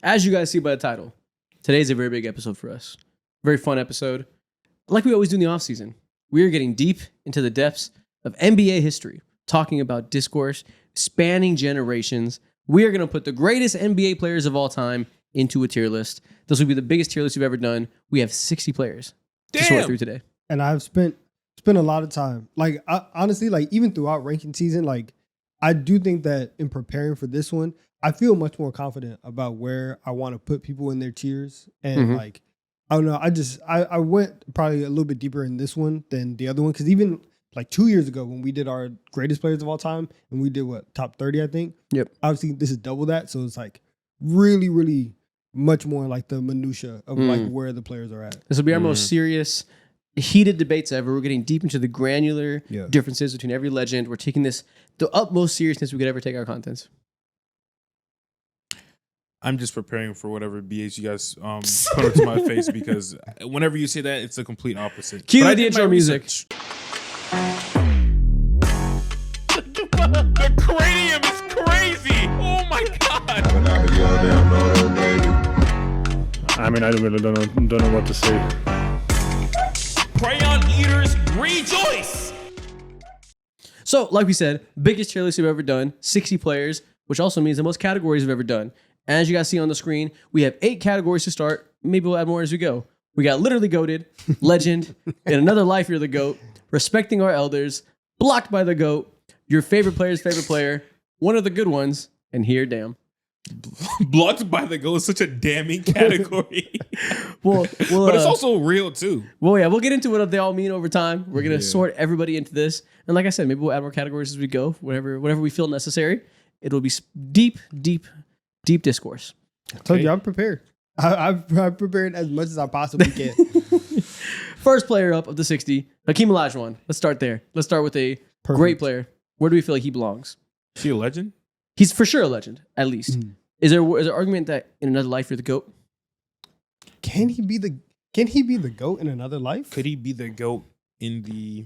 as you guys see by the title, today's a very big episode for us. Very fun episode. Like we always do in the offseason, we are getting deep into the depths of NBA history, talking about discourse spanning generations. We are going to put the greatest NBA players of all time into a tier list. This will be the biggest tier list we've ever done. We have 60 players to sort through today. And I've spent a lot of time. Like, honestly, like even throughout ranking season, like I do think that in preparing for this one, I feel much more confident about where I want to put people in their tiers. And like, I don't know, I went probably a little bit deeper in this one than the other one. Because even like 2 years ago when we did our greatest players of all time and we did top 30, I think. Yep. Obviously, this is double that. So it's like really, really much more like the minutia of like where the players are at. This will be our most serious, heated debates ever. We're getting deep into the granular differences between every legend. We're taking this the utmost seriousness we could ever take our contents. I'm just preparing for whatever BS you guys put into my face because whenever you say that, it's the complete opposite. Cue the intro music. The cranium is crazy. Oh my god. I mean, I really don't know what to say. Crayon eaters rejoice. So, like we said, biggest tier list we've ever done, 60 players, which also means the most categories we've ever done. As you guys see on the screen, we have 8 categories to start. Maybe we'll add more as we go. We got literally goated, legend, in another life you're the GOAT, respecting our elders, blocked by the GOAT, your favorite player's favorite player, one of the good ones, and here, damn. Blocked by the GOAT is such a damning category. Well, but it's also real too. Well, yeah, we'll get into what they all mean over time. We're going to sort everybody into this. And like I said, maybe we'll add more categories as we go, whatever we feel necessary. It'll be deep discourse. I told you, I'm prepared. I've prepared as much as I possibly can. First player up of the 60, Hakeem Olajuwon. Let's start there. Let's start with a great player. Where do we feel like he belongs? Is he a legend? He's for sure a legend, at least. Is there an argument that in another life you're the GOAT? Can he be the GOAT in another life? Could he be the GOAT in the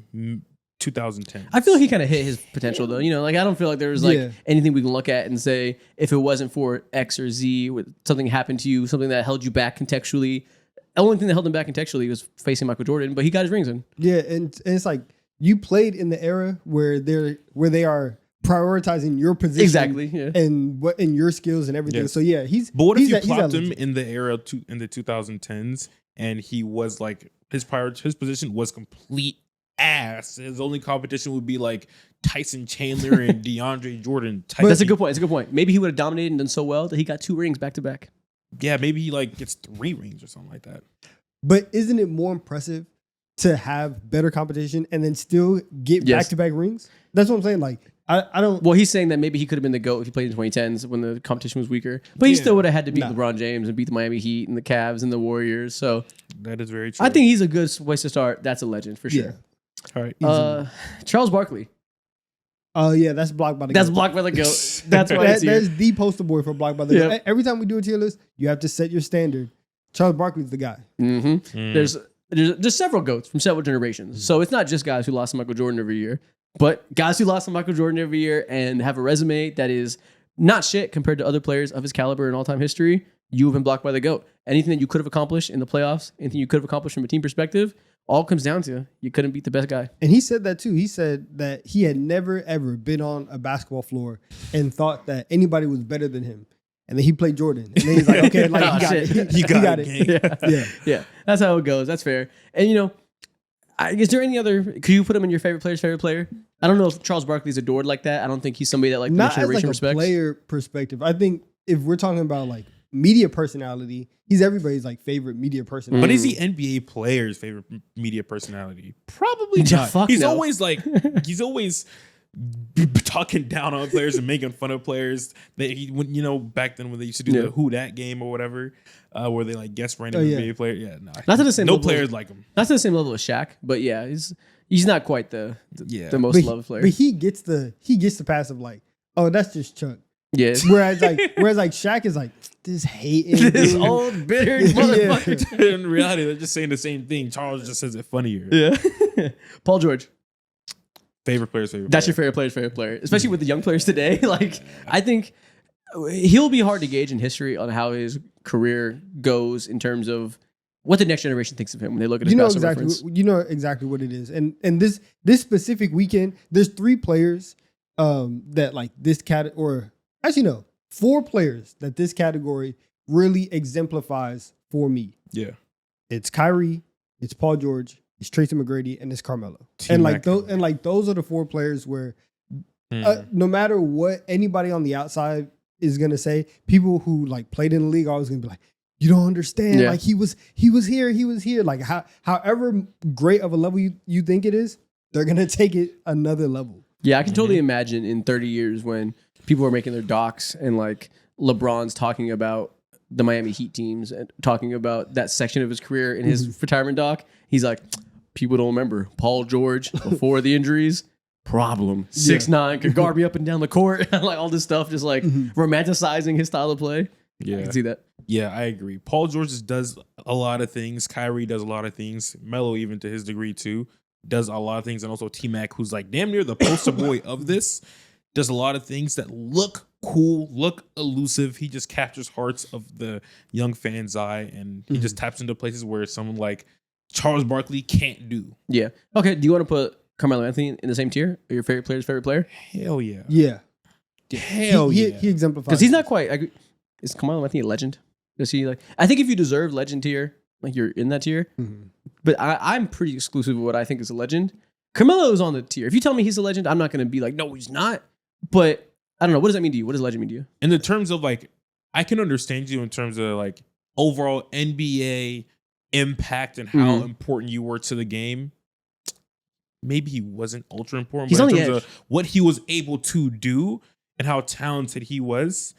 2010s? I feel like he kind of hit his potential, though. You know, like I don't feel like there was like anything we can look at and say if it wasn't for X or Z, something happened to you, something that held you back contextually. The only thing that held him back contextually was facing Michael Jordan, but he got his rings in. Yeah, and it's like you played in the era where they are prioritizing your position exactly, and what in your skills and everything. Yeah. So yeah, he's. But what if you he's plopped him in the era in the 2010s and he was like his position was complete ass. His only competition would be like Tyson Chandler and DeAndre Jordan. That's a good point. It's a good point. Maybe he would have dominated and done so well that he got 2 rings back to back. Yeah, maybe he like gets 3 rings or something like that. But isn't it more impressive to have better competition and then still get back-to-back rings? That's what I'm saying. Like, I don't. Well, he's saying that maybe he could have been the GOAT if he played in 2010s when the competition was weaker. But he still would have had to beat LeBron James and beat the Miami Heat and the Cavs and the Warriors. So that is very true. I think he's a good place to start. That's a legend for sure. All right. Charles Barkley. Oh, yeah, that's blocked by the GOAT. That's blocked by the GOAT. That's why it's here. That's the poster boy for blocked by the GOAT. Every time we do a tier list, you have to set your standard. Charles Barkley's the guy. There's several GOATs from several generations. So it's not just guys who lost to Michael Jordan every year, but guys who lost to Michael Jordan every year and have a resume that is not shit compared to other players of his caliber in all-time history. You've been blocked by the GOAT. Anything that you could have accomplished in the playoffs, anything you could have accomplished from a team perspective, all comes down to you couldn't beat the best guy. And he said that too. He said that he had never, ever been on a basketball floor and thought that anybody was better than him. And then he played Jordan. And then he's like, okay, like he got it. He got it. Yeah. That's how it goes. That's fair. And, you know, is there any other, could you put him in your favorite player's favorite player? I don't know if Charles Barkley's adored like that. I don't think he's somebody that like the not generation as like respects. A player perspective. I think if we're talking about like media personality, he's everybody's like favorite media personality. But is he NBA player's favorite media personality? Probably not. Fuck he's no. always like, he's always talking down on players and making fun of players. That he, when you know, back then when they used to do the Who Dat game or whatever, where they like guess random NBA player. Yeah, no, not to the same. No level players like him. Not to the same level as Shaq, but yeah, he's not quite the most loved player. But he gets the pass of like, oh, that's just Chuck. Yeah. Whereas like Shaq is like this hating, this old bitter motherfucker. In reality, they're just saying the same thing. Charles just says it funnier. Yeah. Paul George. Favorite player's favorite. That's your favorite player's favorite player, especially with the young players today. Like, I think he'll be hard to gauge in history on how his career goes in terms of what the next generation thinks of him when they look at his basketball reference. You know exactly what it is. And this specific weekend, there's 3 players that like this or actually no, 4 players that this category really exemplifies for me. Yeah. It's Kyrie, it's Paul George, it's Tracy McGrady, and it's Carmelo. And those are the 4 players where no matter what anybody on the outside is gonna say, people who like played in the league are always gonna be like, you don't understand. Yeah. Like he was here. Like however great of a level you think it is, they're gonna take it another level. Yeah, I can totally imagine in 30 years when people are making their docs and like LeBron's talking about the Miami Heat teams and talking about that section of his career in his retirement doc. He's like, people don't remember Paul George before the injuries. Problem. 6'9", could guard me up and down the court. Like all this stuff, just like romanticizing his style of play. Yeah. I can see that. Yeah, I agree. Paul George does a lot of things. Kyrie does a lot of things. Melo, even to his degree too, does a lot of things. And also T-Mac, who's like damn near the poster boy of this, does a lot of things that look cool, look elusive. He just captures hearts of the young fan's eye, and he just taps into places where someone like Charles Barkley can't do. Yeah. Okay. Do you want to put Carmelo Anthony in the same tier? Or your favorite player's favorite player? Hell yeah. Yeah. Hell he, yeah. He exemplifies. Because he's not quite. Is Carmelo Anthony a legend? Does he like? I think if you deserve legend tier, like you're in that tier. But I'm pretty exclusive of what I think is a legend. Carmelo is on the tier. If you tell me he's a legend, I'm not going to be like, no, he's not. But I don't know. What does that mean to you? What does legend mean to you? In the terms of like, I can understand you in terms of like overall NBA impact and how important you were to the game. Maybe he wasn't ultra important, He's but on in the terms edge. of what he was able to do and how talented he was,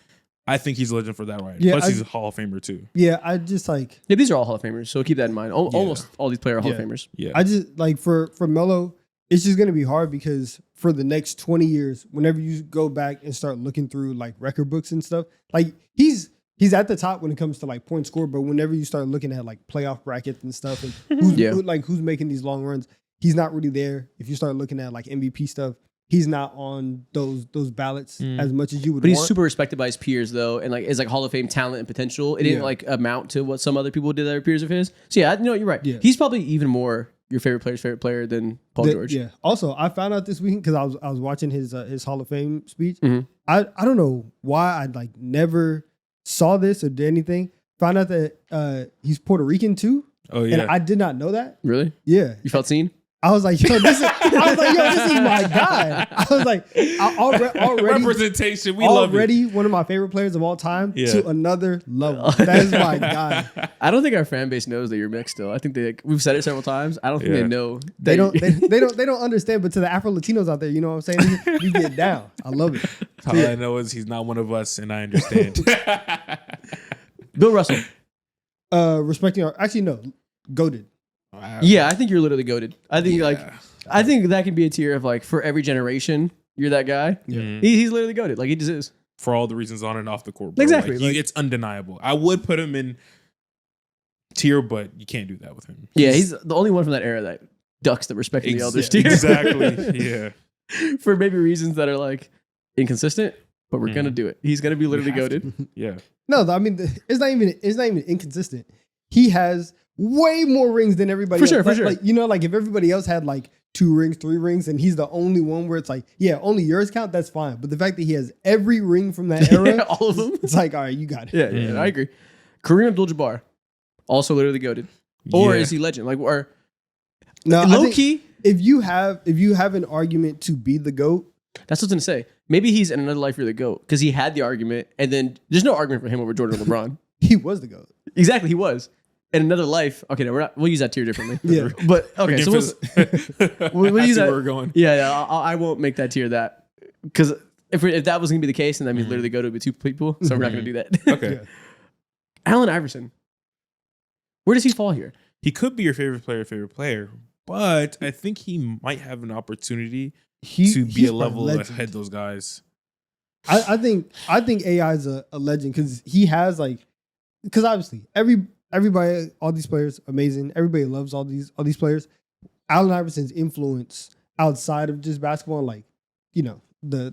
I think he's a legend for that right. Yeah, Plus, he's a Hall of Famer too. Yeah, I just like Yeah, these are all Hall of Famers, so keep that in mind. Almost all these players are Hall of Yeah. Famers. Yeah. I just like for Melo, it's just gonna be hard because for the next 20 years, whenever you go back and start looking through like record books and stuff, like he's at the top when it comes to like point score, but whenever you start looking at like playoff brackets and stuff and who's making these long runs, he's not really there. If you start looking at like MVP stuff, he's not on those ballots as much as you would But he's want. super respected by his peers, though, and like is like Hall of Fame talent and potential. It didn't like amount to what some other people did that are peers of his. So yeah, no, you're right. Yeah. He's probably even more your favorite player's favorite player than Paul George. Yeah. Also, I found out this week because I was watching his Hall of Fame speech. Mhm. I don't know why I like never saw this or did anything. Found out that he's Puerto Rican too, Oh yeah. and I did not know that. Really? Yeah, You felt seen? I was like, yo, this is my guy. I was like, already representation. We love it. already one of my favorite players of all time Yeah. to another level. That is my guy. I don't think our fan base knows that you're mixed. Still, I think we've said it several times. I don't think Yeah. they know. They that don't they don't understand. But to the Afro Latinos out there, you know what I'm saying? We get down. I love it. All I know is he's not one of us, and I understand. Bill Russell. Respecting our actually no, goated. Yeah, I think you're literally goated. I think I think that can be a tier of like for every generation, you're that guy. Yeah. He's literally goated. Like he just is. For all the reasons on and off the court. Bro. Exactly, Like, like- it's undeniable. I would put him in tier, but you can't do that with him. Yeah, he's the only one from that era that ducks the respecting the elders tier. Exactly. Yeah. For maybe reasons that are like inconsistent, but we're gonna do it. He's gonna be literally have to. goated. Yeah. No, I mean it's not even inconsistent. He has way more rings than everybody For else. sure, for Like- sure. Like, you know, like if everybody else had like 2 rings, 3 rings, and he's the only one where it's like, yeah, only yours count, that's fine. But the fact that he has every ring from that era, All of them. it's like, all right, you got it. Yeah, I agree. Kareem Abdul-Jabbar, also literally goated. Or Yeah. is he legend? Like, or No, I low think key. if you have an argument to be the GOAT, That's what I was gonna say. Maybe he's in another life you're the GOAT because he had the argument, and then there's no argument for him over Jordan or LeBron. he was the GOAT. Exactly, he was. In another life, okay, no, we'll use that tier differently. Yeah. But okay, so we'll I use see that. where we're going. Yeah, I won't make that tier that because if that was gonna be the case, then that means literally go to be 2 people. So we're not gonna do that. Okay. Yeah. Allen Iverson, where does he fall here? He could be your favorite player, but I think he might have an opportunity to be he's a level legend. ahead of those guys. I think AI is a legend because he has because obviously everybody, all these players, amazing. Everybody loves all these players. Allen Iverson's influence outside of just basketball, like you know the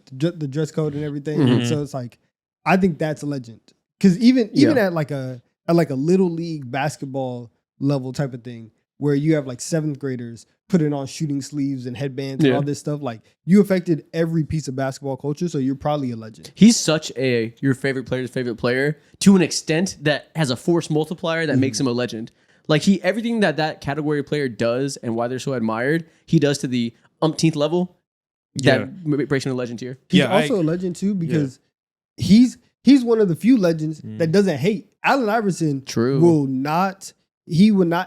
dress code and everything. Mhm. So it's like I think that's a legend. Because even at like a little league basketball level type of thing, where you have like 7th graders putting on shooting sleeves and headbands and all this stuff, like you affected every piece of basketball culture, so you're probably a legend. He's such your favorite player's favorite player to an extent that has a force multiplier that makes him a legend. Like everything that category player does and why they're so admired, he does to the umpteenth level. That breaks him a legend tier. He's also a legend too because he's one of the few legends that doesn't hate. Allen Iverson will not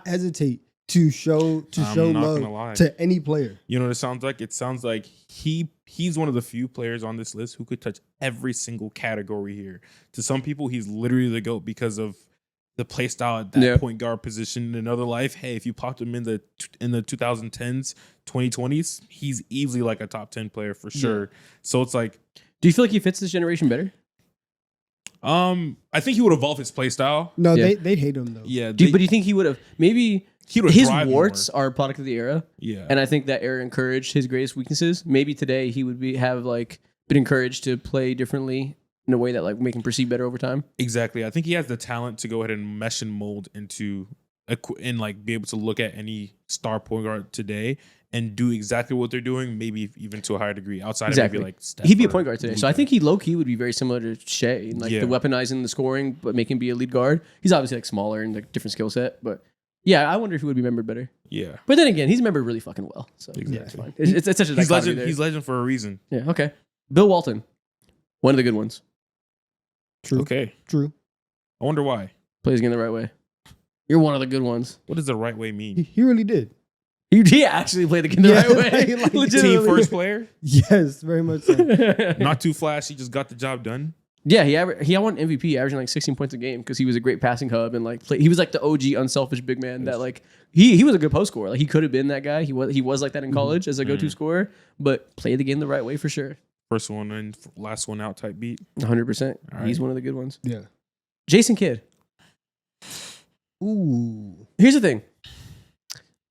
hesitate to show love to any player. You know what it sounds like? It sounds like he's one of the few players on this list who could touch every single category here. To some people, he's literally the GOAT because of the play style at that point guard position. In another life, hey, if you popped him in the 2010s, 2020s, he's easily like a top 10 player for sure. So it's like, do you feel like he fits this generation better? I think he would evolve his play style. No, they'd hate him though. Yeah, but do you think he would have maybe? His warts more. are a product of the era. Yeah. And I think that era encouraged his greatest weaknesses. Maybe today he would have been encouraged to play differently in a way that make him perceive better over time. Exactly. I think he has the talent to go ahead and mesh and mold into and be able to look at any star point guard today and do exactly what they're doing, maybe even to a higher degree outside of maybe like Steph. He'd be a point guard today. So I think he low-key would be very similar to Shea, the weaponizing the scoring, but making him be a lead guard. He's obviously smaller and different skill set, but yeah, I wonder if he would be remembered better. Yeah. But then again, he's remembered really fucking well. So it's fine. It's such a he's legend. He's legend for a reason. Yeah, okay. Bill Walton, one of the good ones. True. Okay. True. I wonder why. Plays the game the right way. You're one of the good ones. What does the right way mean? He really did. He actually played the game the right way. Team first player? Yes, very much so. Not too flashy, just got the job done. Yeah, he won MVP, averaging 16 points a game because he was a great passing hub and he was the OG unselfish big man that he was a good post scorer. He could have been that guy. He was like that in college as a go-to scorer, but played the game the right way for sure. First one in, last one out type beat. 100%. Right. He's one of the good ones. Yeah. Jason Kidd. Ooh. Here's the thing.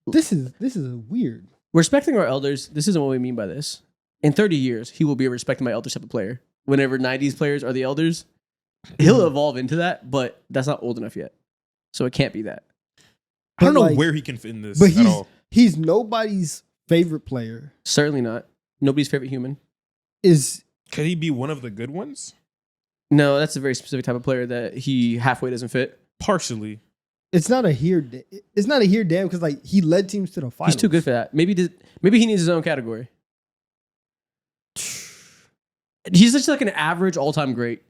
This is weird. Respecting our elders, this isn't what we mean by this. In 30 years, he will be a respecting my elders type of player. Whenever 90s players are the elders, he'll evolve into that, but that's not old enough yet. So it can't be that. I don't know where he can fit in this but at all. He's nobody's favorite player. Certainly not. Nobody's favorite human. Could he be one of the good ones? No, that's a very specific type of player that he halfway doesn't fit. Partially. It's not a here damn because he led teams to the finals. He's too good for that. Maybe he needs his own category. He's just an average all-time great.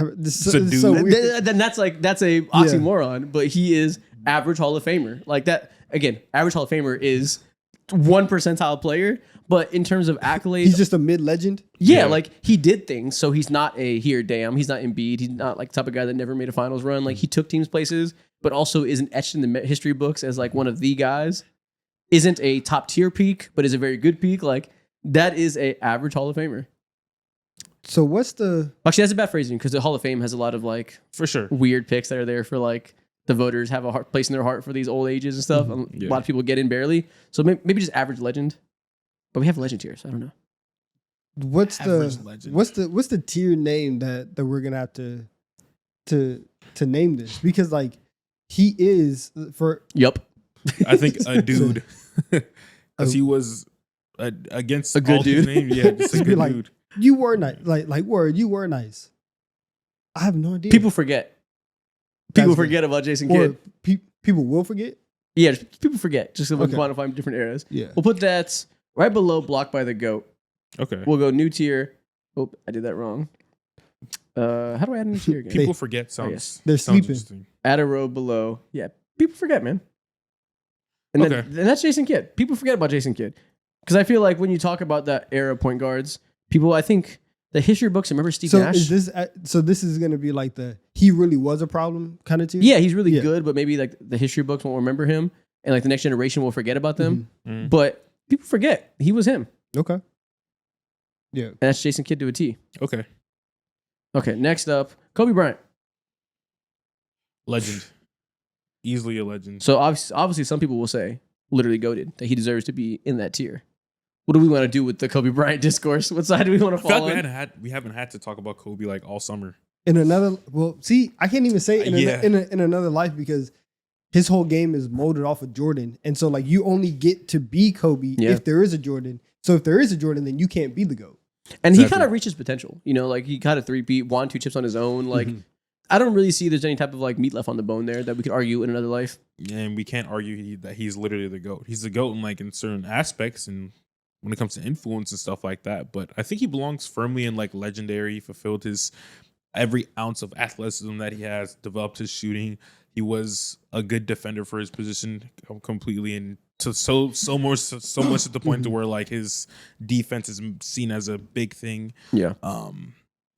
This is so weird. Then that's a oxymoron, but he is average Hall of Famer. Like that again, average Hall of Famer is 1 percentile player, but in terms of accolades, he's just a mid legend. Yeah, he did things, so he's not a here damn. He's not Embiid. He's not the type of guy that never made a finals run. He took teams places, but also isn't etched in the history books as one of the guys. Isn't a top tier peak, but is a very good peak. That is a average Hall of Famer. So what's the... Actually, that's a bad phrasing because the Hall of Fame has a lot of for sure weird picks that are there for the voters have a place in their heart for these old ages and stuff. A lot of people get in barely. So maybe just average legend. But we have legend tiers. So I don't know. What's the tier name that we're gonna have to name this? Because he is for... Yup. I think a dude. Because he was against a good dude. Name. Yeah, just a good dude. You were nice. Word, you were nice. I have no idea. People forget. People forget about Jason Kidd. People will forget? Yeah, people forget. Just so we can quantify different eras. Yeah. We'll put that right below Blocked by the GOAT. Okay. We'll go new tier. Oh, I did that wrong. How do I add a new tier again? People forget sounds. They're sleeping. Add a row below. Yeah, people forget, man. And then that's Jason Kidd. People forget about Jason Kidd. Because I feel like when you talk about that era of point guards, people, I think the history books, remember Steve Nash? This is going to be he really was a problem kind of tier? Yeah, he's really good, but maybe the history books won't remember him and the next generation will forget about them. Mm-hmm. But people forget. He was him. Okay. Yeah. And that's Jason Kidd to a T. Okay. Okay, next up, Kobe Bryant. Legend. Easily a legend. So obviously some people will say, literally goated, that he deserves to be in that tier. What do we want to do with the Kobe Bryant discourse? What side do we want I to feel fall like on? we haven't had to talk about Kobe like all summer. In another, well, see, I can't even say in, Yeah. in another life because his whole game is molded off of Jordan, and so like you only get to be Kobe Yeah. if there is a Jordan. So if there is a Jordan, then you can't be the GOAT. And he Exactly. kind of reached his potential. You know, like he kind of 3-peat, won 2 chips on his own. Like Mm-hmm. I don't really see there's any type of like meat left on the bone there that we could argue in another life. And we can't argue that he's literally the GOAT. He's the GOAT in like in certain aspects and when it comes to influence and stuff like that. But I think he belongs firmly in like legendary. He fulfilled his every ounce of athleticism that he has, developed his shooting. He was a good defender for his position completely, and to so much to the point to where like his defense is seen as a big thing. Yeah.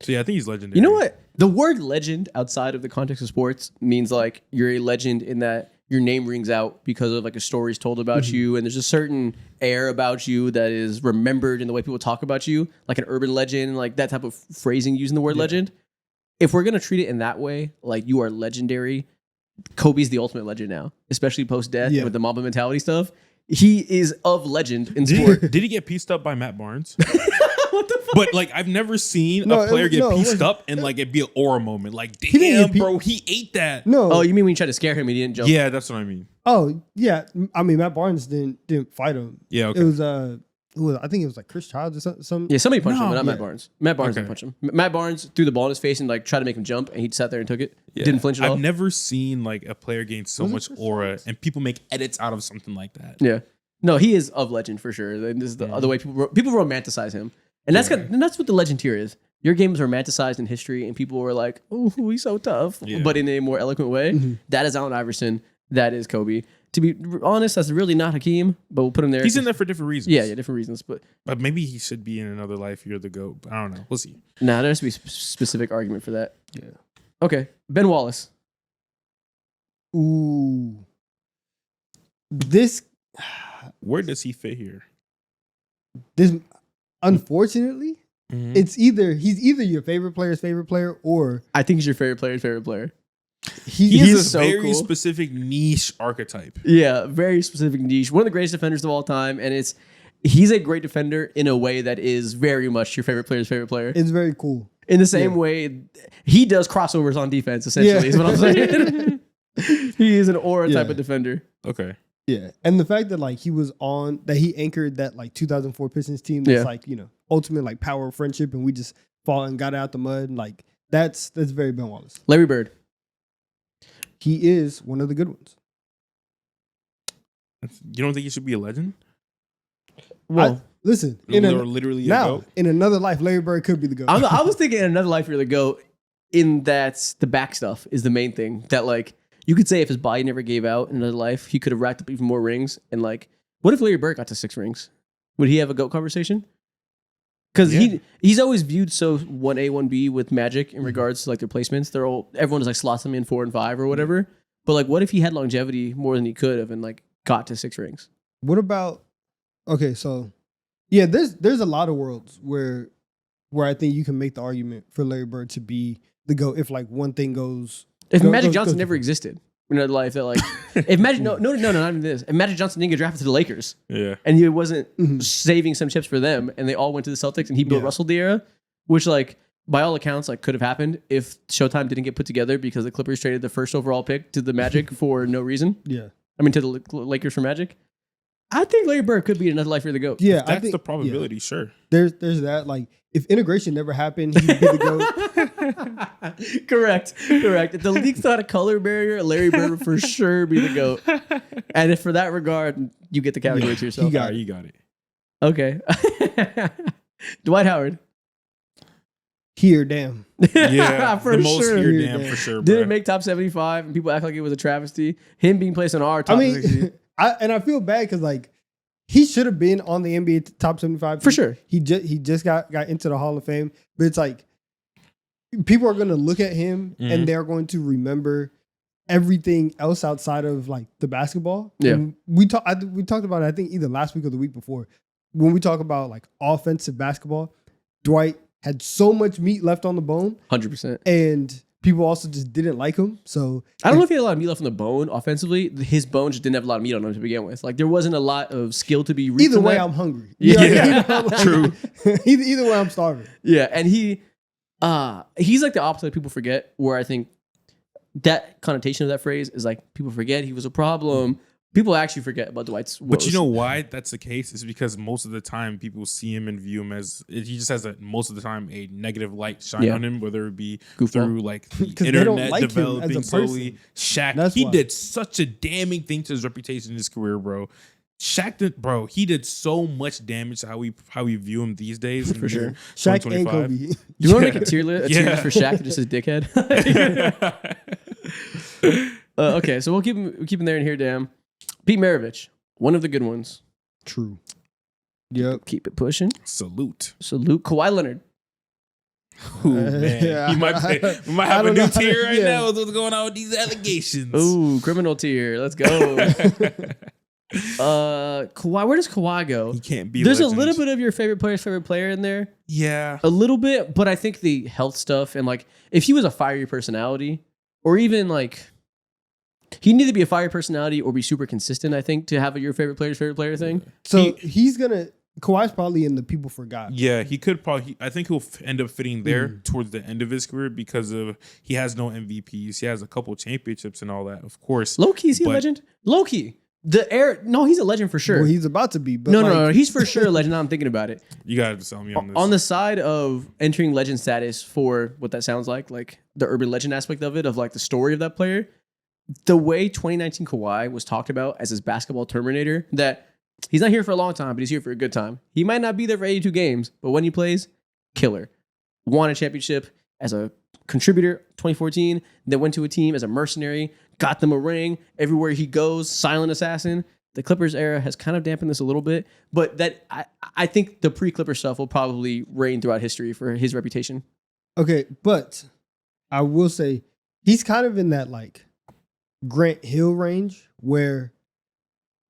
So yeah, I think he's legendary. You know what? The word legend outside of the context of sports means like you're a legend in that your name rings out because of like a story's told about you, and there's a certain air about you that is remembered in the way people talk about you, like an urban legend, like that type of phrasing using the word legend. If we're gonna treat it in that way, like you are legendary, Kobe's the ultimate legend now, especially post death Yeah. with the Mamba mentality stuff. He is of legend in sport. Did he get pieced up by Matt Barnes? What the fuck? But like I've never seen No, a player get it pieced wasn't. up and like it be an aura moment. Like didn't damn, get bro, he ate that. No. Oh, you mean when you tried to scare him, he didn't jump? Yeah, that's what I mean. Oh yeah. I mean, Matt Barnes didn't fight him. Yeah, okay. It was who was, I think it was like Chris Childs or some. Yeah, somebody punched him, No, but not Matt yeah. Barnes. Matt Barnes didn't Okay. punch him. Matt Barnes threw the ball in his face and like tried to make him jump, and he sat there and took it. Yeah. Didn't flinch at all. I've never seen like a player gain so Was it much Chris aura, Childs? and people make edits out of something like that. Yeah, no, he is of legend for sure. And this is the way people romanticize him, and that's and that's what the legend tier is. Your game is romanticized in history, and people were like, "Oh, he's so tough," Yeah. but in a more eloquent way. That is Allen Iverson. That is Kobe. To be honest, that's really not Hakeem, but we'll put him there. He's in there for different reasons. Yeah, different reasons, but But maybe he should be in another life. You're the GOAT. But I don't know. We'll see. nah, there has to be a specific argument for that. Yeah. Okay, Ben Wallace. Ooh. This Where does he fit here? unfortunately, it's he's either your favorite player or I think he's your favorite player's favorite player. He He is is a so very cool. specific niche archetype. Yeah, very specific niche. One of the greatest defenders of all time, and he's a great defender in a way that is very much your favorite player's favorite player. it's very cool. In the same way, he does crossovers on defense. Essentially, Yeah. is what I'm saying. He is an aura type Yeah. of defender. Okay. Yeah, and the fact that like he anchored that like 2004 Pistons team that's Yeah. like ultimate like power of friendship, and we just fought and got out the mud. Like that's very Ben Wallace. Larry Bird. He is one of the good ones. You don't think he should be a legend? Well, Listen, Or literally a now GOAT? in another life, Larry Bird could be the GOAT. I was thinking in another life you're the GOAT. In that the back stuff is the main thing. That like you could say if his body never gave out in another life, he could have racked up even more rings. And like, what if Larry Bird got to 6 rings? Would he have a GOAT conversation? Because Yeah. he's always viewed so 1A, 1B with Magic in regards to like their placements. Everyone is like slots them in 4 and 5 or whatever. But like, what if he had longevity more than he could have and like got to 6 rings? What about so yeah, there's a lot of worlds where I think you can make the argument for Larry Bird to be the GOAT if like one thing goes. If Go- Magic go- Johnson go- never existed in another life, that like if Magic no, not even this. If Magic Johnson didn't get drafted to the Lakers Yeah. and he wasn't Mhm. saving some chips for them and they all went to the Celtics and he built Yeah. Russell the era, which like by all accounts like could have happened if Showtime didn't get put together because the Clippers traded the first overall pick to the Magic for no reason. Yeah, I mean to the Lakers for Magic. I think Larry Bird could be another life for the GOAT. yeah. That's I think the probability, sure. There's that. Like if integration never happened, he'd be the GOAT. Correct. If the league's not a color barrier, Larry Bird would for sure be the GOAT. And if for that regard, you get the category to yourself. He got All right, you got it. Okay. Dwight Howard. Here, damn. Yeah, For the most sure. here, Here, damn, damn. for sure, bro. Didn't make top 75, and people act like it was a travesty. Him being placed on our top I 60. mean, I feel bad because like he should have been on the NBA top 75 For sure. He just got into the Hall of Fame, but it's like people are going to look at him Mhm. and they're going to remember everything else outside of like the basketball. Yeah. And we talked about it, I think either last week or the week before, when we talk about like offensive basketball. Dwight had so much meat left on the bone, 100%. and people also just didn't like him. So I don't know if he had a lot of meat left on the bone offensively. His bone just didn't have a lot of meat on him to begin with. Like there wasn't a lot of skill to be reaped either from way, that. I'm hungry. Yeah. True. Either way, I'm starving. Yeah, and he's like the opposite of people forget, where I think that connotation of that phrase is like people forget he was a problem. People actually forget about Dwight's woes. But you know why that's the case is because most of the time people see him and view him as he just has most of the time a negative light shine on him, whether it be Goofball. through like the 'Cause they don't internet like him as a developing slowly. person. Shaq, That's he why. did such a damning thing to his reputation in his career, bro. Shaq did, bro. He did so much damage to how we view him these days. For sure. Shaq and 2025. Kobe. Do you want to make a tier Yeah. list for Shaq just as dickhead? Okay, so we'll keep him there and here. Damn, Pete Maravich, one of the good ones. True. Yep. Keep it pushing. Salute. Salute Kawhi Leonard. Ooh, man. Yeah. we might I have a don't new know. tier right Yeah. now with what's going on with these allegations. Ooh, criminal tier. Let's go. Kawhi. Where does Kawhi go? He can't be. There's legend. a little bit of your favorite player in there. Yeah. A little bit, but I think the health stuff and like if he was a fiery personality, or even like he needed to be a fiery personality or be super consistent. I think to have your favorite player thing. So he's gonna. Kawhi's probably in the people forgot. Yeah, he could probably. I think he'll end up fitting there towards the end of his career because of he has no MVPs. He has a couple championships and all that, of course. Low key, is he a But- legend? Low key, no, he's a legend for sure. Well, he's about to be. But no, he's for sure a legend. Now I'm thinking about it. You got to sell me on this. On the side of entering legend status for what that sounds like the urban legend aspect of it, of like the story of that player, the way 2019 Kawhi was talked about as his basketball terminator, that he's not here for a long time, but he's here for a good time. He might not be there for 82 games, but when he plays, killer. Won a championship as a contributor 2014, then went to a team as a mercenary, got them a ring. Everywhere he goes, silent assassin. The Clippers era has kind of dampened this a little bit, but that I think the pre-Clipper stuff will probably reign throughout history for his reputation. Okay, but I will say he's kind of in that like Grant Hill range where,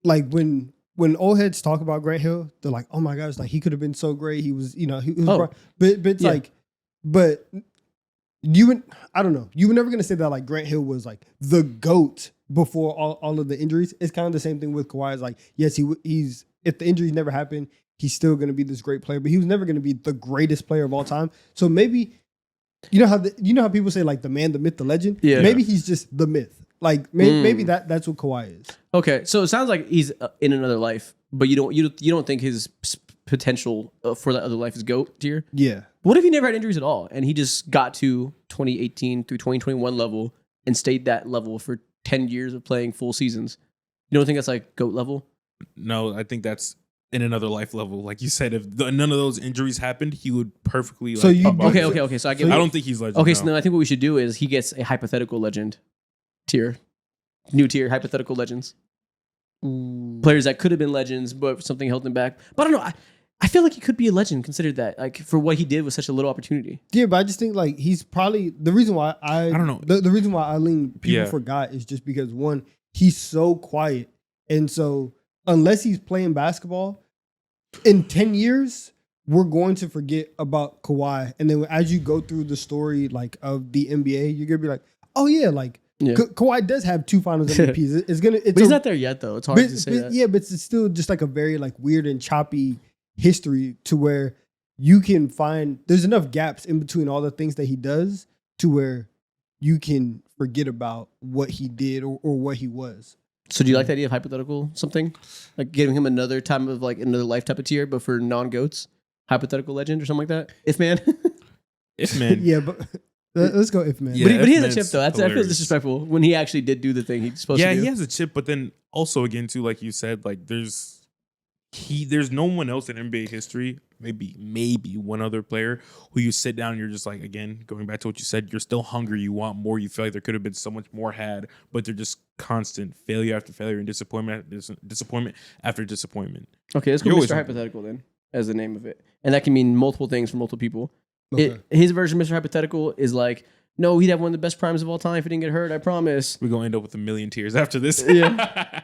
like when old heads talk about Grant Hill, they're like, "Oh my gosh, like he could have been so great. He was, he was." Oh. But it's Yeah. like, but you would, I don't know. You were never gonna say that like Grant Hill was like the GOAT before all of the injuries. It's kind of the same thing with Kawhi. It's like, yes, he's if the injuries never happened, he's still gonna be this great player, but he was never gonna be the greatest player of all time. So maybe you know how people say like the man, the myth, the legend. Yeah. Maybe he's just the myth. Like maybe that's what Kawhi is. Okay, so it sounds like he's in another life, but you don't think his potential for that other life is GOAT tier? Yeah. What if he never had injuries at all and he just got to 2018 through 2021 level and stayed that level for 10 years of playing full seasons? You don't think that's like GOAT level? No, I think that's in another life level. Like you said, if none of those injuries happened, he would perfectly. So like, you- pop out. Okay. So I get. I don't think he's legend. Okay, no. so then I think what we should do is he gets a hypothetical legend tier, new tier, hypothetical legends, players that could have been legends, but something held them back. But I don't know. I feel like he could be a legend considered that, like for what he did with such a little opportunity. Yeah, but I just think like he's probably the reason why I don't know. The reason why I lean people Yeah. forgot is just because one, he's so quiet. And so unless he's playing basketball, in 10 years, we're going to forget about Kawhi. And then as you go through the story like of the NBA, you're gonna be like, oh yeah, like Yeah. Kawhi does have 2 finals MVPs. It's But he's not there yet, though. It's hard to say that. yeah, but it's still just like a very like weird and choppy history to where you can find there's enough gaps in between all the things that he does to where you can forget about what he did or what he was. So do you like the idea of hypothetical something? Like giving him another time of like another life type of tier, but for non-GOATs? Hypothetical legend or something like that? If man. If man, Yeah, but let's go if man. Yeah. But he has a If chip man's though. That feels hilarious. disrespectful when he actually did do the thing he's supposed yeah, to do. he has a chip, but then also again too, like you said, like there's no one else in NBA history, maybe one other player who you sit down and you're just like, again, going back to what you said, you're still hungry, you want more, you feel like there could have been so much more had, but they're just constant failure after failure and disappointment after disappointment. Okay, let's go You're always Mr. hungry. Hypothetical then, as the name of it. And that can mean multiple things for multiple people. Okay. His version of Mr. Hypothetical is like, no, he'd have one of the best primes of all time if he didn't get hurt, I promise. We're gonna end up with a million tears after this. Yeah.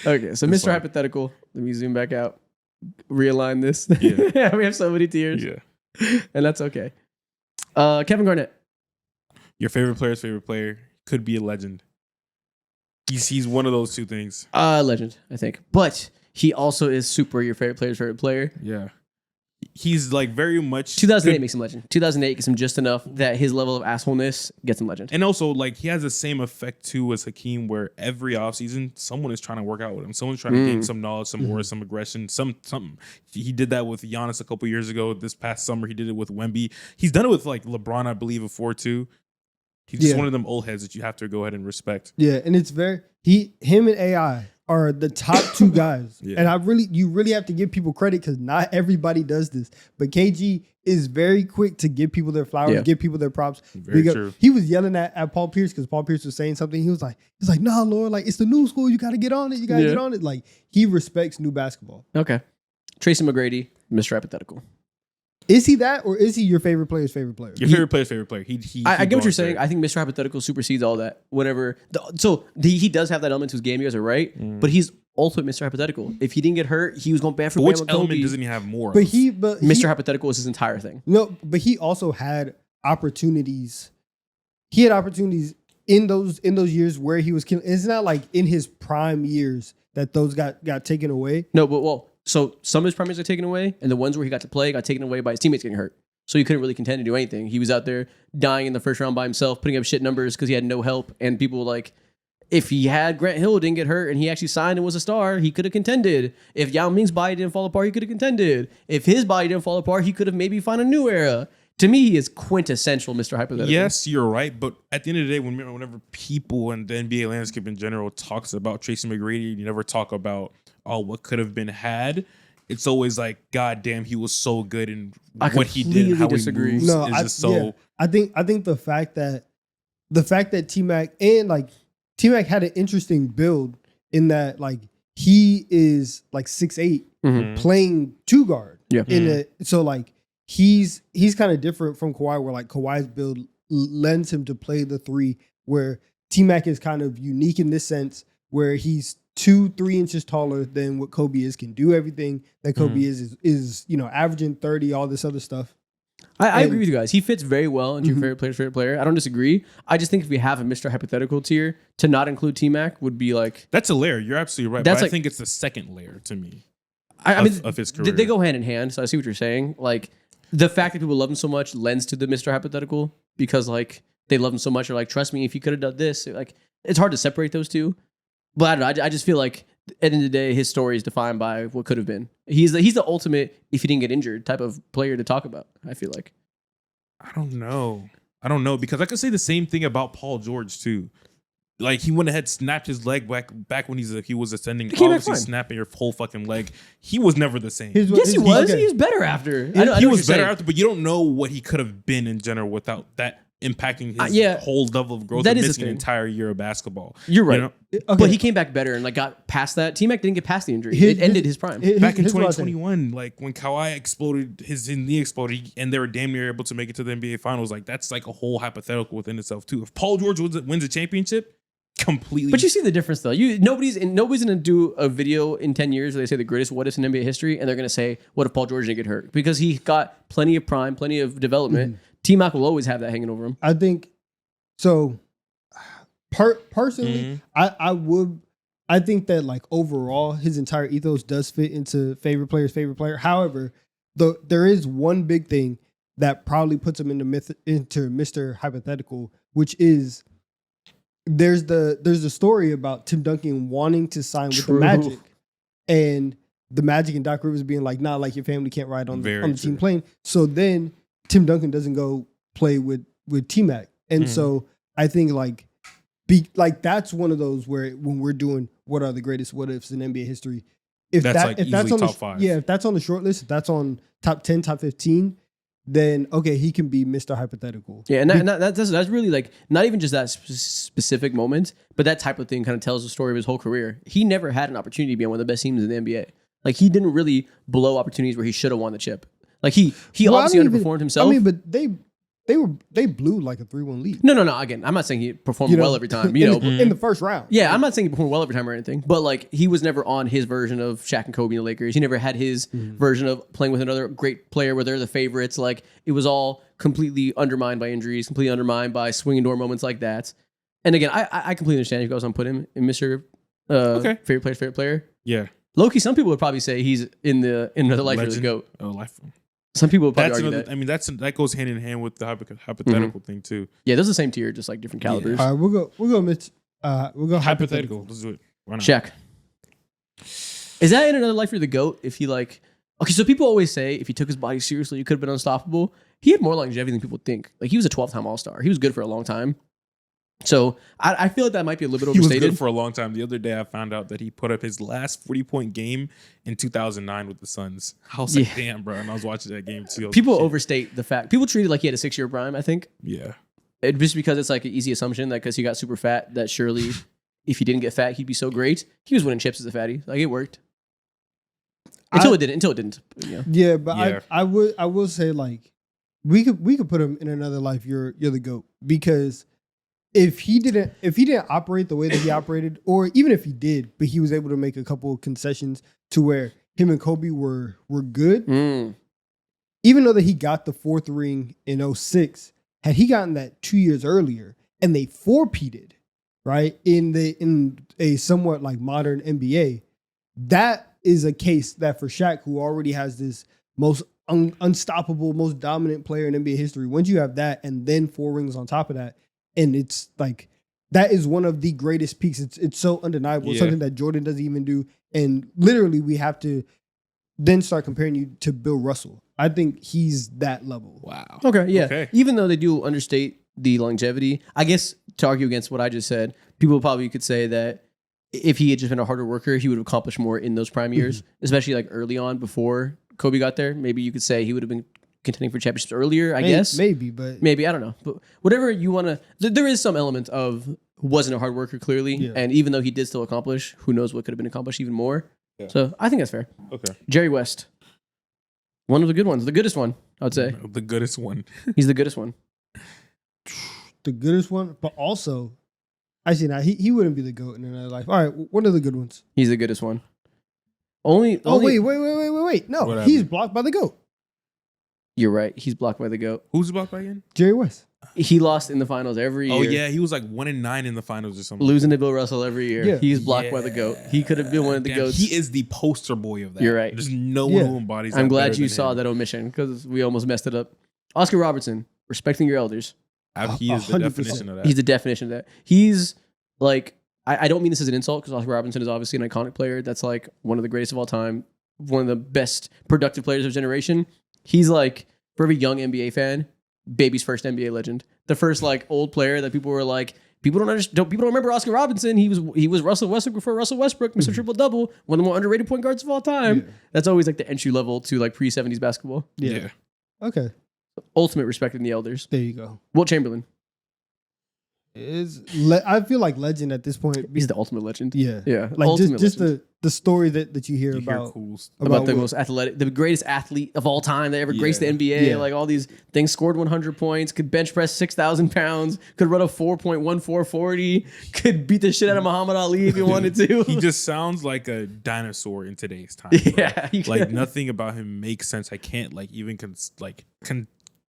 Okay, so That's Mr. fine. Hypothetical, let me zoom back out, realign this. Yeah. Yeah, we have so many tiers, Yeah. and that's okay. Kevin Garnett. Your favorite player's favorite player could be a legend. He's one of those two things. Legend, I think. But he also is super your favorite player's favorite player. Yeah. He's like very much 2008 makes him legend. 2008 gets him just enough that his level of assholeness gets him legend. And also, like, he has the same effect too as Hakeem, where every offseason someone is trying to work out with him. Someone's trying to gain some knowledge, some aura, some aggression, something. He did that with Giannis a couple years ago. This past summer, he did it with Wemby. He's done it with like LeBron, I believe, before too. He's just one of them old heads that you have to go ahead and respect. Yeah, and it's him and AI are the top two guys. Yeah. And you really have to give people credit because not everybody does this. But KG is very quick to give people their flowers, give people their props. Very true. He was yelling at Paul Pierce because Paul Pierce was saying something. He was like, nah, Lord, like it's the new school. You got to get on it. You got to get on it. Like he respects new basketball. Okay. Tracy McGrady, Mr. Hypothetical. Is he that, or is he your favorite player's favorite player? Your favorite player's favorite player. I get what you're saying. I think Mr. Hypothetical supersedes all that. He does have that element to his game. You guys are right, but he's ultimate Mr. Hypothetical. If he didn't get hurt, he was going bad for But which Bam element Kobe. doesn't he have more? But of? Mr. Hypothetical is his entire thing. No, but he also had opportunities. He had opportunities in those years where he was killing. It's not like in his prime years that those got taken away. No, but so some of his primaries got taken away, and the ones where he got to play got taken away by his teammates getting hurt. So he couldn't really contend to do anything. He was out there dying in the first round by himself, putting up shit numbers because he had no help. And people were like, if he had Grant Hill didn't get hurt and he actually signed and was a star, he could have contended. If Yao Ming's body didn't fall apart, he could have contended. If his body didn't fall apart, he could have maybe found a new era. To me, he is quintessential Mr. Hypothetical. Yes, you're right. But at the end of the day, whenever people and the NBA landscape in general talks about Tracy McGrady, you never talk about, what could have been had. It's always like, God damn, he was so good in what he did and how disagree. he moves. No, is just so. I think the fact that T-Mac and like T-Mac had an interesting build in that like he is like 6'8", playing two guard. Yeah. So like he's kind of different from Kawhi, where like Kawhi's build lends him to play the three, where T-Mac is kind of unique in this sense where he's 2-3 inches taller than what Kobe is, can do everything that Kobe is averaging 30, all this other stuff. I agree with you guys. He fits very well into your favorite player. I don't disagree. I just think if we have a Mr. Hypothetical tier, to not include T-Mac would be like... That's a layer. You're absolutely right. But I think it's the second layer to me of his career. They go hand in hand, so I see what you're saying. Like, the fact that people love him so much lends to the Mr. Hypothetical because, like, they love him so much. Or like, trust me, if you could have done this, like, it's hard to separate those two. But I don't know. I just feel like at the end of the day, his story is defined by what could have been. He's the ultimate, if he didn't get injured, type of player to talk about, I feel like. I don't know because I could say the same thing about Paul George too. Like he went ahead, snapped his leg back when he was ascending. Obviously, snapping your whole fucking leg. He was never the same. Yes, he was. Okay. He was better after. He was better after, but you don't know what he could have been in general without that impacting his whole level of growth. That is missing an entire year of basketball. You're right. But he came back better and like got past that. T-Mac didn't get past the injury. It ended his prime. Back in 2021, like when Kawhi exploded, his knee exploded, and they were damn near able to make it to the NBA Finals. Like that's like a whole hypothetical within itself too. If Paul George wins a championship, completely. But you see the difference though. Nobody's gonna do a video in 10 years where they say the greatest what ifs in NBA history, and they're gonna say, what if Paul George didn't get hurt? Because he got plenty of prime, plenty of development. T-Mac will always have that hanging over him. I think so. Personally, I think that like overall his entire ethos does fit into favorite player. However, there is one big thing that probably puts him into Mr. Hypothetical, which is there's the story about Tim Duncan wanting to sign with the Magic, and the Magic and Doc Rivers being like, nah, like your family can't ride on the team plane. So then Tim Duncan doesn't go play with T-Mac. And so I think like that's one of those where when we're doing what are the greatest what ifs in NBA history, if that's on top 5. Yeah, if that's on the short list, if that's on top 10, top 15, then okay, he can be Mr. Hypothetical. Yeah, and that's really like not even just that specific moment, but that type of thing kind of tells the story of his whole career. He never had an opportunity to be on one of the best teams in the NBA. Like he didn't really blow opportunities where he should have won the chip. Like he obviously underperformed himself. I mean, but they blew like a 3-1 lead. No. Again, I'm not saying he performed well every time. You know, in the first round. yeah, I'm not saying he performed well every time or anything, but like he was never on his version of Shaq and Kobe in the Lakers. He never had his version of playing with another great player where they're the favorites. Like it was all completely undermined by injuries, completely undermined by swinging door moments like that. And again, I completely understand if you guys want to put him in Mr. Favorite player. Yeah. Low-key, some people would probably say he's in another life for the Legend. GOAT. Oh, life. Some people would probably That's argue another. that. I mean, that goes hand in hand with the hypothetical thing too. Yeah, those are the same tier, just like different calibers. All right, we'll go Mitch. We'll go hypothetical. Let's do it. Why not? Shaq. Is that in another life for the GOAT? If he like, okay, so people always say if he took his body seriously, he could have been unstoppable. He had more longevity than people think. Like he was a 12-time All-Star. He was good for a long time. So I feel like that might be a little bit He was overstated. good for a long time. The other day, I found out that he put up his last 40-point game in 2009 with the Suns. I was like, Yeah. damn, bro. And I was watching that game too. I was People like, shit. overstate the fact. People treat it like he had a 6-year prime, I think. Yeah. Just because it's like an easy assumption that because he got super fat, that surely if he didn't get fat, he'd be so great. He was winning chips as a fatty. Like it worked. Until it didn't. You know? Yeah, but Yeah. I will say like we could put him in another life. You're the GOAT because if he didn't operate the way that he operated, or even if he did, but he was able to make a couple of concessions to where him and Kobe were good, even though that he got the 4th ring in 06, had he gotten that 2 years earlier and they four-peated, right, in a somewhat like modern NBA, that is a case that for Shaq, who already has this most unstoppable, most dominant player in NBA history, once you have that and then 4 rings on top of that, and it's like that is one of the greatest peaks. It's so undeniable. It's Yeah. something that Jordan doesn't even do. And literally we have to then start comparing you to Bill Russell. I think he's that level. Wow. Okay, yeah. Okay. Even though they do understate the longevity, I guess to argue against what I just said, people probably could say that if he had just been a harder worker, he would have accomplished more in those prime years, especially like early on before Kobe got there. Maybe you could say he would have been contending for championships earlier, I guess. Maybe, but Maybe, I don't know. But whatever you want to, there is some element of wasn't a hard worker, clearly. Yeah. And even though he did still accomplish, who knows what could have been accomplished even more. Yeah. So I think that's fair. Okay. Jerry West. One of the good ones. The goodest one, I would say. The goodest one. He's the goodest one. the goodest one, but also, actually, now he wouldn't be the GOAT in another life. All right, what are the good ones? He's the goodest one. Only. Wait. No, What he's happened? blocked by the GOAT. You're right. He's blocked by the GOAT. Who's blocked by again? Jerry West. He lost in the finals every year. Oh yeah, he was like 1-9 in the finals or something. Losing to Bill Russell every year. Yeah. He's blocked by the GOAT. He could have been one of the Damn, GOATs. He is the poster boy of that. You're right. There's no Yeah. one who embodies. I'm that glad better you than saw him. that omission because we almost messed it up. Oscar Robertson, respecting your elders. He is the 100%. definition of that. He's the definition of that. He's like, I don't mean this as an insult because Oscar Robertson is obviously an iconic player. That's like one of the greatest of all time, one of the best productive players of his generation. He's like, for every young NBA fan, baby's first NBA legend. The first like old player that people were like, people don't remember Oscar Robinson. He was Russell Westbrook before Russell Westbrook, Mr. Triple Double, one of the more underrated point guards of all time. Yeah. That's always like the entry level to like pre-70s basketball. yeah. Okay, Ultimate respecting the elders. there you go. Wilt Chamberlain. I feel like legend at this point. He's the ultimate legend. Yeah, Yeah. like ultimate just legend. the story that you hear You hear about cool stuff. about the Wilt. most athletic, the greatest athlete of all time that ever graced the Yeah. NBA. Yeah. Like all these things, scored 100 points, could bench press 6,000 pounds, could run a 4.1440, could beat the shit out of Muhammad Ali if he wanted to. He just sounds like a dinosaur in today's time. bro. yeah, he Like could. nothing about him makes sense. I can't like even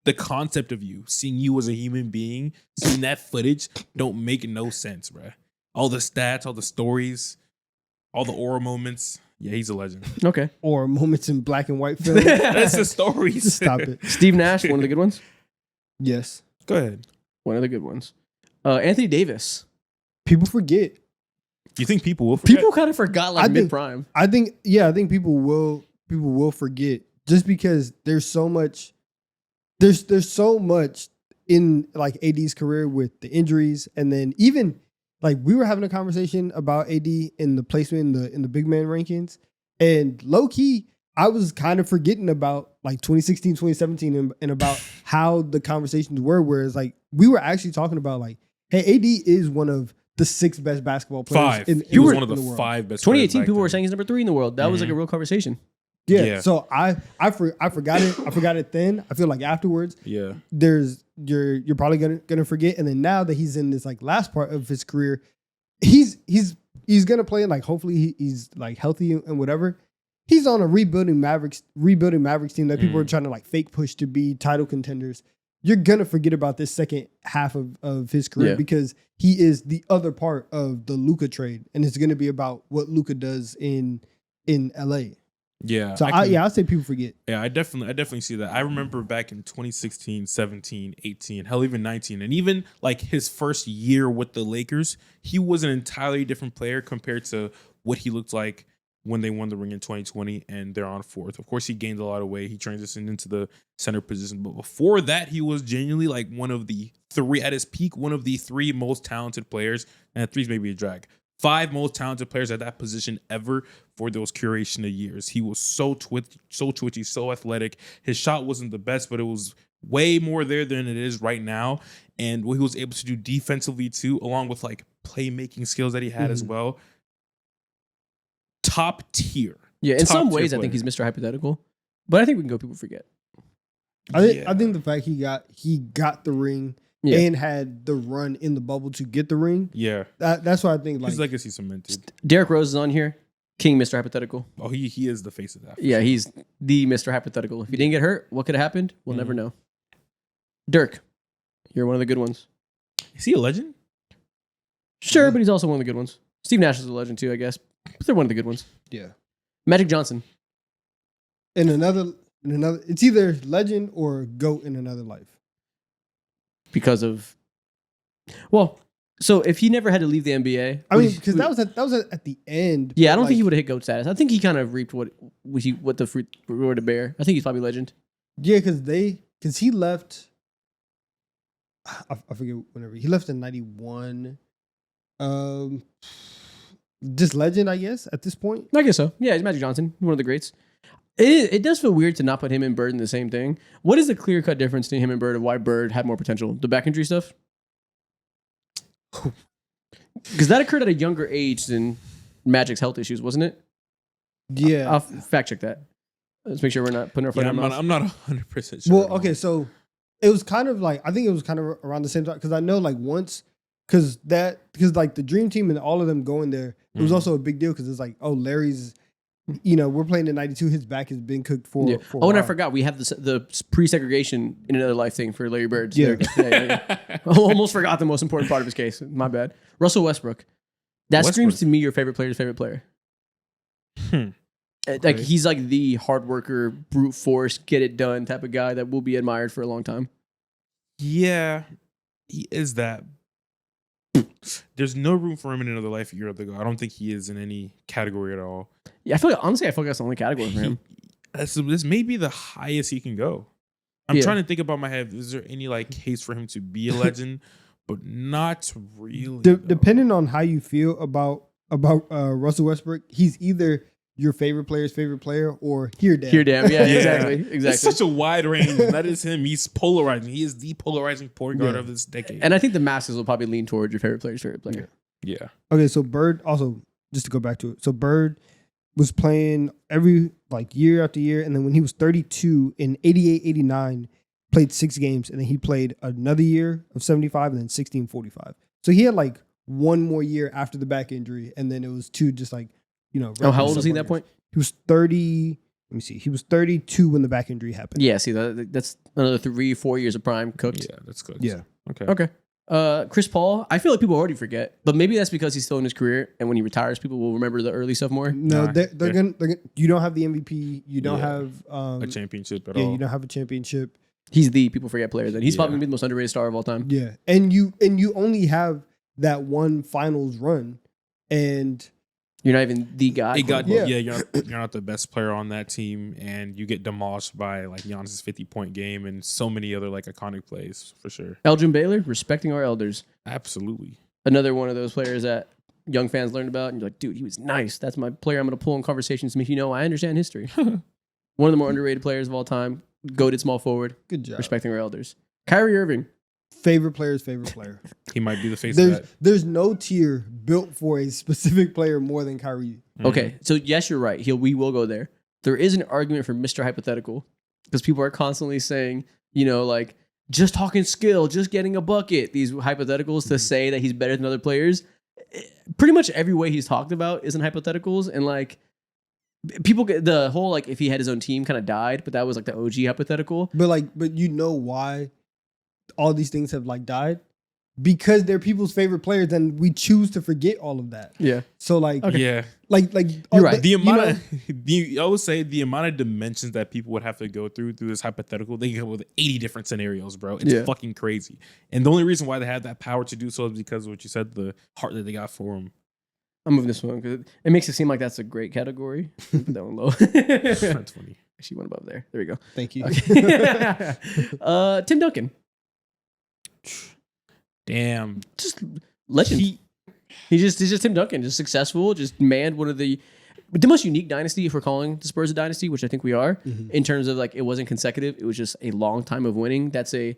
the concept of you, seeing you as a human being, seeing that footage don't make no sense, bro. All the stats, all the stories, all the aura moments. Yeah, he's a legend. Okay. or moments in black and white film. That's the stories. Just stop it. Steve Nash, one of the good ones. Yes, Go ahead. One of the good ones. Anthony Davis. people forget. You think people will forget? People kind of forgot like I think- mid prime. I think people will forget just because there's so much. There's so much in like AD's career with the injuries, and then even like we were having a conversation about AD in the placement in the big man rankings, and low key I was kind of forgetting about like 2016, 2017, and about how the conversations were. Whereas like we were actually talking about like, hey, AD is one of the 6 best basketball players. Five. In He was the- one of in the world. 5 best. 2018, players back people were then. saying he's number 3 in the world. That was like a real conversation. Yeah. So I forgot it. I forgot it then. I feel like afterwards, Yeah. you're probably gonna forget. And then now that he's in this like last part of his career, he's gonna play, and like hopefully he's like healthy and whatever. He's on a rebuilding Mavericks team that people are trying to like fake push to be title contenders. You're gonna forget about this second half of his career because he is the other part of the Luka trade, and it's gonna be about what Luka does in LA. Yeah. So I say people forget. Yeah, I definitely see that. I remember back in 2016, 17, 18, hell, even 19, and even like his first year with the Lakers, he was an entirely different player compared to what he looked like when they won the ring in 2020 and they're on fourth. Of course, he gained a lot of weight. He transitioned into the center position. But before that, he was genuinely like one of the three, at his peak, one of the three most talented players. And three's maybe a drag. 5 most talented players at that position ever for those curation of years. He was so twitchy, so athletic. His shot wasn't the best, but it was way more there than it is right now. And what he was able to do defensively too, along with like playmaking skills that he had as well. Top tier. Yeah, in some Top-tier ways, I think player. he's Mr. Hypothetical. But I think we can go people forget. I think the fact he got the ring Yeah. and had the run in the bubble to get the ring. Yeah. That's why I think like His legacy cemented. Derrick Rose is on here. King Mr. Hypothetical. Oh, he is the face of that. Yeah, he's the Mr. Hypothetical. If he didn't get hurt, what could have happened? We'll never know. Dirk, you're one of the good ones. Is he a legend? Sure, but he's also one of the good ones. Steve Nash is a legend too, I guess. But they're one of the good ones. yeah. Magic Johnson. In another, it's either legend or GOAT in another life. Because of, well, so if he never had to leave the NBA, I mean, because that was at the end. yeah, I but, don't think he like, would have hit GOAT status. I think he kind of reaped what the fruit were to bear. I think he's probably legend. Yeah, because he left. I forget whenever he left in '91. Just legend, I guess, at this point. I guess so. Yeah, he's Magic Johnson, one of the greats. It does feel weird to not put him and Bird in the same thing. What is the clear cut difference between him and Bird of why Bird had more potential? The back injury stuff? Because that occurred at a younger age than Magic's health issues, wasn't it? Yeah. I'll fact check that. Let's make sure we're not putting our foot Yeah, in our mouth. I'm not 100% sure. Well, okay, so it was kind of like I think it was kind of around the same time because I know like once because like the Dream Team and all of them going there, it was also a big deal because it's like, oh, Larry's, we're playing in '92. His back has been cooked for. Yeah. for a Oh, and I while. forgot we have the pre-segregation in another life thing for Larry Bird. So Yeah. yeah. I almost forgot the most important part of his case. My bad. Russell Westbrook. That screams to me your favorite player's favorite player. Like he's like the hard worker, brute force, get it done type of guy that will be admired for a long time. Yeah, he is that. There's no room for him in another life a year ago. I don't think he is in any category at all. Yeah, I feel like that's the only category for him. This may be the highest he can go. I'm Yeah. trying to think about my head. Is there any like case for him to be a legend? But not really. though. Depending on how you feel about Russell Westbrook, he's either your favorite player's favorite player or here, Dad. Here, damn. Yeah, Yeah. exactly. It's such a wide range. That is him. He's polarizing. He is the polarizing point guard of this decade. And I think the masses will probably lean towards your favorite player's favorite player. Yeah. Okay, so Bird also just to go back to it. So Bird was playing every like year after year, and then when he was 32 in 88-89, played 6 games, and then he played another year of 75 and then 16-45. So he had like one more year after the back injury, and then it was 2 just like, Oh, how old was he at that point? He was 30. Let me see. He was 32 when the back injury happened. Yeah, see, that's another 3-4 years of prime cooked. Yeah, that's good. Yeah. Okay. Okay. Chris Paul, I feel like people already forget, but maybe that's because he's still in his career, and when he retires, people will remember the early stuff more. No, Nah, they're gonna. You don't have the MVP. You don't Yeah. have A championship at yeah. all. You don't have a championship. He's the people forget player. Then he's Yeah. probably gonna be the most underrated star of all time. Yeah, and you only have that one finals run, and You're not even the guy. It got, Yeah. you're not the best player on that team, and you get demolished by like Giannis' 50-point game and so many other like iconic plays for sure. Elgin Baylor, respecting our elders. Absolutely. Another one of those players that young fans learned about, and you're like, dude, he was nice. That's my player. I'm gonna pull in conversations to make you know I understand history. One of the more underrated players of all time. Goated small forward, good job. respecting our elders. Kyrie Irving. Favorite player's favorite player. He might be the face of that. There's no tier built for a specific player more than Kyrie. Mhm. Okay, so yes, you're right. We will go there. there is an argument for Mr. Hypothetical because people are constantly saying, like just talking skill, just getting a bucket. These hypotheticals to say that he's better than other players. Pretty much every way he's talked about is in hypotheticals, and like people get the whole like if he had his own team kind of died, but that was like the OG hypothetical. But you know why all these things have like died? Because they're people's favorite players, and we choose to forget all of that. Yeah. So like, Yeah. like You're right. The amount I would say the amount of dimensions that people would have to go through this hypothetical, they come up with 80 different scenarios, bro. It's Yeah. fucking crazy. And the only reason why they have that power to do so is because of what you said, the heart that they got for him. I'm moving this one because it makes it seem like that's a great category. Put that one low. That's funny. Actually, one above there. There we go. thank you. Okay. Tim Duncan, Damn. just legend. He's just Tim Duncan, just successful, just manned one of the most unique dynasty, if we're calling the Spurs a dynasty, which I think we are, in terms of like it wasn't consecutive. It was just a long time of winning. That's a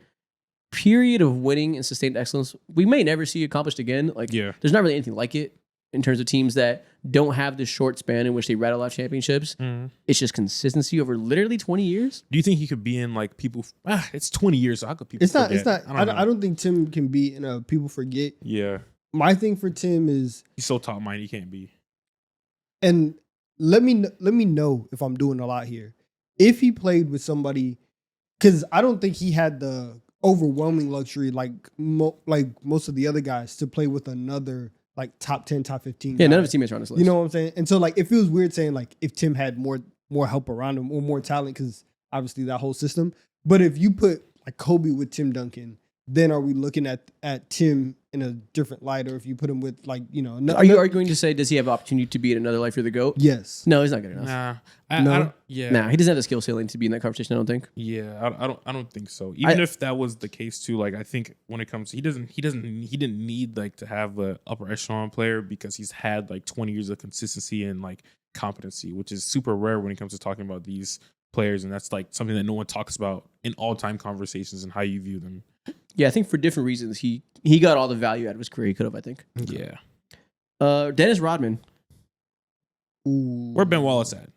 period of winning and sustained excellence we may never see accomplished again. Like, Yeah. there's not really anything like it in terms of teams that don't have this short span in which they rattle off championships. It's just consistency over literally 20 years. Do you think he could be in like people? It's 20 years. So how could people? It's not. forget? It's not. I don't think Tim can be in a people forget. Yeah. My thing for Tim is, He's so top minded. He can't be. and let me know if I'm doing a lot here. If he played with somebody, because I don't think he had the overwhelming luxury like most of the other guys to play with another like top 10, top 15. Yeah, guy. none of his teammates are on this list. You know what I'm saying? And so like it feels weird saying like if Tim had more help around him or more talent, because obviously that whole system. But if you put like Kobe with Tim Duncan, then are we looking at Tim in a different light? Or if you put him with like, Are you arguing to say, does he have opportunity to be in another life for the GOAT? Yes. No, he's not good enough. Nah. No? I don't, yeah. Nah, he doesn't have the skill ceiling to be in that conversation, I don't think. Yeah, I don't think so. Even if that was the case too, like I think when it comes, he didn't need like to have a upper echelon player because he's had like 20 years of consistency and like competency, which is super rare when it comes to talking about these players, and that's like something that no one talks about in all time conversations and how you view them. Yeah, I think for different reasons, he got all the value out of his career he could have, I think. Yeah. Dennis Rodman, Ooh. Where Ben Wallace at?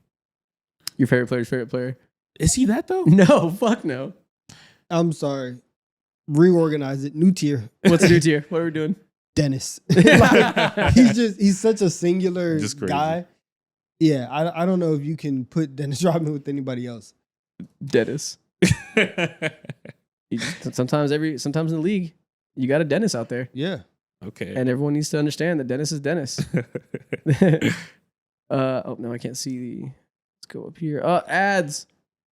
your favorite player? Is he that though? No, fuck no. I'm sorry. Reorganize it. New tier. What's the new tier? What are we doing? Dennis. Like, he's such a singular Just crazy. guy. Yeah, I don't know if you can put Dennis Rodman with anybody else. Dennis. Sometimes in the league, you got a Dennis out there, Yeah. Okay. and everyone needs to understand that Dennis is Dennis. Oh no, I can't see the. Let's go up here. Ads.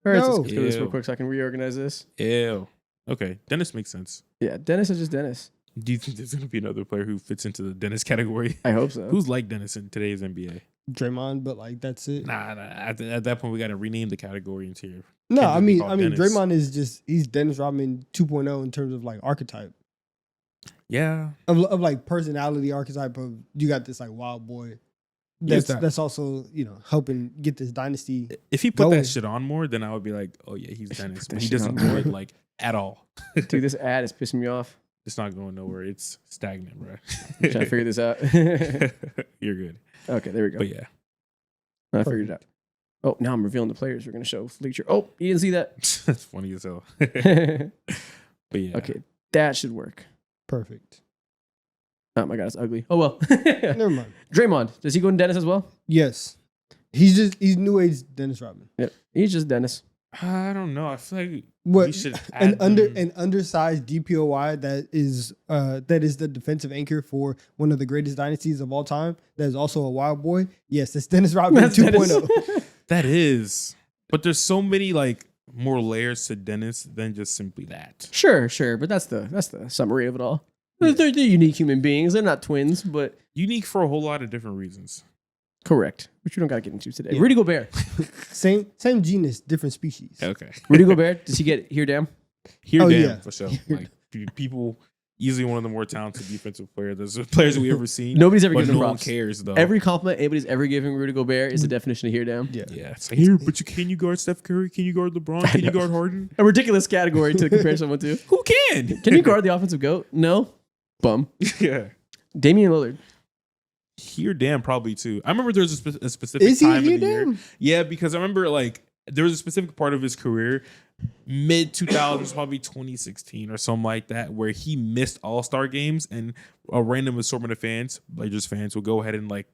All right, No. let's go to this real Ew. quick so I can reorganize this. Ew. Okay. Dennis makes sense. Yeah, Dennis is just Dennis. Do you think there's gonna be another player who fits into the Dennis category? I hope so. Who's like Dennis in today's NBA? Draymond, but like that's it. Nah. At that point, we got to rename the category into here. No, Can't I just be mean, called Dennis. Draymond is he's Dennis Rodman 2.0 in terms of like archetype Yeah. of like personality archetype of you got this like wild boy Yes, that's also helping get this dynasty. If he put Going. that shit on more, then I would be like, oh yeah, he's Dennis. that But he shit doesn't on do it like at all. Dude, this ad is pissing me off. It's not going nowhere. It's stagnant, bro. I'm trying to figure this out. You're good. Okay, there we go. But yeah, I figured it out. Oh, now I'm revealing the players we're going to show. League Cheer. Oh, you didn't see that? that's funny as hell. But yeah, Okay, that should work. Perfect. Oh my God, it's ugly. Oh well. Never mind. Draymond, does he go in Dennis as well? Yes, he's new age Dennis Rodman. Yep, he's just Dennis. I don't know. I feel like What we should an add them. an undersized DPOY that is the defensive anchor for one of the greatest dynasties of all time. That is also a wild boy. Yes, that's Dennis Rodman That's 2.0. Dennis. That is, but there's so many like more layers to Dennis than just simply that. Sure, but that's the summary of it all. They're unique human beings. They're not twins, but Unique for a whole lot of different reasons. correct. Which we don't got to get into today. Yeah. Rudy Gobert. Same genus, different species. Okay, Rudy Gobert. Does he get here? Damn. here, Oh, damn, yeah. for sure. Like people, easily one of the more talented defensive players we ever seen. Nobody's ever but given him no one props. cares though. Every compliment anybody's ever giving Rudy Gobert is the definition of here damn. Yeah. Yeah, it's like here, but can you guard Steph Curry? Can you guard LeBron? Can you guard Harden? A ridiculous category to compare someone to. Who can? Can you guard the offensive GOAT? No. Bum. Yeah. Damian Lillard. Here, damn, probably too. I remember there was a specific Is he time here, in the year. damn? Yeah, because I remember like there was a specific part of his career, mid 2000s, probably 2016 or something like that, where he missed All-Star games, and a random assortment of fans, Blazers fans, will go ahead and like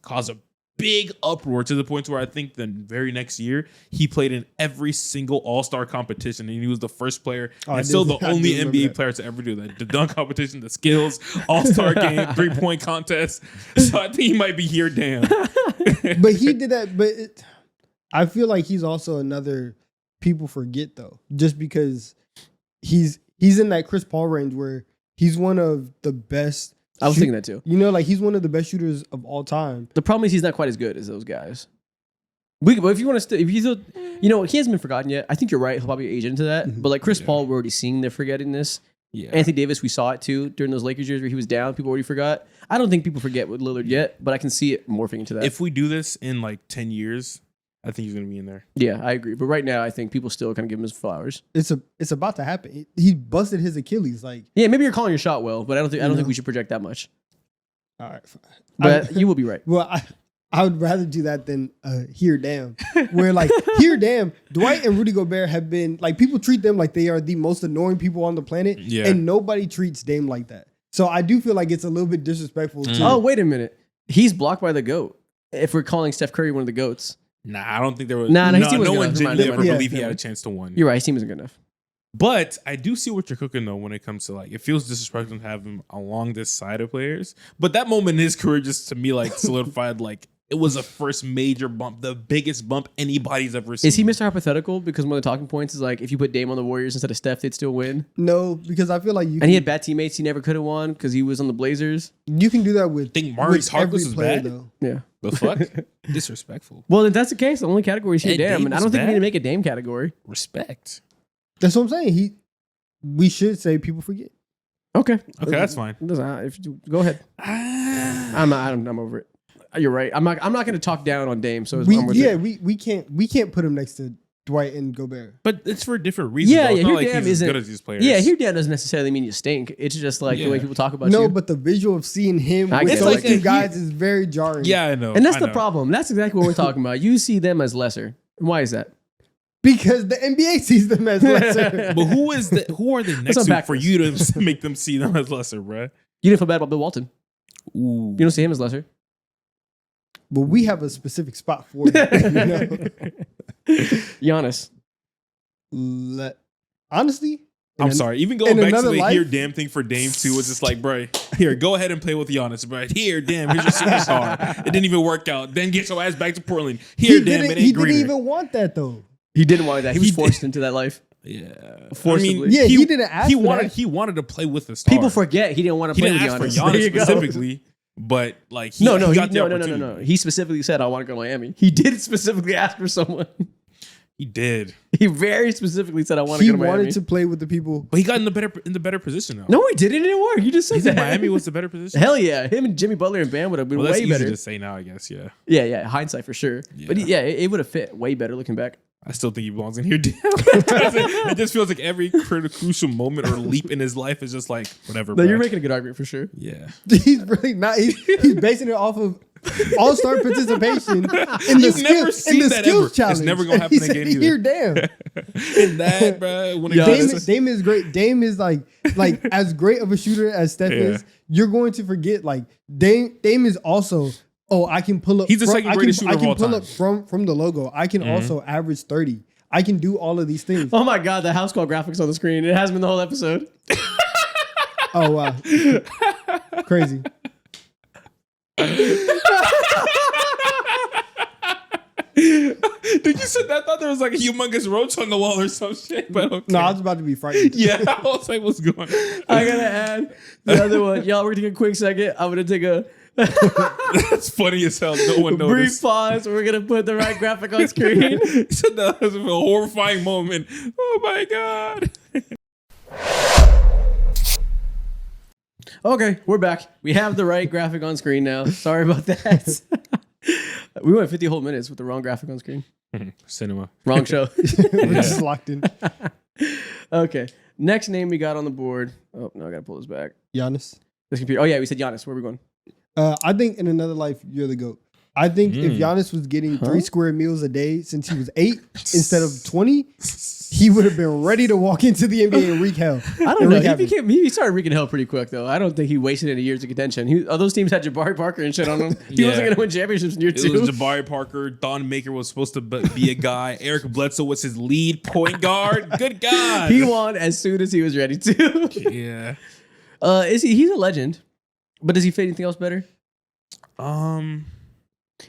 cause a big uproar to the point where I think the very next year he played in every single All-Star competition, and he was the first player and still the I only do remember NBA that. player to ever do that. The dunk competition, the skills, All-Star game, 3-point contest. So I think he might be here, damn. But he did that. But I feel like he's also another people forget though, just because he's in that Chris Paul range where he's one of the best. I was thinking that too. You know, like he's one of the best shooters of all time. The problem is he's not quite as good as those guys. But if you want to, if you still, you know, he hasn't been forgotten yet. I think you're right. He'll probably age into that. But like Chris Paul, we're already seeing the forgetting this. Yeah. Anthony Davis, we saw it too during those Lakers years where he was down. People already forgot. I don't think people forget with Lillard yet, but I can see it morphing into that. If we do this in like 10 years, I think he's going to be in there. Yeah, I agree. But right now, I think people still kind of give him his flowers. It's about to happen. He busted his Achilles. Like, Yeah, maybe you're calling your shot well, but I don't think know. we should project that much. all right, fine. But you will be right. Well, I would rather do that than here damn. Where like here damn, Dwight and Rudy Gobert have been like people treat them like they are the most annoying people on the planet, Yeah. and nobody treats Dame like that. So I do feel like it's a little bit disrespectful to Oh, wait a minute. He's blocked by the GOAT. If we're calling Steph Curry one of the GOATs. Nah, I don't think there was. Nah, his no, team was no good one enough. genuinely Never ever mind. believed he Yeah. had a chance to win. You're right. His team isn't good enough. But I do see what you're cooking though when it comes to like it feels disrespectful to have him along this side of players. But that moment in his career just to me like solidified like it was a first major bump, the biggest bump anybody's ever seen. Is he Mr. Hypothetical? Because one of the talking points is like if you put Dame on the Warriors instead of Steph, they'd still win. no, because I feel like you And he had bad teammates. He never could have won because he was on the Blazers. you can do that with Think Maurice with every Harkless is player, bad? though. Yeah. The fuck? Disrespectful. Well, if that's the case, the only category is here, Hey, Dame. Dame And I was don't think we bad. need to make a Dame category. Respect. That's what I'm saying. We should say people forget. Okay. Okay, that's fine. It doesn't- if you- go ahead. I'm over it. You're right. I'm not going to talk down on Dame. So it's I'm with it. We can't put him next to Dwight and Gobert. But it's for different reasons. Yeah, though. It's yeah, not here like Dame he's as isn't- good as these players. Yeah, here Dame doesn't necessarily mean you stink. It's just like the way Yeah. people talk about No, you. but the visual of seeing him I with get those it. two Like, guys is very jarring. Yeah, I know. And that's I the know. problem. That's exactly what we're talking about. You see them as lesser. And why is that? Because the NBA sees them as lesser. But who are they next to unpack for this. you to make them see them as lesser, bruh? You didn't feel bad about Bill Walton. Ooh. You don't see him as lesser. But we have a specific spot for it. Giannis. Honestly, I'm sorry. Even going in back to another the life- here damn thing for Dame too was just like, bro, here, go ahead and play with Giannis, bro. Here, damn, here's your superstar. It didn't even work out. Then get your ass back to Portland. Here, damn, it ain't he greener. didn't even want that though. He didn't want that. He was He forced into that life. Yeah, Forcibly. Yeah, he didn't ask He for wanted. that. He wanted to play with the star. People forget he didn't want to He play didn't with ask for Giannis. There Giannis you go. specifically, but like he, No, he got the no. opportunity. He specifically said, I want to go to Miami. He did specifically ask for someone. He did, He very specifically said, I want to He go to Miami. wanted to play with the people. but he got in the better position now. No, he didn't. It didn't work. You just said He said that. Miami was the better position. Hell yeah. Him and Jimmy Butler and Bam would have been Well, that's way easy better. to say now, I guess. Yeah, Yeah, hindsight for sure. But Yeah. it would have fit way better looking back. I still think he belongs in here. It just feels like every crucial moment or leap in his life is just like whatever. No, bro. you're making a good argument for sure. Yeah. He's really not. He's basing it off of all-star participation in the You've never seen in the that skills ever. It's challenge. never gonna happen He said, again either. Here, damn. In that, bro. When it Yeah. comes to- Dame is great. Dame is like as great of a shooter as Steph Yeah. is. You're going to forget like Dame is also. Oh, I can pull up. He's the second greatest shooter I of can all pull time. up from the logo. I can also average 30. I can do all of these things. Oh my God, the house call graphics on the screen. It has been the whole episode. Oh wow, crazy. Did you say that? I thought there was like a humongous roach on the wall or some shit. But okay. No, I was about to be frightened. Yeah, I was like, what's going on? I gotta add the other one. Y'all, we're gonna take a quick second. I'm gonna take a That's funny as hell. No one brief noticed. pause. We're gonna put the right graphic on screen. So that was a horrifying moment. Oh my God. Okay, we're back. We have the right graphic on screen now. Sorry about that. We went 50 whole minutes with the wrong graphic on screen. Cinema. Wrong show. We're just locked in. Okay. Next name we got on the board. Oh, no, I gotta pull this back. Giannis. This computer. Oh, yeah, we said Giannis. Where are we going? I think in another life, you're the GOAT. I think if Giannis was getting 3 square meals a day since he was 8 instead of 20, he would have been ready to walk into the NBA and wreak hell. I don't know. He started wreaking hell pretty quick, though. I don't think he wasted any years of contention. All those teams had Jabari Parker and shit on them. He wasn't going to win championships in year 2. It was Jabari Parker. Don Maker was supposed to be a guy. Eric Bledsoe was his lead point guard. Good God. He won as soon as he was ready to. Yeah. He's a legend, but does he fit anything else better?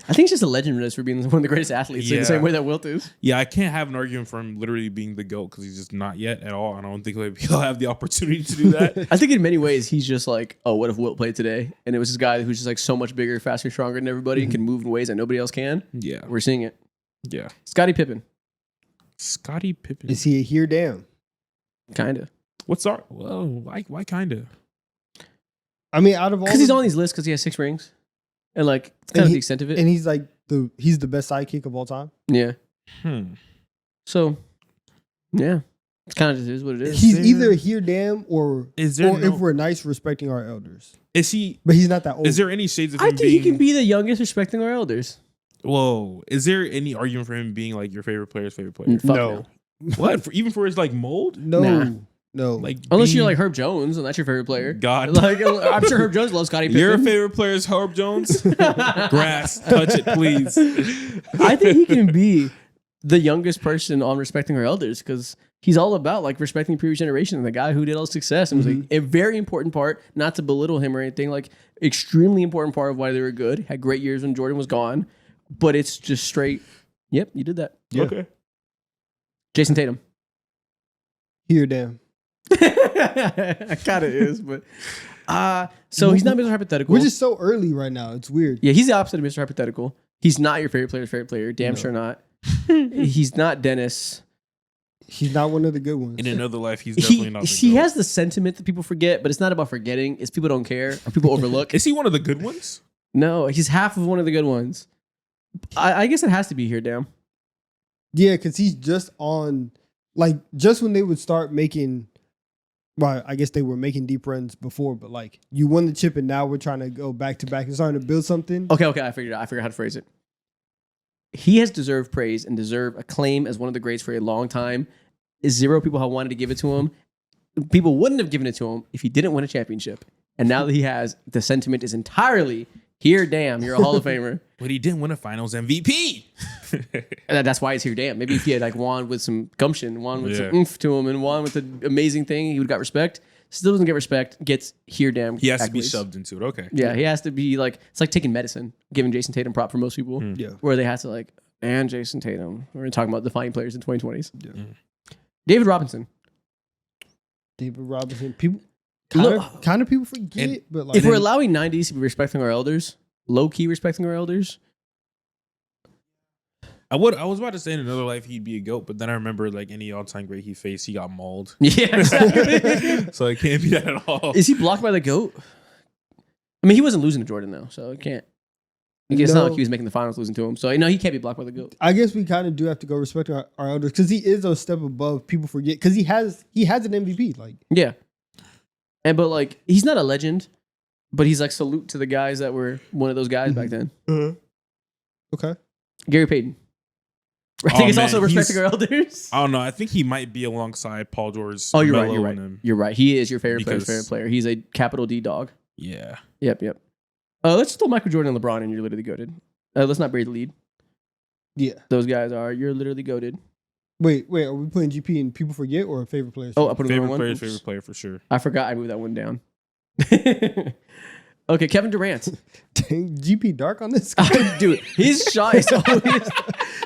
I think he's just a legend for being one of the greatest athletes in the same way that Wilt is. Yeah, I can't have an argument for him literally being the GOAT because he's just not yet at all. And I don't think he'll have the opportunity to do that. I think in many ways he's just like, oh, what if Wilt played today? And it was this guy who's just like so much bigger, faster, stronger than everybody and can move in ways that nobody else can. Yeah. We're seeing it. Yeah. Scottie Pippen. Scottie Pippen. Is he a here damn? Kind of. Why kind of? I mean, out of all, because he's on these lists because he has 6 rings. And like, it's kind of the extent of it. And he's like he's the best sidekick of all time. Yeah. So, yeah. It's kind of just is what it is. He's either here damn or if we're nice, respecting our elders. Is he? But he's not that old. Is there any shades of him I think he can be the youngest respecting our elders. Whoa. Is there any argument for him being like your favorite player's favorite player? Fuck no. What? Even for his like mold? No. Nah. No. Like unless you're like Herb Jones and that's your favorite player. God. Like I'm sure Herb Jones loves Scottie Pippen. Your favorite player is Herb Jones? Grass. Touch it, please. I think he can be the youngest person on respecting our elders because he's all about like respecting the previous generation and the guy who did all the success and was like a very important part, not to belittle him or anything, like extremely important part of why they were good. Had great years when Jordan was gone, but it's just straight. Yep, you did that. Yeah. Okay. Jason Tatum. Here damn. It kind of is, but so he's not Mr. Hypothetical. We're just so early right now. It's weird. Yeah, he's the opposite of Mr. Hypothetical. He's not your favorite player's favorite player. Damn sure not. He's not Dennis. He's not one of the good ones. In another life, he's definitely not the He GOAT. has the sentiment that people forget, but it's not about forgetting. It's people don't care or people overlook. Is he one of the good ones? No, he's half of one of the good ones. I guess it has to be here, damn. Yeah, because he's just on, like, just when they would start making, well, I guess they were making deep runs before, but like, you won the chip and now we're trying to go back to back and starting to build something. Okay, I figured it out. I figured out how to phrase it. He has deserved praise and deserved acclaim as one of the greats for a long time. Zero people have wanted to give it to him. People wouldn't have given it to him if he didn't win a championship. And now that he has, the sentiment is entirely, here, damn, you're a Hall of Famer. But he didn't win a Finals MVP. And that's why he's here, damn. Maybe if he had like won with some gumption, won with some Yeah. oomph to him, and won with an amazing thing, he would have got respect. Still doesn't get respect, gets here, damn. He has to be accolades. shoved into it. Okay. Yeah, he has to be like, it's like taking medicine, giving Jason Tatum prop for most people, Yeah. where they have to like, and Jason Tatum. We're talking about defining players in 2020s. Yeah. David Robinson. David Robinson. People Look- kind of people forget, And but like If we're allowing 90s to be respecting our elders, low key respecting our elders, I was about to say in another life he'd be a GOAT, but then I remember like any all-time great he faced, he got mauled. yeah, exactly. So it can't be that at all. Is he blocked by the GOAT? I mean, he wasn't losing to Jordan though, so it can't. It's not No. like he was making the finals losing to him. So no, he can't be blocked by the GOAT. I guess we kind of do have to go respect our elders because he is a step above. People forget because he has an MVP. Like Yeah, but like he's not a legend, but he's like salute to the guys that were one of those guys back then. okay, Gary Payton. I Oh, think it's man, also respecting he's- our elders. I don't know. I think he might be alongside Paul George. Oh, you're right. Melo, You're right. and him. You're right. He is your favorite Because- player's favorite player. He's a capital D dog. Yeah. Yep. Let's throw Michael Jordan and LeBron, and you're literally goated. Let's not bury the lead. yeah. Those guys are. You're literally goated. Wait. Are we putting GP and people forget or favorite players? Oh, I put him Favorite on one. player's Oops. favorite player for sure. I forgot I moved that one down. Okay, Kevin Durant. Dang, GP dark on this. Dude, his shot is always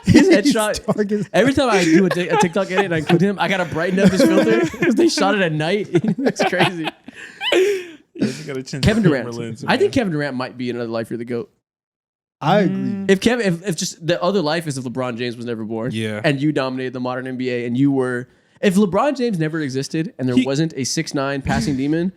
his headshot. Dark as- Every time I do a TikTok edit and I include him, I gotta brighten up his filter because they shot it at night. It's crazy. Kevin Durant. I think Kevin Durant might be another life you're the GOAT. I agree. If just the other life is if LeBron James was never born, Yeah. and you dominated the modern NBA, and you were, if LeBron James never existed and there wasn't a 6'9" passing demon,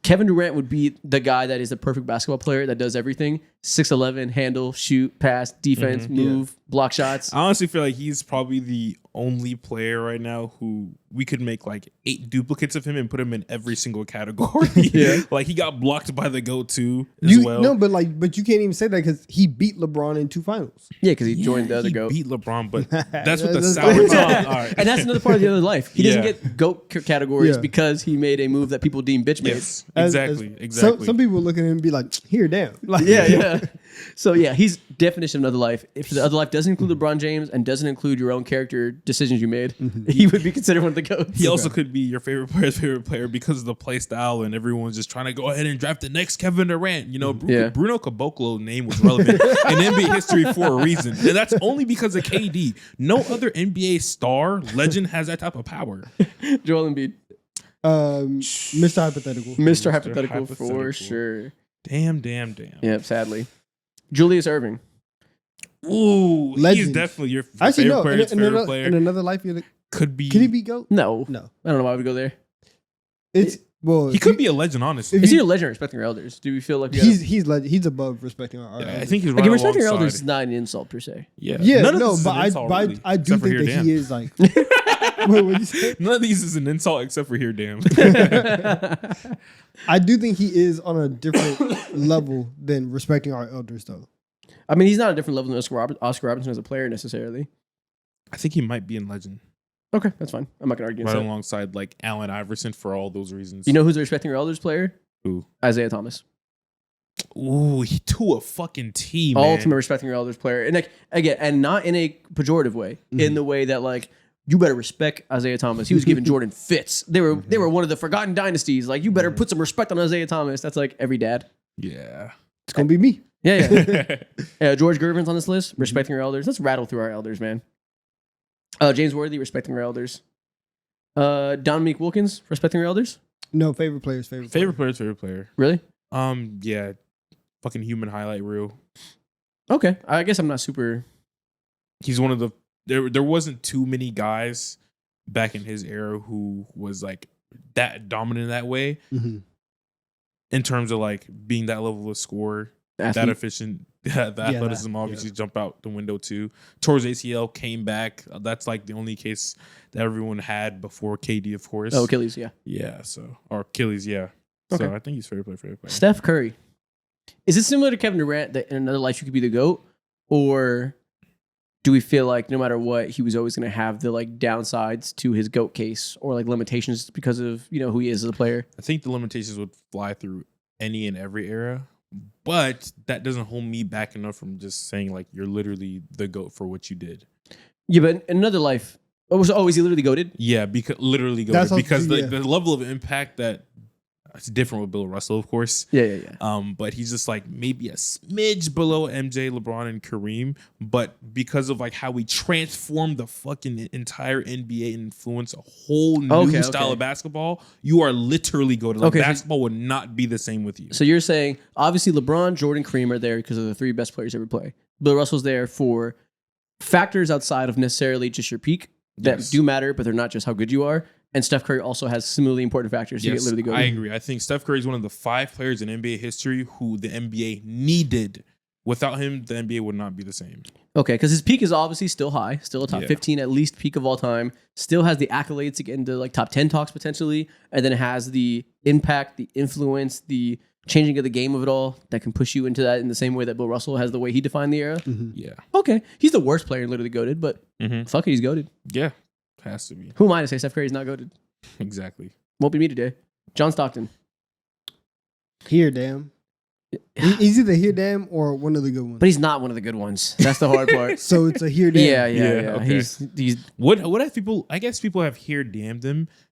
Kevin Durant would be the guy that is the perfect basketball player that does everything, 6'11", handle, shoot, pass, defense, move, block shots. I honestly feel like he's probably the only player right now who we could make like 8 duplicates of him and put him in every single category. Yeah. Like he got blocked by the GOAT too as well. No, but you can't even say that because he beat LeBron in 2 finals. Yeah, because he joined the other he GOAT. beat LeBron, but that's what the That's sour different. tongue. All right. And that's another part of the other life. He doesn't Yeah. get GOAT categories Yeah. because he made a move that people deem bitch made. Yes, exactly. Some people look at him and be like, here, damn. Like, Yeah. So yeah, he's definition of another life. If the other life doesn't include LeBron James and doesn't include your own character decisions you made, he would be considered one of the GOATs. He also could be your favorite player's favorite player because of the play style, and everyone's just trying to go ahead and draft the next Kevin Durant. You know, Yeah. Bruno Caboclo name was relevant in NBA history for a reason, and that's only because of KD. No other NBA star legend has that type of power. Joel Embiid, Mr. Hypothetical. Mr. Hypothetical for Hypothetical. sure. Damn. Yep, sadly. Julius Erving. Ooh, he's Legend. definitely your Actually, favorite no. player's favorite player. In another life, Could be. could he be GOAT? No. No. I don't know why we go there. It's well. He could be a legend, honestly. If Is he- he a legend respecting your elders? Do we feel like we he's above respecting our. Yeah, I think he's right okay, respecting your alongside. elders is not an insult per se. Yeah, Yeah, None of no, this is but an I, insult, but really, I do except for think here, that damn. he is like. Wait, what you say? None of these is an insult except for here, damn. I do think he is on a different level than respecting our elders, though. I mean, he's not a different level than Oscar Robertson as a player necessarily. I think he might be in legend. Okay, that's fine. I'm not gonna argue Right against that. alongside like Allen Iverson for all those reasons. You know who's a respecting your elders player? who? Isaiah Thomas. Ooh, he to a fucking T, man. Ultimate respecting your elders player. And like again, and not in a pejorative way, in the way that like you better respect Isaiah Thomas. He was giving Jordan fits. They were one of the forgotten dynasties. Like you better put some respect on Isaiah Thomas. That's like every dad. Yeah. It's gonna be me. Yeah. Yeah, George Gervin's on this list. Respecting your elders. Let's rattle through our elders, man. James Worthy, respecting our elders. Dominique Wilkins, respecting your elders. No, favorite players, favorite favorite player. Really? Yeah. Fucking human highlight reel. Okay. I guess I'm not super. He's one of the there wasn't too many guys back in his era who was like that dominant that way Mhm. in terms of like being that level of scorer, that Athlete. efficient. Yeah, the athleticism obviously jumped out the window too. Towards ACL, came back. That's like the only case that everyone had before KD, of course. Oh, Achilles, yeah. Yeah, so or Achilles, yeah. Okay. So I think he's favorite player. Steph Curry. Is it similar to Kevin Durant that in another life you could be the GOAT? Or do we feel like no matter what, he was always going to have the like downsides to his GOAT case or like limitations because of, you know, who he is as a player? I think the limitations would fly through any and every era, but that doesn't hold me back enough from just saying like you're literally the GOAT for what you did. Yeah, but in another life, is he literally GOATed? Yeah, because literally GOAT That's because also- the level of impact that it's different with Bill Russell, of course. Yeah. But he's just like maybe a smidge below MJ, LeBron, and Kareem. But because of like how we transformed the fucking entire NBA and influenced a whole new style of basketball, you are literally going to like Okay, so- basketball would not be the same with you. So you're saying obviously LeBron, Jordan, Kareem are there because of the 3 best players ever play. Bill Russell's there for factors outside of necessarily just your peak that Yes. do matter, but they're not just how good you are. And Steph Curry also has similarly important factors to get literally I going. agree. I think Steph Curry is one of the 5 players in NBA history who the NBA needed. Without him, the NBA would not be the same. Okay, because his peak is obviously still high, still a top Yeah. 15 at least peak of all time. Still has the accolades to get into like top 10 talks potentially, and then has the impact, the influence, the changing of the game of it all that can push you into that in the same way that Bill Russell has the way he defined the era. Yeah. Okay, he's the worst player literally goated, but fuck it, he's goated. Yeah. Has to be. Who am I to say Steph Curry's not goated? Exactly. Won't be me today. John Stockton. Here, damn. He's either here, damn, or one of the good ones. But he's not one of the good ones. That's the hard part. So it's a here, damn. Yeah. Yeah, okay. He's What have people? I guess people have here damned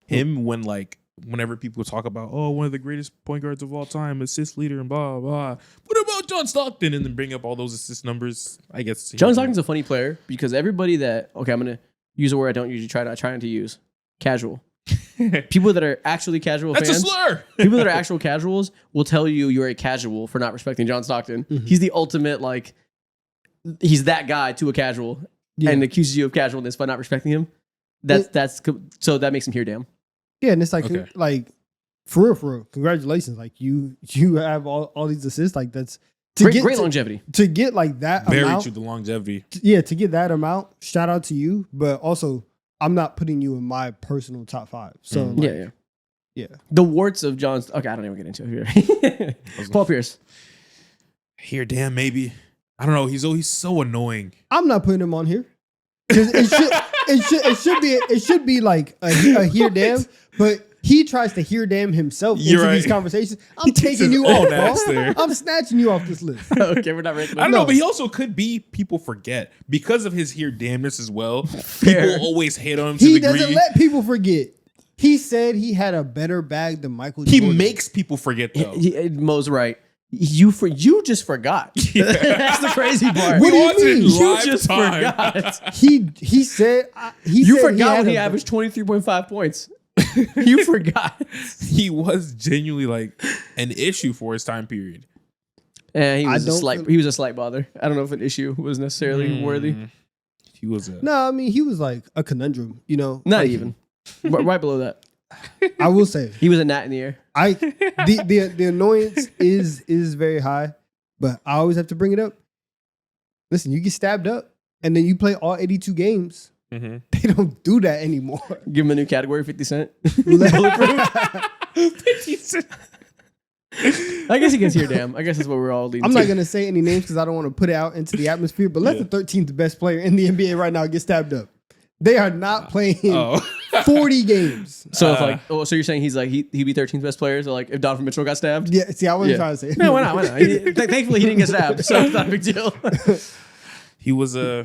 him when like whenever people talk about one of the greatest point guards of all time, assist leader, and blah blah. What about John Stockton? And then bring up all those assist numbers. I guess John Stockton's a funny player because everybody that I'm gonna use a word I don't usually try not to use. Casual. People that are actually casual That's fans. a slur. People that are actual casuals will tell you you're a casual for not respecting John Stockton. He's the ultimate like he's that guy to a casual Yeah. and accuses you of casualness by not respecting him. So that makes him here damn. Yeah, and it's like Okay. for real, congratulations. Like you have all these assists. Like that's Great longevity. to get like that Very amount. true. The longevity. Yeah, to get that amount, shout out to you. But also, I'm not putting you in my personal top 5. So like, Yeah. yeah. The warts of John's. Okay, I don't even get into it here. Paul Pierce. Here, damn, maybe. I don't know. He's so annoying. I'm not putting him on here. 'Cause it should be like a here damn, but he tries to hear damn himself You're into right. these conversations. I'm He takes taking his you own off, ass bro. there. I'm snatching you off this list. Okay, we're not ranking I don't him. know, but he also could be people forget because of his here damnness as well. Fair. People always hate on him to He the doesn't degree. let people forget. He said he had a better bag than Michael He Jordan. makes people forget though. Mo's right. You just forgot. That's the crazy part. What do you watched it mean? in You live just time. forgot. He said You said forgot had when he a- averaged 23.5 points. You forgot. He was genuinely like an issue for his time period. And he I was a don't slight. feel- He was a slight bother. I don't know if an issue was necessarily worthy. He was a No, I mean he was like a conundrum. You know, Not Like, even. Right below that, I will say he was a gnat in the air. the annoyance is very high, but I always have to bring it up. Listen, you get stabbed up, and then you play all 82 games. Mhm. They don't do that anymore. Give him a new category, 50 Cent. I guess he gets here. Damn. I guess that's what we're all leading I'm to. not gonna say any names because I don't want to put it out into the atmosphere. But let the 13th best player in the NBA right now get stabbed up. They are not playing Oh. 40 games. So if like, so you're saying he's like he'd be 13th best player? So like if Donovan Mitchell got stabbed? Yeah, see, I wasn't Yeah. trying to say. No, why not? Why not? Thankfully, he didn't get stabbed, so it's not a big deal. He was a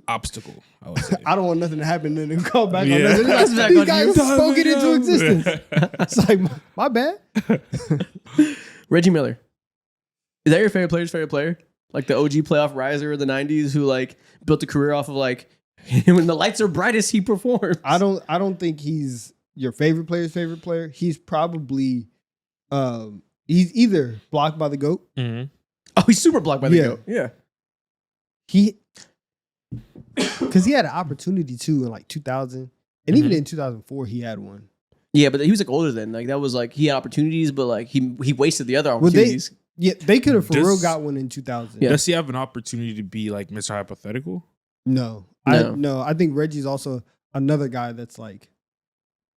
obstacle, I would say. I don't want nothing to happen and then call back Yeah. on that. That's back These on guys you. spoke it into existence. It's like my bad. Reggie Miller. Is that your favorite player? Like the OG playoff riser of the 90s who like built a career off of like when the lights are brightest, he performs. I don't think he's your favorite player's favorite player. He's probably he's either blocked by the GOAT. Mhm. Oh, he's super blocked by the Yeah. GOAT. Yeah. He because he had an opportunity too in like 2000. And even in 2004 he had one. Yeah, but he was like older then. Like that was like he had opportunities, but like he wasted the other Well, opportunities. they could have for Does- real got one in 2000. Yeah. Does he have an opportunity to be like Mr. Hypothetical? No. No. I think Reggie's also another guy that's like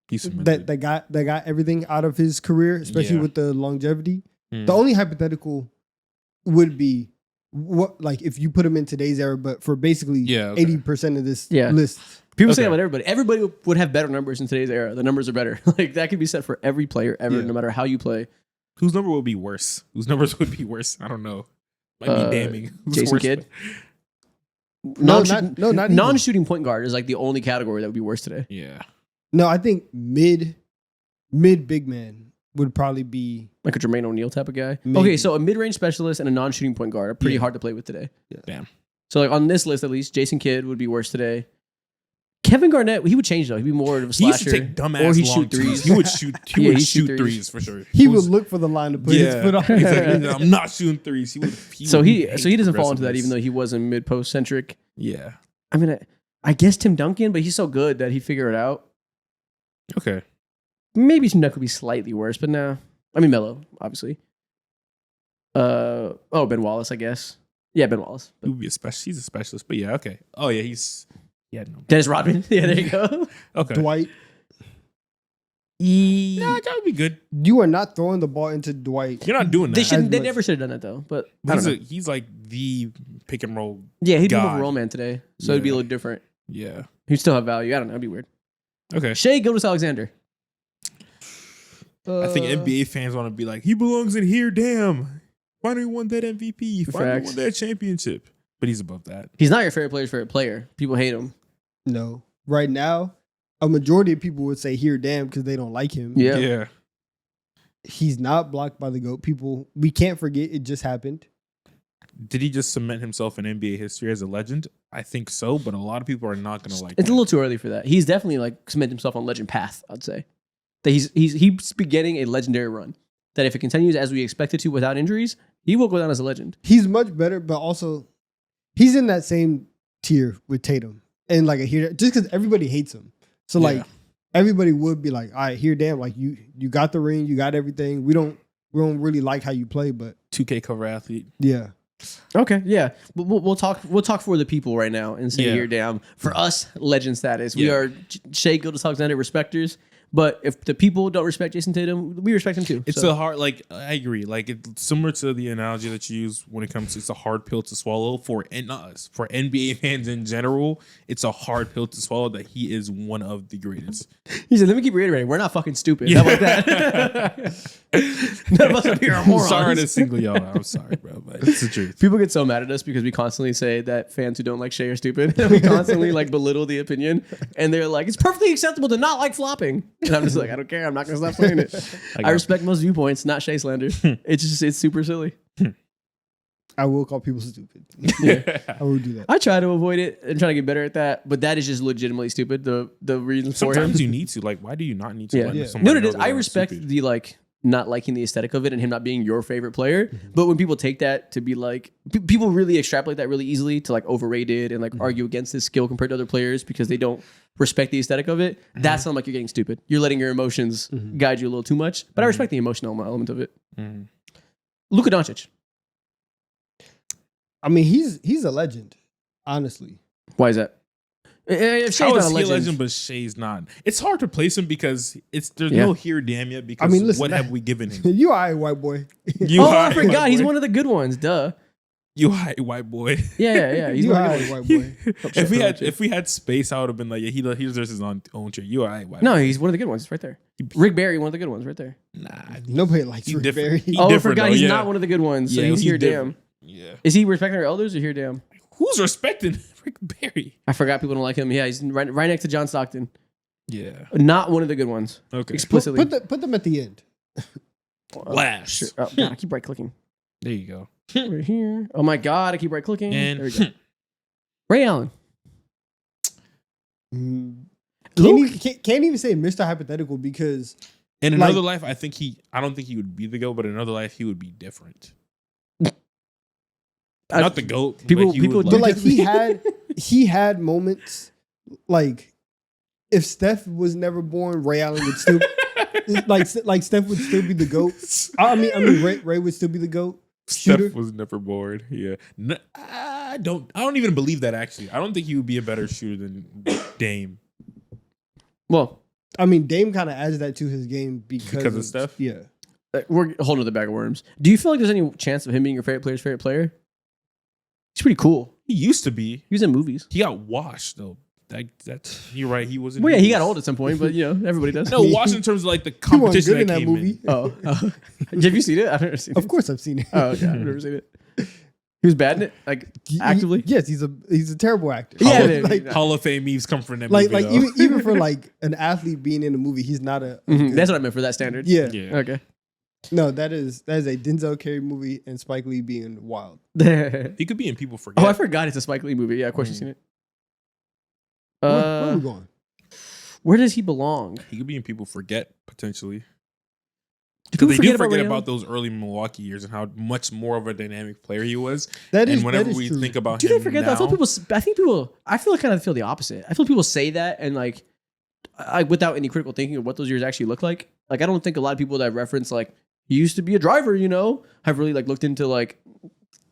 He's cemented. that got everything out of his career, especially Yeah. with the longevity. Mm. The only hypothetical would be what like if you put him in today's era, but for basically Yeah, okay. 80% of this Yeah. list. People say Okay. that about everybody. Everybody would have better numbers in today's era. The numbers are better. Like that could be set for every player ever, Yeah. no matter how you play. Whose number would be worse? Whose numbers would be worse? I don't know. Might be damning. Who's Jason worse? Kidd. No, not even. Non-shooting point guard is like the only category that would be worse today. Yeah. No, I think mid big man would probably be Like a Jermaine O'Neal type of guy. Maybe. Okay, so a mid-range specialist and a non-shooting point guard are pretty Yeah. hard to play with today. Damn. So like on this list at least, Jason Kidd would be worse today. Kevin Garnett, he would change though. He'd be more of a He used slasher. to take dumbass or he'd long shoot twos. threes. He would shoot. He Yeah, would he'd shoot shoot threes. threes for sure. he was- would look for the line to put his Yeah. foot on. He's like, I'm not shooting threes. He would. So would he hate doesn't fall into that, aggressiveness. even though he wasn't mid-post centric. Yeah. I mean, I guess Tim Duncan, but he's so good that he'd figure it out. Okay. Maybe Tim Duncan would be slightly worse, but no. I mean, Melo, obviously. Ben Wallace, I guess. Yeah, Ben Wallace. He would be a special. He's a specialist, but yeah. Okay. Oh yeah. He's. Yeah. No. Dennis Rodman. Yeah, there you go. Okay. Dwight, Yeah, that would be good. you are not throwing the ball into Dwight. You're not doing that. They should. As They much. never should have done that though. But I don't know. He's like the pick and roll. Yeah, he'd be more of God. a roll man today, so it'd be a Yeah. little different. Yeah. He'd still have value. I don't know. It'd be weird. Okay. Shea Gilgeous-Alexander. I think NBA fans want to be like, he belongs in here. Damn. Finally won that MVP. Finally Facts. won that championship. But he's above that. He's not your favorite player's favorite player. People hate him. No. Right now, a majority of people would say here damn because they don't like him. Yeah. Yeah. He's not blocked by the GOAT. People, we can't forget it just happened. Did he just cement himself in NBA history as a legend? I think so, but a lot of people are not going to like It's that. a little too early for that. He's definitely like cemented himself on legend path. I'd say that he's beginning a legendary run. That if it continues as we expect it to without injuries, he will go down as a legend. He's much better, but also he's in that same tier with Tatum. And like a here just because everybody hates him. So like Yeah. everybody would be like, all right, here damn, like you got the ring, you got everything. We don't really like how you play, but 2K cover athlete. yeah. Okay, yeah, we'll talk. We'll talk for the people right now and say Yeah. here, damn. For us, legend status. We Yeah. are Shea Gilgeous-Alexander respecters. But if the people don't respect Jason Tatum, we respect him too. It's so. a hard, like, I agree. Like, it's similar to the analogy that you use when it comes to it's a hard pill to swallow for not us, for NBA fans in general. It's a hard pill to swallow that he is one of the greatest. He said, "Let me keep reiterating, we're not fucking stupid." How about that? None of us up here are morons. Sorry to single y'all out. I'm sorry, bro, but it's the truth. People get so mad at us because we constantly say that fans who don't like Shea are stupid. And we constantly like belittle the opinion, and they're like, "It's perfectly acceptable to not like flopping." And I'm just like, I don't care. I'm not gonna stop saying it. I respect most viewpoints, not Shea slander. It's super silly. I will call people stupid. I will do that. I try to avoid it and try to get better at that, but that is just legitimately stupid. The reasons for him. Sometimes you need to. Like, why do you not need to? Yeah. let Yeah. somebody No, it know is. that I they're respect stupid? the like not liking the aesthetic of it and him not being your favorite player. But when people take that to be like, people really extrapolate that really easily to like overrated and like argue against his skill compared to other players because they don't respect the aesthetic of it. That's not like you're getting stupid. You're letting your emotions guide you a little too much. But I respect the emotional element of it. Mhm. Luka Doncic. I mean, he's a legend, honestly. Why is that? If Shea's How not is a he a legend, legend, but Shea's not? It's hard to place him because there's Yeah. no here damn yet because I mean, listen, what have we given him? You all right, white boy. You oh, high I forgot. white He's boy. one of the good ones. Duh. You high white boy. Yeah. He's You one all of the right, good ones. white boy. if we had space, I would have been like, yeah, he deserves his own chair. You alright, white No, boy. he's one of the good ones. It's right there. Rick Barry, one of the good ones, right there. Nah, Nobody likes He Rick different. Barry. He Oh, I different, forgot. though, He's yeah. not one of the good ones. So Yeah, he's he here, different. damn. Yeah. Is he respecting our elders or here, damn? Who's respecting Rick Barry? I forgot people don't like him. Yeah, he's right next to John Stockton. Yeah. Not one of the good ones. Okay. Explicitly. Put them at the end. Last. Sure. Oh, God, I keep right clicking. There you go. Right here. Oh my God, I keep right clicking. And There we go. Ray Allen. Can't even say Mr. Hypothetical because in Like- another life, I don't think he would be the GOAT, but in another life, he would be different. Not the GOAT. people- but he people would, do but like he had moments like if Steph was never born, Ray Allen would still like Steph would still be the GOAT. I mean Ray would still be the GOAT. Shooter. Steph was never bored. Yeah. No, I don't even believe that actually. I don't think he would be a better shooter than Dame. Well, I mean Dame kind of adds that to his game because of Steph? Yeah. we're holding the bag of worms. Do you feel like there's any chance of him being your favorite player's favorite player? He's pretty cool. He used to be. He was in movies. He got washed though. That's you're right. He wasn't. Well, yeah, he got old at some point, but you know, everybody does. No, washed in terms of like the He wasn't competition good in that came movie. Oh, have you seen it? I've never seen Of it. course I've seen it. Oh, okay. I've never seen it. He was bad in it, like actively. Yes, he's a terrible actor. Yeah, Hall, dude. like Hall of Fame memes come from that like movie. like though. even for like an athlete being in a movie, he's not a Mhm, that's what I meant for that standard. yeah. yeah. Okay. No, that is a Denzel Curry movie and Spike Lee being wild. oh, He could be in People Forget. I forgot it's a Spike Lee movie. Yeah, of course you've seen it. Where are we going? Where does he belong? He could be in People Forget potentially. Do Because people they do forget forget Ray about Allen? those early Milwaukee years and how much more of a dynamic player he was. That is And whenever that is we true. think about Do him they forget now, that? I think people. I feel kind of feel the opposite. I feel people say that and like, without any critical thinking of what those years actually look like. Like, I don't think a lot of people that reference like he used to be a driver, you know, have really like looked into like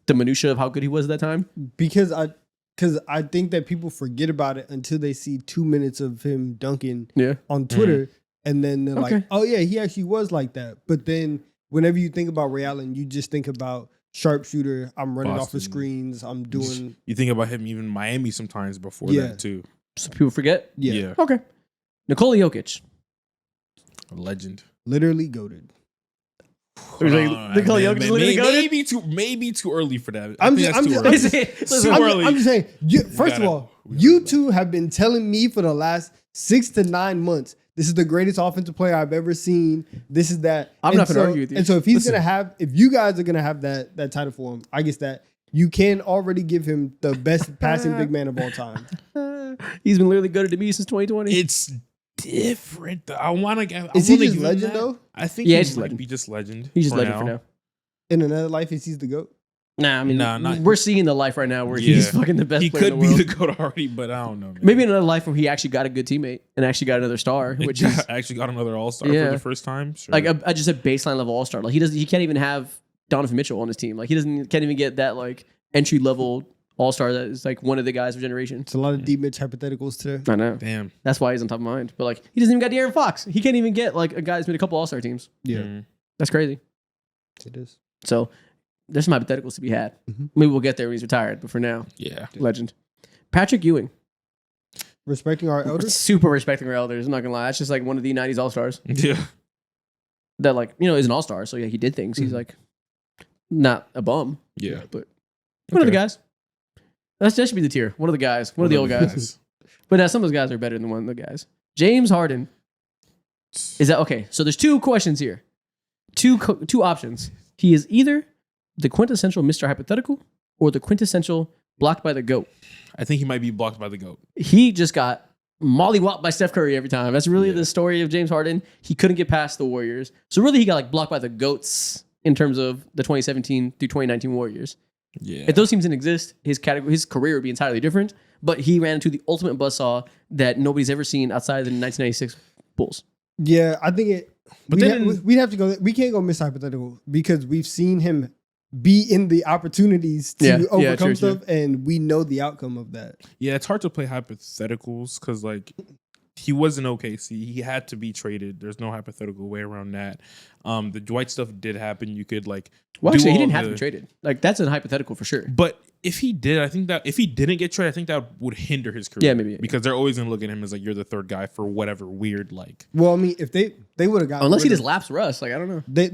the minutia of how good he was at that time. because I think that people forget about it until they see 2 minutes of him dunking Yeah. on Twitter, and then they're like, Okay. "Oh yeah, he actually was like that." But then whenever you think about Ray Allen, you just think about sharpshooter. I'm running off Boston. of screens. I'm doing you think about him even in Miami sometimes before Yeah. that too. So people forget. yeah, Okay. Nikola Jokic. A legend. literally goated. Nikola Jokic is literally goated? Maybe too early for that. I'm I think just- that's I'm too just- early. Is it- Too I'm, early. I'm just saying. First of gotta- all, we gotta you go two have been telling me for the last 6 to 9 months. This is the greatest offensive player I've ever seen. This is that. I'm And not gonna so- argue with you. And so if he's gonna have, if you guys are gonna have that title for him, I guess that you can already give him the best passing big man of all time. He's been literally goated to me since 2020. It's different. Though. I want to get. Is he just legend though? I think Yeah, he he's just might legend. be just legend. He's just legend for now. In another life, he sees the goat. Nah, I mean, Nah, not- we're seeing the life right now where Yeah. he's fucking the best He player in could the be world. the GOAT already, but I don't know. Man. Maybe in another life where he actually got a good teammate and actually got another star, He which is actually got another All Star Yeah. for the first time. Sure. like just a baseline level all star. Like he can't even have Donovan Mitchell on his team. Like he can't even get that like entry level all-star that is like one of the guys of generation. It's a lot of D Mitch hypotheticals today. I know. Damn. That's why he's on top of mind. But like he doesn't even got De'Aaron Fox. He can't even get like a guy that's made a couple all-star teams. Yeah, Mm. That's crazy. it is. So there's some hypotheticals to be had. Mhm. Maybe we'll get there when he's retired. But for now, Yeah. legend. Patrick Ewing. Respecting our elders. Super respecting our elders. I'm not gonna lie. That's just like one of the 90s all-stars Yeah. that like, is an all-star. So yeah, he did things. He's Mhm. like not a bum, Yeah. but one of the Okay. guys. That should be the tier. One of the guys. One of the old guys. But now some of those guys are better than one of the guys. James Harden. Is that okay? So there's two questions here. Two options. He is either the quintessential Mr. Hypothetical or the quintessential blocked by the GOAT. I think he might be blocked by the GOAT. He just got mollywopped by Steph Curry every time. That's really Yeah. the story of James Harden. He couldn't get past the Warriors. So really he got like blocked by the GOATs in terms of the 2017 through 2019 Warriors. Yeah. If those teams didn't exist, his career would be entirely different. But he ran into the ultimate buzzsaw that nobody's ever seen outside of the 1996 Bulls. Yeah, I think it. But We'd have to go. We can't go miss hypothetical because we've seen him be in the opportunities to Yeah, overcome true. stuff, and we know the outcome of that. Yeah, it's hard to play hypotheticals because like he was in OKC. He had to be traded. There's no hypothetical way around that. The Dwight stuff did happen. You could like Well, do actually, he all didn't have to the- be traded. Like, that's a hypothetical for sure. But if he did, I think that if he didn't get traded, I think that would hinder his career. Yeah, maybe. Because they're always gonna look at him as like you're the third guy for whatever weird like. Well, I mean, if they would have got Unless he rid just of- laps Russ. Like, I don't know. they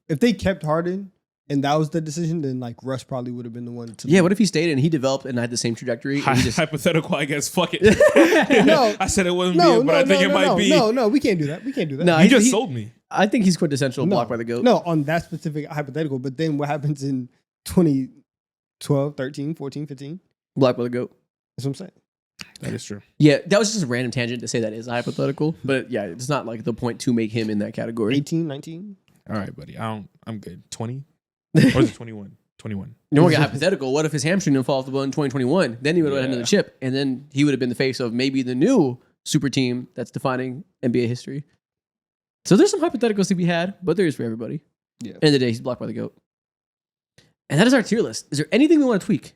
if they kept Harden and that was the decision, then like Russ probably would have been the one to. Yeah, what if he stayed and he developed and had the same trajectory? And he just, Hypothetical, I guess. Fuck it. No. I said it wasn't No, being, but I think it might be. No, we can't do that. We can't do that. No, You just he- sold me. I think he's quintessential No. blocked by the GOAT. No, on that specific hypothetical. But then what happens in 2012, 13, 14, 15? Blocked by the GOAT. That's what I'm saying. That is true. Yeah, that was just a random tangent to say that is a hypothetical. But yeah, it's not like the point to make him in that category. 18, 19? All right, buddy. I'm good. 20 or is it 21? 21. No one got hypothetical. What if his hamstring didn't fall off the ball in 2021? Then he would have had another chip. And then he would have been the face of maybe the new super team that's defining NBA history. So there's some hypotheticals to be had, but there is for everybody. Yeah. End of the day, he's blocked by the GOAT. And that is our tier list. Is there anything we want to tweak?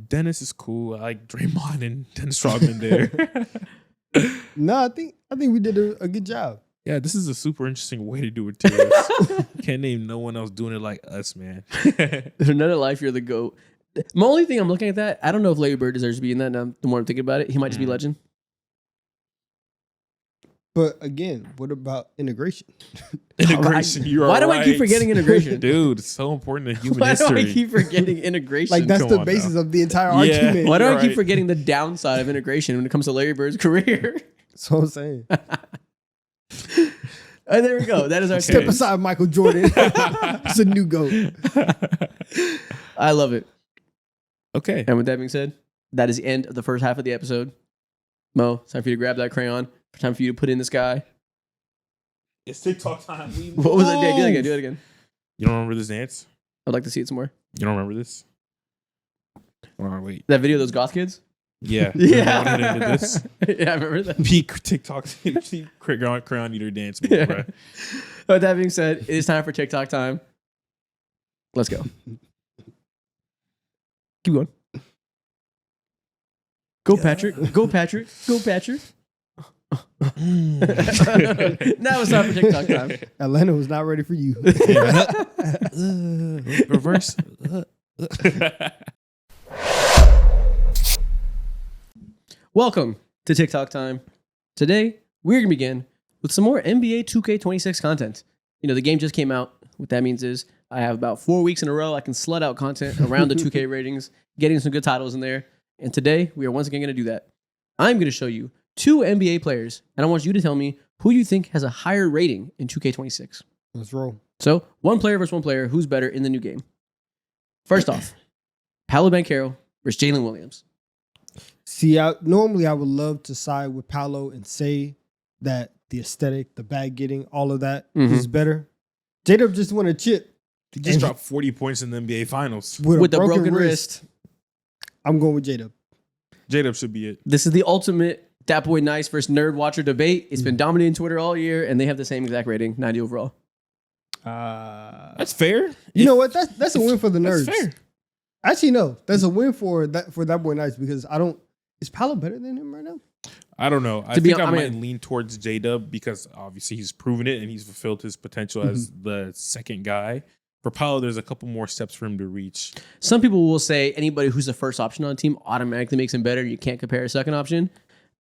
Dennis is cool. I like Draymond and Dennis Rodman there. No, I think we did a good job. Yeah, this is a super interesting way to do it too. Can't name no one else doing it like us, man. There's another life, you're the GOAT. My only thing I'm looking at that, I don't know if Larry Bird deserves to be in that. Now, the more I'm thinking about it, he might just be legend. But again, what about integration? Integration. You're Why do I keep right. forgetting integration? Dude, it's so important in human Why history. do I keep forgetting integration? Like that's Come the on basis now. of the entire Yeah. argument. Why do I You're keep right. forgetting the downside of integration when it comes to Larry Bird's career? That's what I'm saying. And there we go. That is our Step tier. aside, Michael Jordan. It's a new GOAT. I love it. Okay. And with that being said, that is the end of the first half of the episode. Mo, it's time for you to grab that crayon. Time for you to put in this guy. It's TikTok time. What was it? Do that again. Do it again. You don't remember this dance? I'd like to see it some more. You don't remember this? Oh, wait. That video of those goth kids? Yeah. Yeah. Remember when it ended this? Yeah, I remember that. Peak TikTok. Crayon eater dance. Move, Yeah. bruh. With that being said, it is time for TikTok time. Let's go. Keep going. Go, Patrick. Go, Patrick. Go, Patrick. Now it's time for TikTok time. Atlanta was not ready for you. Reverse. Welcome to TikTok time. Today, we're going to begin with some more NBA 2K26 content. You know, the game just came out. What that means is I have about 4 weeks in a row I can slut out content around the 2K ratings, getting some good titles in there. And today, we are once again going to do that. I'm going to show you 2 NBA players, and I want you to tell me who you think has a higher rating in 2K26. Let's roll. So, one player versus one player, who's better in the new game? First off, Paolo Banchero versus Jalen Williams. See, normally I would love to side with Paolo and say that the aesthetic, the bag getting, all of that is better. J-Dub just won a chip. He just dropped 40 points in the NBA Finals. With the broken wrist. I'm going with J-Dub. J-Dub should be it. This is the ultimate Dat Boy Nice versus Nerd Watcher debate. It's been dominating Twitter all year, and they have the same exact rating, 90 overall. That's fair. You know what? That's a win for the nerds. That's fair. Actually, no, that's a win for that boy Nice because I don't. Is Paolo better than him right now? I don't know. I think I might lean towards J-Dub because obviously he's proven it and he's fulfilled his potential as the second guy. For Paolo, there's a couple more steps for him to reach. Some people will say anybody who's the first option on a team automatically makes him better. You can't compare a second option.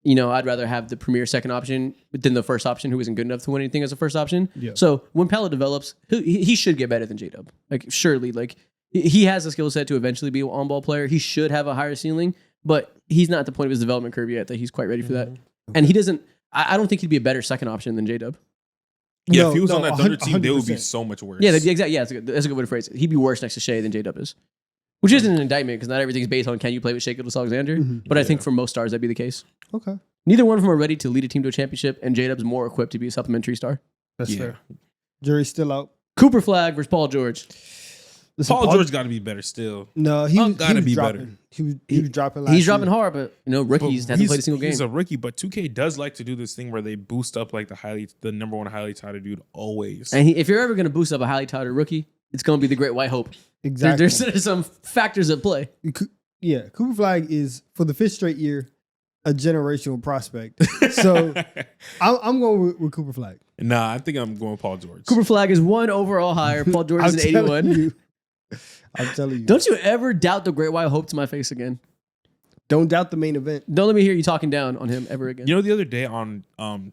You know, I'd rather have the premier second option than the first option who isn't good enough to win anything as a first option. Yeah. So when Paolo develops, he should get better than J-Dub. Like, surely, like, he has a skill set to eventually be an on-ball player. He should have a higher ceiling, but he's not at the point of his development curve yet that he's quite ready for that. And he doesn't, I don't think he'd be a better second option than J-Dub. Yeah, No, if he was no, on that Thunder team, they would be 100%. so much worse. Yeah, exactly. Yeah, that's a good way to phrase it. He'd be worse next to Shea than J-Dub is. Which isn't an indictment because not everything's based on can you play with Shea Gilgeous-Alexander. But I think for most stars, that'd be the case. Okay, Neither one of them are ready to lead a team to a championship, and J-Dub's more equipped to be a supplementary star. that's fair. Jury's still out. Cooper Flag versus Paul George. Listen, Paul George got to be better still. No, he was gotta be dropping. better. He was dropping last He's dropping year. hard, but rookies But haven't played a single game. He's a rookie, but 2K does like to do this thing where they boost up like the number one highly touted dude always. And if you're ever going to boost up a highly touted rookie, it's going to be the Great White Hope. Exactly. There's some factors at play. Yeah, Cooper Flag is for the 5th straight year a generational prospect. So I'm going with Cooper Flag. Nah, I think I'm going Paul George. Cooper Flag is 1 overall higher. Paul George is an 81. I'm telling you. Don't you ever doubt the Great White Hope to my face again. Don't doubt the main event. Don't let me hear you talking down on him ever again. You know, the other day on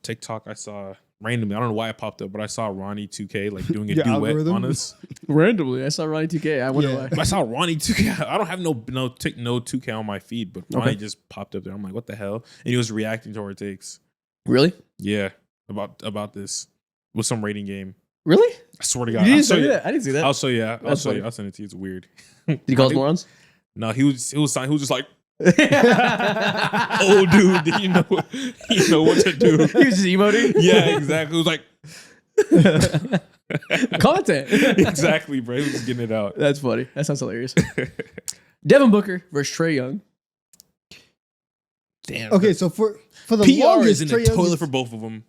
TikTok, I saw randomly, I don't know why it popped up, but I saw Ronnie 2K like doing a Your duet algorithm? on us. Randomly, I saw Ronnie 2K. I wonder Yeah. why. I saw Ronnie 2K. I don't have no 2K on my feed, but Ronnie just popped up there. I'm like, what the hell? And he was reacting to our takes. Really? Yeah, about this with some rating game. Really? I swear to You God. didn't I'll show say you. that. I didn't see that. I'll show you. I'll That's show you. funny. I'll send it to you. It's weird. Did he call us morons? No, he was just like, Oh, oh dude, you know what to do. He was just emoting. Yeah, exactly. It was like Content. exactly, bro. He was just getting it out. That's funny. That sounds hilarious. Devin Booker versus Trae Young. Damn. Okay, so for the PR longest, is in Trae the Young toilet is- for both of them.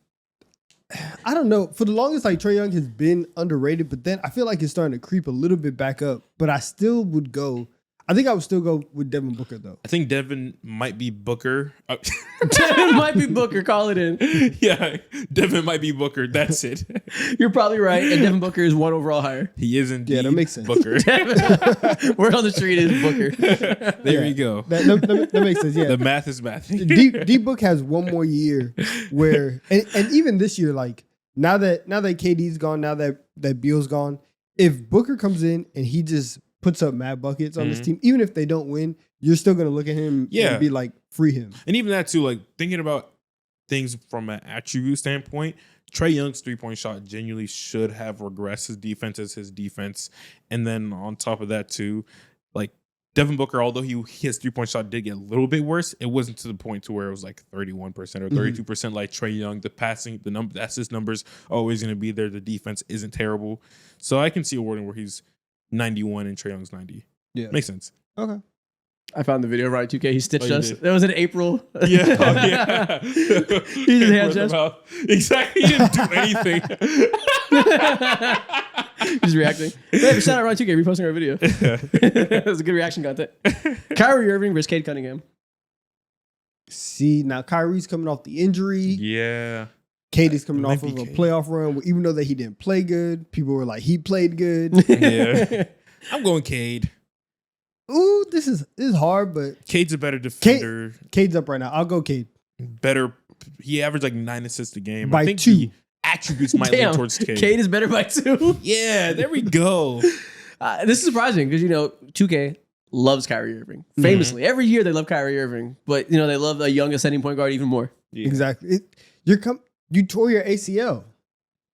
I don't know. For the longest, like Trae Young has been underrated, but then I feel like it's starting to creep a little bit back up. But I still would go. I think I would still go with Devin Booker though. I think Devin might be Booker. Devin might be Booker. Call it in. Yeah, Devin might be Booker. That's it. You're probably right. And Devin Booker is 1 overall higher. He is indeed. Yeah, that makes sense. Booker. Word on the street is Booker. There you go. That makes sense. Yeah, The math is math. D Book has one more year where, and even this year, like now that KD's gone, now that Beal's gone, if Booker comes in and he just puts up mad buckets on this team, even if they don't win, you're still gonna look at him Yeah. and be like, free him. And even that too, like thinking about things from an attribute standpoint, Trae Young's 3-point shot genuinely should have regressed. His defense is his defense. And then on top of that too, like Devin Booker, although his 3-point shot did get a little bit worse, it wasn't to the point to where it was like 31% or 32% like Trae Young. The passing, the assist numbers are always going to be there. The defense isn't terrible. So I can see a world where he's 91 and Trae Young's 90. Yeah, Makes sense. okay. I found the video right 2K. He stitched Oh, you us. did? That was in April. Yeah. Oh, yeah. He just hand gestures. Exactly. He didn't do anything. He's reacting. Hey, shout out Ryan 2K reposting our video. That was a good reaction content. Kyrie Irving versus Cade Cunningham. See, now Kyrie's coming off the injury. Yeah. Katie's coming Might off of be a Cade. playoff run. Even though that he didn't play good, people were like, he played good. Yeah. I'm going Cade. Ooh, this is hard, but Cade's a better defender. Cade's up right now. I'll go Cade. Better. He averaged like 9 assists a game. By I think 2. the attributes might lean Damn, towards Cade. Cade is better by 2. Yeah, there we go. This is surprising because 2K loves Kyrie Irving famously. Every year they love Kyrie Irving, but they love a young ascending point guard even more. Yeah. Exactly. You tore your ACL.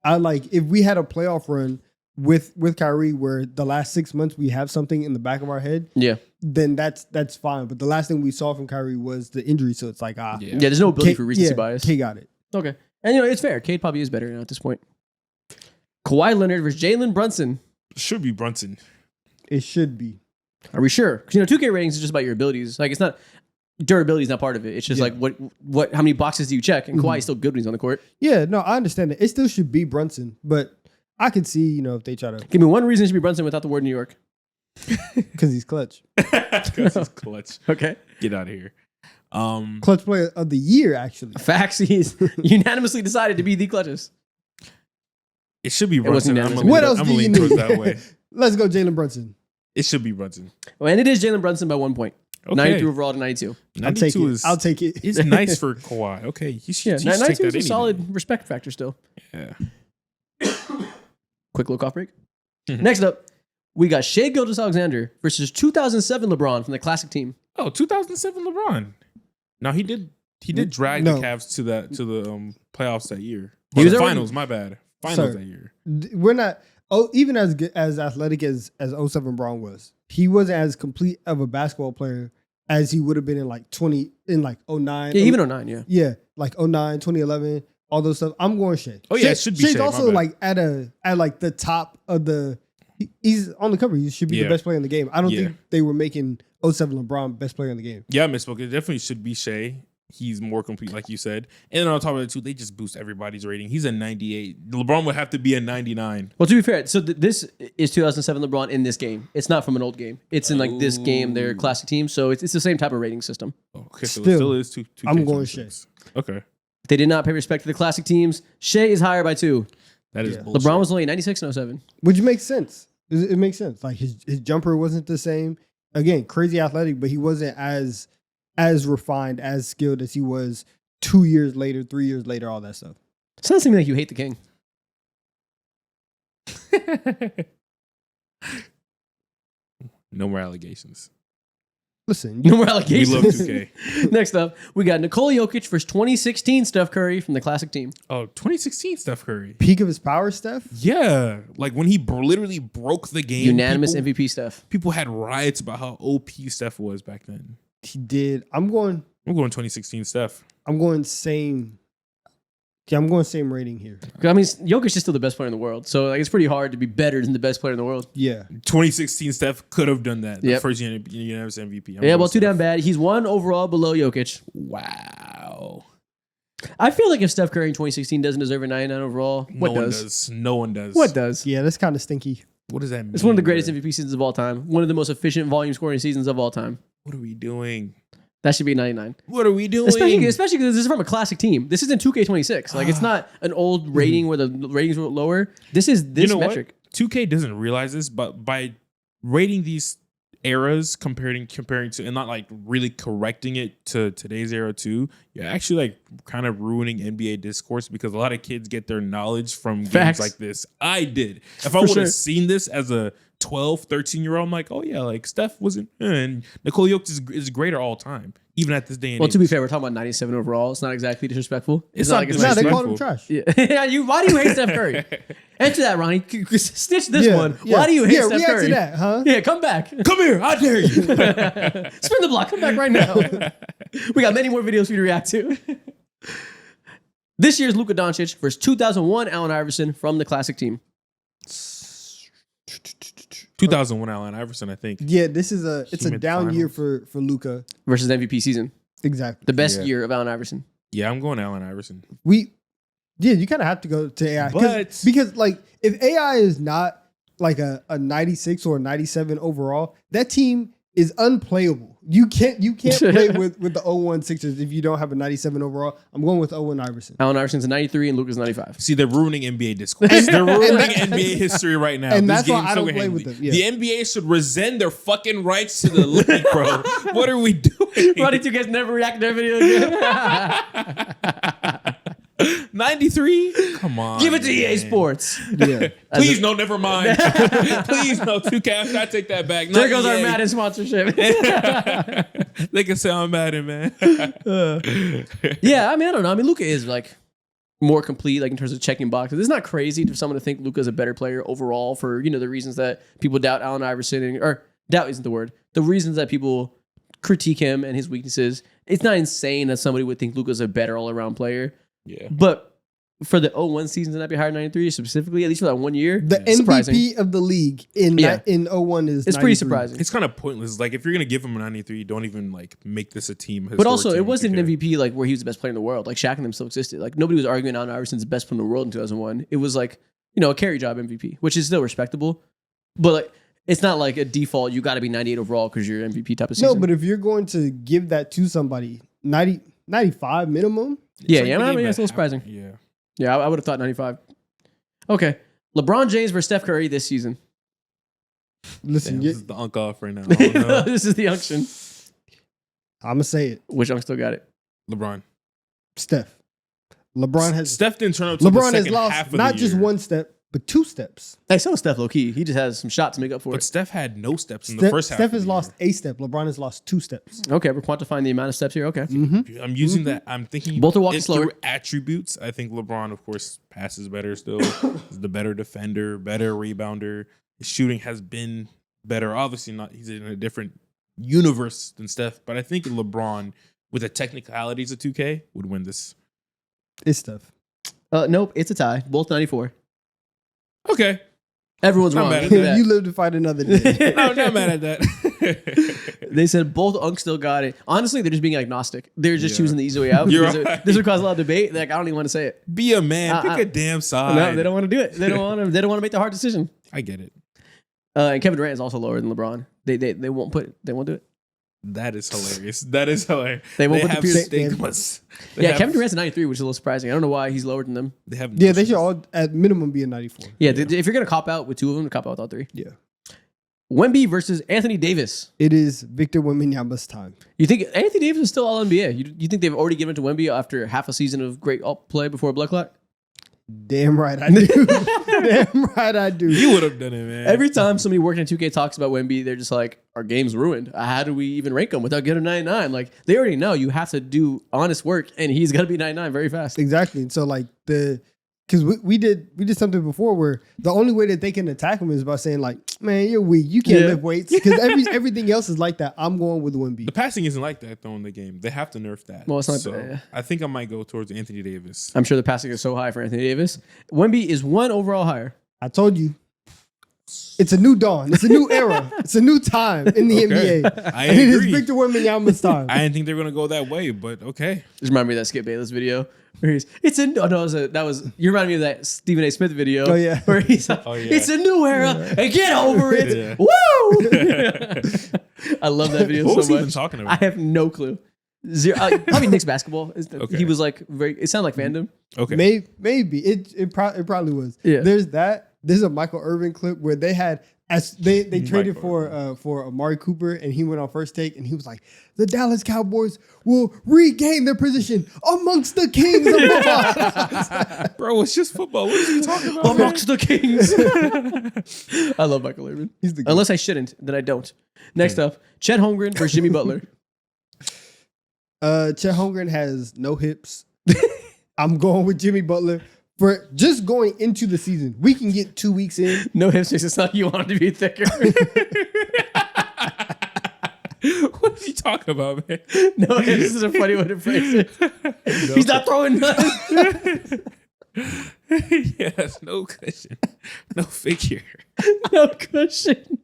If we had a playoff run with Kyrie where the last 6 months we have something in the back of our head, Yeah, then that's fine. But the last thing we saw from Kyrie was the injury, so it's like Yeah. yeah. There's no ability for recency bias. K got it. Okay, and it's fair. Cade probably is better now at this point. Kawhi Leonard versus Jalen Brunson. Should be Brunson. It should be. Are we sure? Because 2K ratings is just about your abilities. Like it's not durability is not part of it. It's just Yeah. like what how many boxes do you check? And Kawhi is still good when he's on the court. Yeah, no, I understand it. It still should be Brunson, but I could see, if they try to, Give me one reason it should be Brunson without the word New York. because he's clutch. Because he's clutch. Okay. Get out of here. Clutch player of the year, actually. Facts. He's unanimously decided to be the clutchest. It should be wasn't Brunson. unanimous. What else I'm do you leaning towards need? that way. Let's go, Jalen Brunson. It should be Brunson. Well, and it is Jalen Brunson by 1 point. Okay. 92 overall to 92. I'll take 92 it. is I'll take it. it's nice for Kawhi. Okay, he should, Yeah, he should take 92 that is a any solid day. respect factor still. Yeah. Quick little cough break. Next up, we got Shai Gilgeous-Alexander versus 2007 LeBron from the classic team. Oh, 2007 LeBron. Now he did drag No. the Cavs to the playoffs that year. He Or was the already- finals. My bad. Finals Sir. that year. We're not. Oh, even as good, as athletic as 07 Braun was, he wasn't as complete of a basketball player as he would have been in like 09. Yeah, even 09, yeah. Yeah, like 09, 2011, all those stuff. I'm going Shai. Oh, yeah, it should be Shai's Shai, my also bad. like at like the top of the. He's on the cover. He should be Yeah. the best player in the game. I don't Yeah. think they were making 07 LeBron best player in the game. Yeah, I misspoke. It definitely should be Shai. He's more complete, like you said. And then on top of that, too, they just boost everybody's rating. He's a 98. LeBron would have to be a 99. Well, to be fair, so this is 2007 LeBron in this game. It's not from an old game. It's in like this game, their classic team. So it's the same type of rating system. Okay, so it Still, still is two. I'm going Shai. Okay, They did not pay respect to the classic teams. Shai is higher by 2. that is Yeah. bullshit. LeBron was only 96 and 07. Which makes sense. It makes sense. Like his jumper wasn't the same. Again, crazy athletic, but he wasn't as refined, as skilled as he was 2 years later, 3 years later, all that stuff. Sounds to me like you hate the king. No more allegations. Listen, No more We allegations. love 2K. Next up, we got Nikola Jokic versus 2016 Steph Curry from the classic team. Oh, 2016 Steph Curry. peak of his power, Steph. Yeah, like when he literally broke the game. Unanimous people, MVP Steph. People had riots about how OP Steph was back then. He did. I'm going 2016 Steph. same. Yeah, I'm going same rating here. 'Cause, I mean, Jokic is still the best player in the world. So like, it's pretty hard to be better than the best player in the world. Yeah. 2016 Steph could have done that. The Yep. first unanimous MVP. I'm Yeah, going well, too Steph. damn bad. He's 1 overall below Jokic. Wow. I feel like if Steph Curry in 2016 doesn't deserve a 99 overall, what no does? one does. No one does. What does? Yeah, that's kind of stinky. What does that mean? It's one of the greatest bro? MVP seasons of all time. One of the most efficient volume scoring seasons of all time. What are we doing? That should be 99. What are we doing? Especially because this is from a classic team. This isn't 2K26. Like, it's not an old rating where the ratings were lower. This is this metric. What? 2K doesn't realize this, but by rating these eras comparing to and not like really correcting it to today's era too, you're actually like kind of ruining NBA discourse because a lot of kids get their knowledge from Facts. games like this. I did. If For I would have sure. seen this as a 12, 13-year-old, I'm like, oh yeah, like Steph wasn't, and Nikola Jokic is greater all time, even at this day and Well, age. to be fair, we're talking about 97 overall. It's not exactly disrespectful. It's not not like it's Nah, they disrespectful. called him trash. Yeah. Why do you hate Steph Curry? Answer that, Ronnie. Stitch this Yeah, one. yeah. Why do you hate Yeah, Steph react Curry? to that, huh? Yeah, come back. Come here, I dare you. Spin the block. Come back right now. We got many more videos for you to react to. This year's Luka Doncic versus 2001 Allen Iverson from the classic team. 2001 Allen Iverson, I think. Yeah, it's a Humid down finals. year for Luka. Versus MVP season. Exactly. The best Yeah. year of Allen Iverson. Yeah, I'm going Allen Iverson. You kind of have to go to AI But- because like if AI is not like a 96 or a 97 overall, that team is unplayable. You can't play with the 01 Sixers if you don't have a 97 overall. I'm going with Owen Iverson. Allen Iverson's a 93 and Luka's 95. See, they're ruining NBA discourse. They're ruining NBA history right now. And This that's why game's I so don't play handily. with them, yeah. The NBA should rescind their fucking rights to the league, bro. What are we doing? Ronnie 2K's never react to their video again. 93? Come on. Give it to man. EA Sports. Yeah. Please, no, never mind. Please, no, 2K. I take that back. There Not goes our EA. Madden sponsorship. They can say I'm Madden, man. Yeah, I mean, I don't know. I mean, Luka is like more complete, like in terms of checking boxes. It's not crazy for someone to think Luka's a better player overall for the reasons that people doubt Allen Iverson or doubt isn't the word. The reasons that people critique him and his weaknesses. It's not insane that somebody would think Luka's a better all around player, Yeah. but for the 01 season that be higher than 93 specifically, at least for that 1 year, The it's surprising. MVP of the league in Yeah. in 01 is It's pretty 93. surprising. It's kind of pointless. Like, if you're going to give him a 93, don't even, like, make this a team. But also, historic it team wasn't an 2K. MVP like where he was the best player in the world. Like Shaq and them still existed. Like nobody was arguing Allen Iverson's the best player in the world in 2001. It was like a carry job MVP, which is still respectable. But like, it's not like a default. You got to be 98 overall because you're MVP type of season. No, but if you're going to give that to somebody, 90, 95 minimum. yeah, It's yeah, like I they mean, gave it's a little half- surprising. Yeah. Yeah, I would have thought 95. Okay, LeBron James versus Steph Curry this season. Listen, Damn, this is the unk off right now. I don't know. This is the unction. I'm gonna say it. Which unk still got it? LeBron. Steph. LeBron has Steph didn't turn up till the LeBron has second half lost of not the just year. one step, but 2 steps. Hey, so is Steph low key. He just has some shots to make up for But it. Steph had no steps in the Steph, first half. Steph of the has year. lost a step. LeBron has lost 2 steps. Okay, we're quantifying the amount of steps here. Okay. Mm-hmm. I'm using that. I'm thinking Both are walking it slower. through attributes. I think LeBron, of course, passes better still. Is the better defender, better rebounder. His shooting has been better. Obviously, not. He's in a different universe than Steph, but I think LeBron, with the technicalities of 2K, would win this. It's Steph. Nope, it's a tie. Both 94. Okay, Everyone's Not wrong. mad at Look at that. You live to fight another day. no, I'm not mad at that. They said both unks still got it. Honestly, they're just being agnostic. They're just Yeah. choosing the easy way out. You're because right. This would cause a lot of debate. Like, I don't even want to say it. Be a man. Pick Uh-uh. a damn side. No, they don't want to do it. They don't want to. They don't want to make the hard decision. I get it. And Kevin Durant is also lower than LeBron. They won't do it. That is hilarious. That is hilarious. They won't put have the Pierce- stigmas. They Yeah, have- Kevin Durant's a 93, which is a little surprising. I don't know why he's lower than them. They have Yeah, they should all at minimum be a 94. Yeah, if you're gonna cop out with 2 of them, cop out with all 3. Yeah. Wemby versus Anthony Davis. It is Victor Wembanyama's time. You think Anthony Davis is still all NBA? You think they've already given it to Wemby after half a season of great play before a blood clot? Damn right I do. Damn right I do. You would have done it, man. Every time somebody working in 2K talks about Wemby, they're just like, our game's ruined. How do we even rank him without getting a 99? Like, they already know you have to do honest work, and he's got to be 99 very fast. Exactly. And so like because we did something before where the only way that they can attack him is by saying like, man, you're weak. You can't Yeah. lift weights. Because everything else is like that. I'm going with the Wemby. passing isn't like that though in the game. They have to nerf that. Well, it's not So bad, yeah. I think I might go towards Anthony Davis. I'm sure the passing is so high for Anthony Davis. Wemby is 1 overall higher. I told you. It's a new dawn. It's a new era. It's a new time in the Okay. NBA. I And it is agree. Victor Wembanyama's time. I didn't think they were gonna go that way, but okay. Just remind me of that Skip Bayless video where he's, it's a, oh no, you reminded me of that Stephen A. Smith video. Oh, yeah. Where he's like, Oh, yeah. it's a new era and get over it. Yeah. Woo! I love that video What so was he much. even talking I about? have no clue. Zero, probably Knicks basketball. Okay. He was like it sounded like fandom. Okay. Maybe. It probably was. Yeah. There's that. There's a Michael Irvin clip where they had they traded Michael for Amari Cooper and he went on First Take and he was like, the Dallas Cowboys will regain their position amongst the kings of football. Bro, it's just football. What are you talking about? man? Amongst the Kings. I love Michael Irvin. He's the goat. Unless I shouldn't, then I don't. Next up, Chet Holmgren versus Jimmy Butler. Chet Holmgren has no hips. I'm going with Jimmy Butler for just going into the season. We can get 2 weeks in. No hips, it's not you want him to be thicker. What are you talking about, man? No hips is a funny way to phrase it. He's not throwing nothing. Yes, no cushion, no figure. No cushion.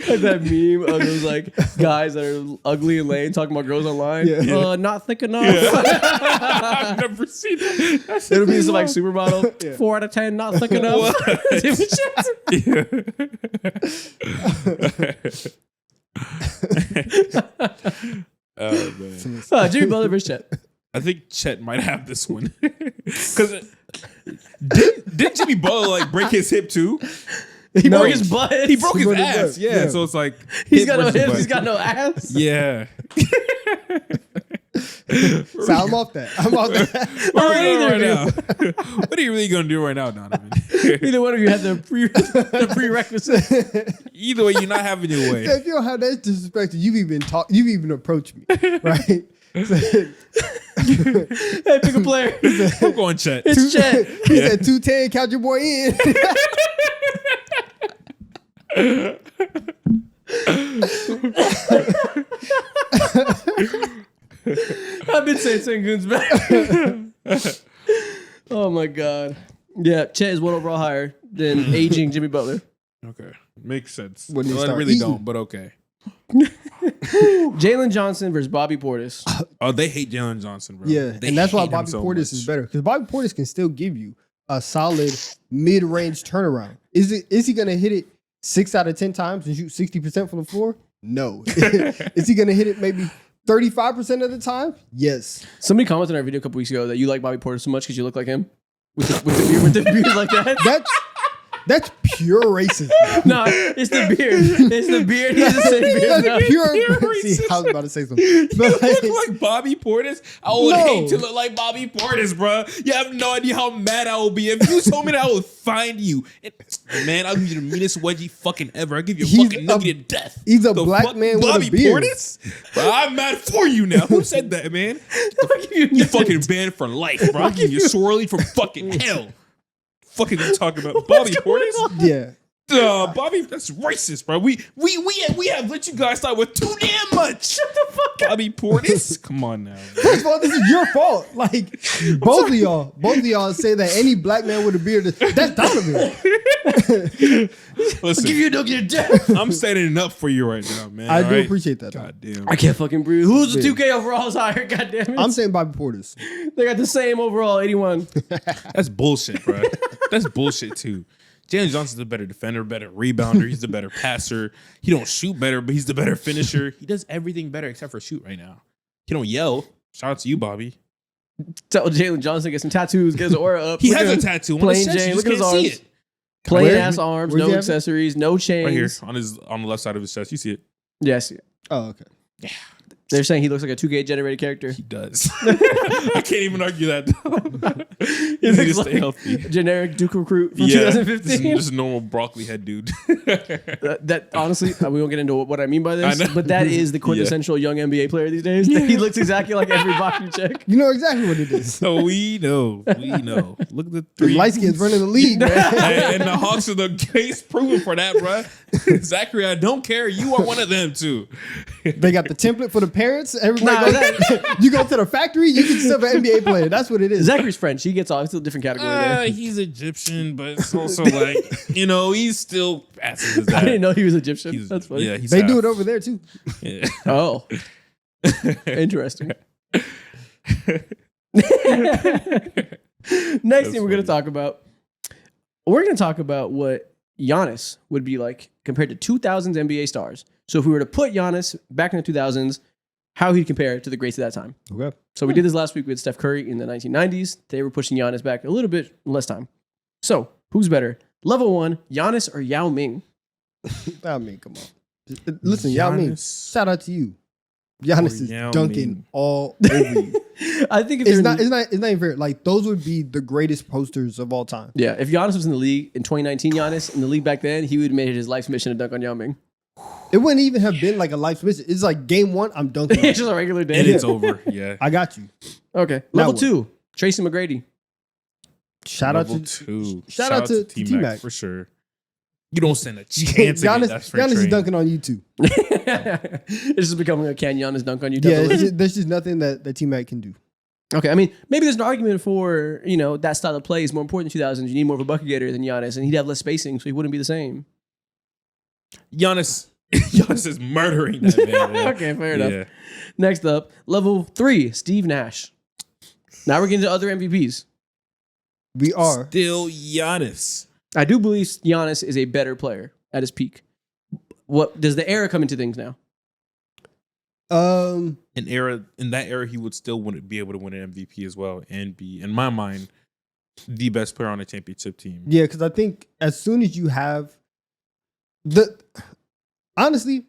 Like that meme of those like guys that are ugly and lame talking about girls online. Yeah. Not thick enough. I've never seen that. That's It'll be some like supermodel. Yeah. 4 out of 10, not thick enough. Oh man, Jimmy Butler versus Chet. I think Chet might have this one because did Jimmy Butler like break his hip too? He No. broke his butt. He broke his broke his ass. butt, Yeah, yeah. so it's like He's got no versus hips. butt. He's got no ass. Yeah. So I'm off that. I'm off that. What are you either doing right now? What are you really gonna do right now, Donovan? Either one of you had the prerequisite. Either way, you're not having your way. If you don't have that disrespect, you've even approached me, right? Hey, pick a player. I'm going Chet. It's Chet. He said 210, count your boy in. I've been saying Sengun's back. Oh my god. Yeah, Chet is 1 overall higher than aging Jimmy Butler. Okay, makes sense. When they Well, I start really eating. don't, but okay. Jalen Johnson versus Bobby Portis. Oh, they hate Jalen Johnson, bro. Yeah, They and that's why hate him Bobby so Portis much. is better because Bobby Portis can still give you a solid mid-range turnaround. Is he going to hit it 6 out of 10 times and shoot 60% from the floor? No. Is he going to hit it maybe 35% of the time? Yes. Somebody commented on our video a couple weeks ago that you like Bobby Portis so much because you look like him with the beard like that. That's pure racism. No, it's the beard. It's the beard. He's the same beard. now. That's pure. See, I was about to say something. You But look like Bobby Portis? I would No. hate to look like Bobby Portis, bro. You have no idea how mad I will be. If you told me that, I would find you. And, man, I'll give you the meanest wedgie fucking ever. I'll give you a He's fucking a- nugget to death. he's a The black fuck, man with a Bobby beard. Portis? Bro, I'm mad for you now. Who said that, man? You fucking banned for life, bro. I'll give you swirly from fucking hell. Fucking you talking about Bobby Portis? yeah. Bobby, that's racist, bro. We have let you guys start with too damn much. Shut the fuck up, Bobby Portis. Come on now. First of all, this is your fault. Like both of y'all say that any black man with a beard, that's Donovan. Listen, Give you a nugget of death. I'm standing up for you right now, man. I all do right? appreciate that. God damn. I can't fucking breathe. Who's the Yeah. 2K overalls higher? God damn it. I'm saying Bobby Portis. They got the same overall, 81. That's bullshit, bro. That's bullshit too. Jalen Johnson's the better defender, better rebounder. He's the better passer. He don't shoot better, but he's the better finisher. He does everything better except for shoot right now. He don't yell. Shout out to you, Bobby. Tell Jalen Johnson get some tattoos, get his aura up. He Look has at a him. tattoo on Plain his chest. Jane. You Look just at his can't see arms. it. Plain Where? ass arms, Where's no he have it? accessories, no chains. Right here on the left side of his chest. You see it? Yes. Oh, okay. They're saying he looks like a 2K generated character. He does. I can't even argue that. He needs to looks stay like healthy. Generic Duke recruit from Yeah, 2015. just a normal broccoli head dude. That honestly, we won't get into what I mean by this, I know. but that is the quintessential young NBA player these days. He looks exactly like every box you check. You know exactly what it is. So we know. Look at the three. Light skins running the league, man. and the Hawks are the case proven for that, bro. Zachary, I don't care. You are one of them too. They got the template for the parents. Everybody Nah, goes, you go to the factory, you can still be an NBA player. That's what it is. Zachary's French. He gets off. It's a different category there. He's Egyptian, but it's also like he's still passing his I didn't know he was Egyptian. He's, That's funny. Yeah, he's They do half. it over there too. Yeah. Oh, interesting. Next thing we're going to talk about, what Giannis would be like compared to 2000s NBA stars. So if we were to put Giannis back in the 2000s, how he'd compare to the greats of that time. Okay. So we did this last week with Steph Curry in the 1990s. They were pushing Giannis back a little bit less time. So who's better? Level 1, Giannis or Yao Ming? I mean, come on. Listen, Yao Ming, Giannis shout out to you. Giannis or is Yao dunking Ming. all over you. I think if It's they're- not even fair. Like those would be the greatest posters of all time. Yeah, if Giannis was in the league in 2019, Giannis in the league back then, he would have made it his life's mission to dunk on Yao Ming. It wouldn't even have been like a life mission. It's like game one, I'm dunking. on It's you. just a regular day. And it's over. Yeah. I got you. Okay. Now Level what? 2, Tracy McGrady. Shout Level out to two. shout out to T-Mac. for sure. You don't stand a chance. Giannis. That's for Giannis is train. dunking on you too. It's just becoming a can Giannis dunk on you. Yeah, type of list. there's just nothing that T-Mac can do. Okay, I mean, maybe there's an argument for, that style of play is more important in 2000s. You need more of a bucket getter than Giannis, and he'd have less spacing, so he wouldn't be the same. Giannis is murdering that man. man. Okay, fair enough. Yeah. Next up, level 3, Steve Nash. Now we're getting to other MVPs. We are. Still Giannis. I do believe Giannis is a better player at his peak. What does the era come into things now? Um, In that era, he would still wouldn't be able to win an MVP as well and be, in my mind, the best player on a championship team. yeah, because I think as soon as you have honestly,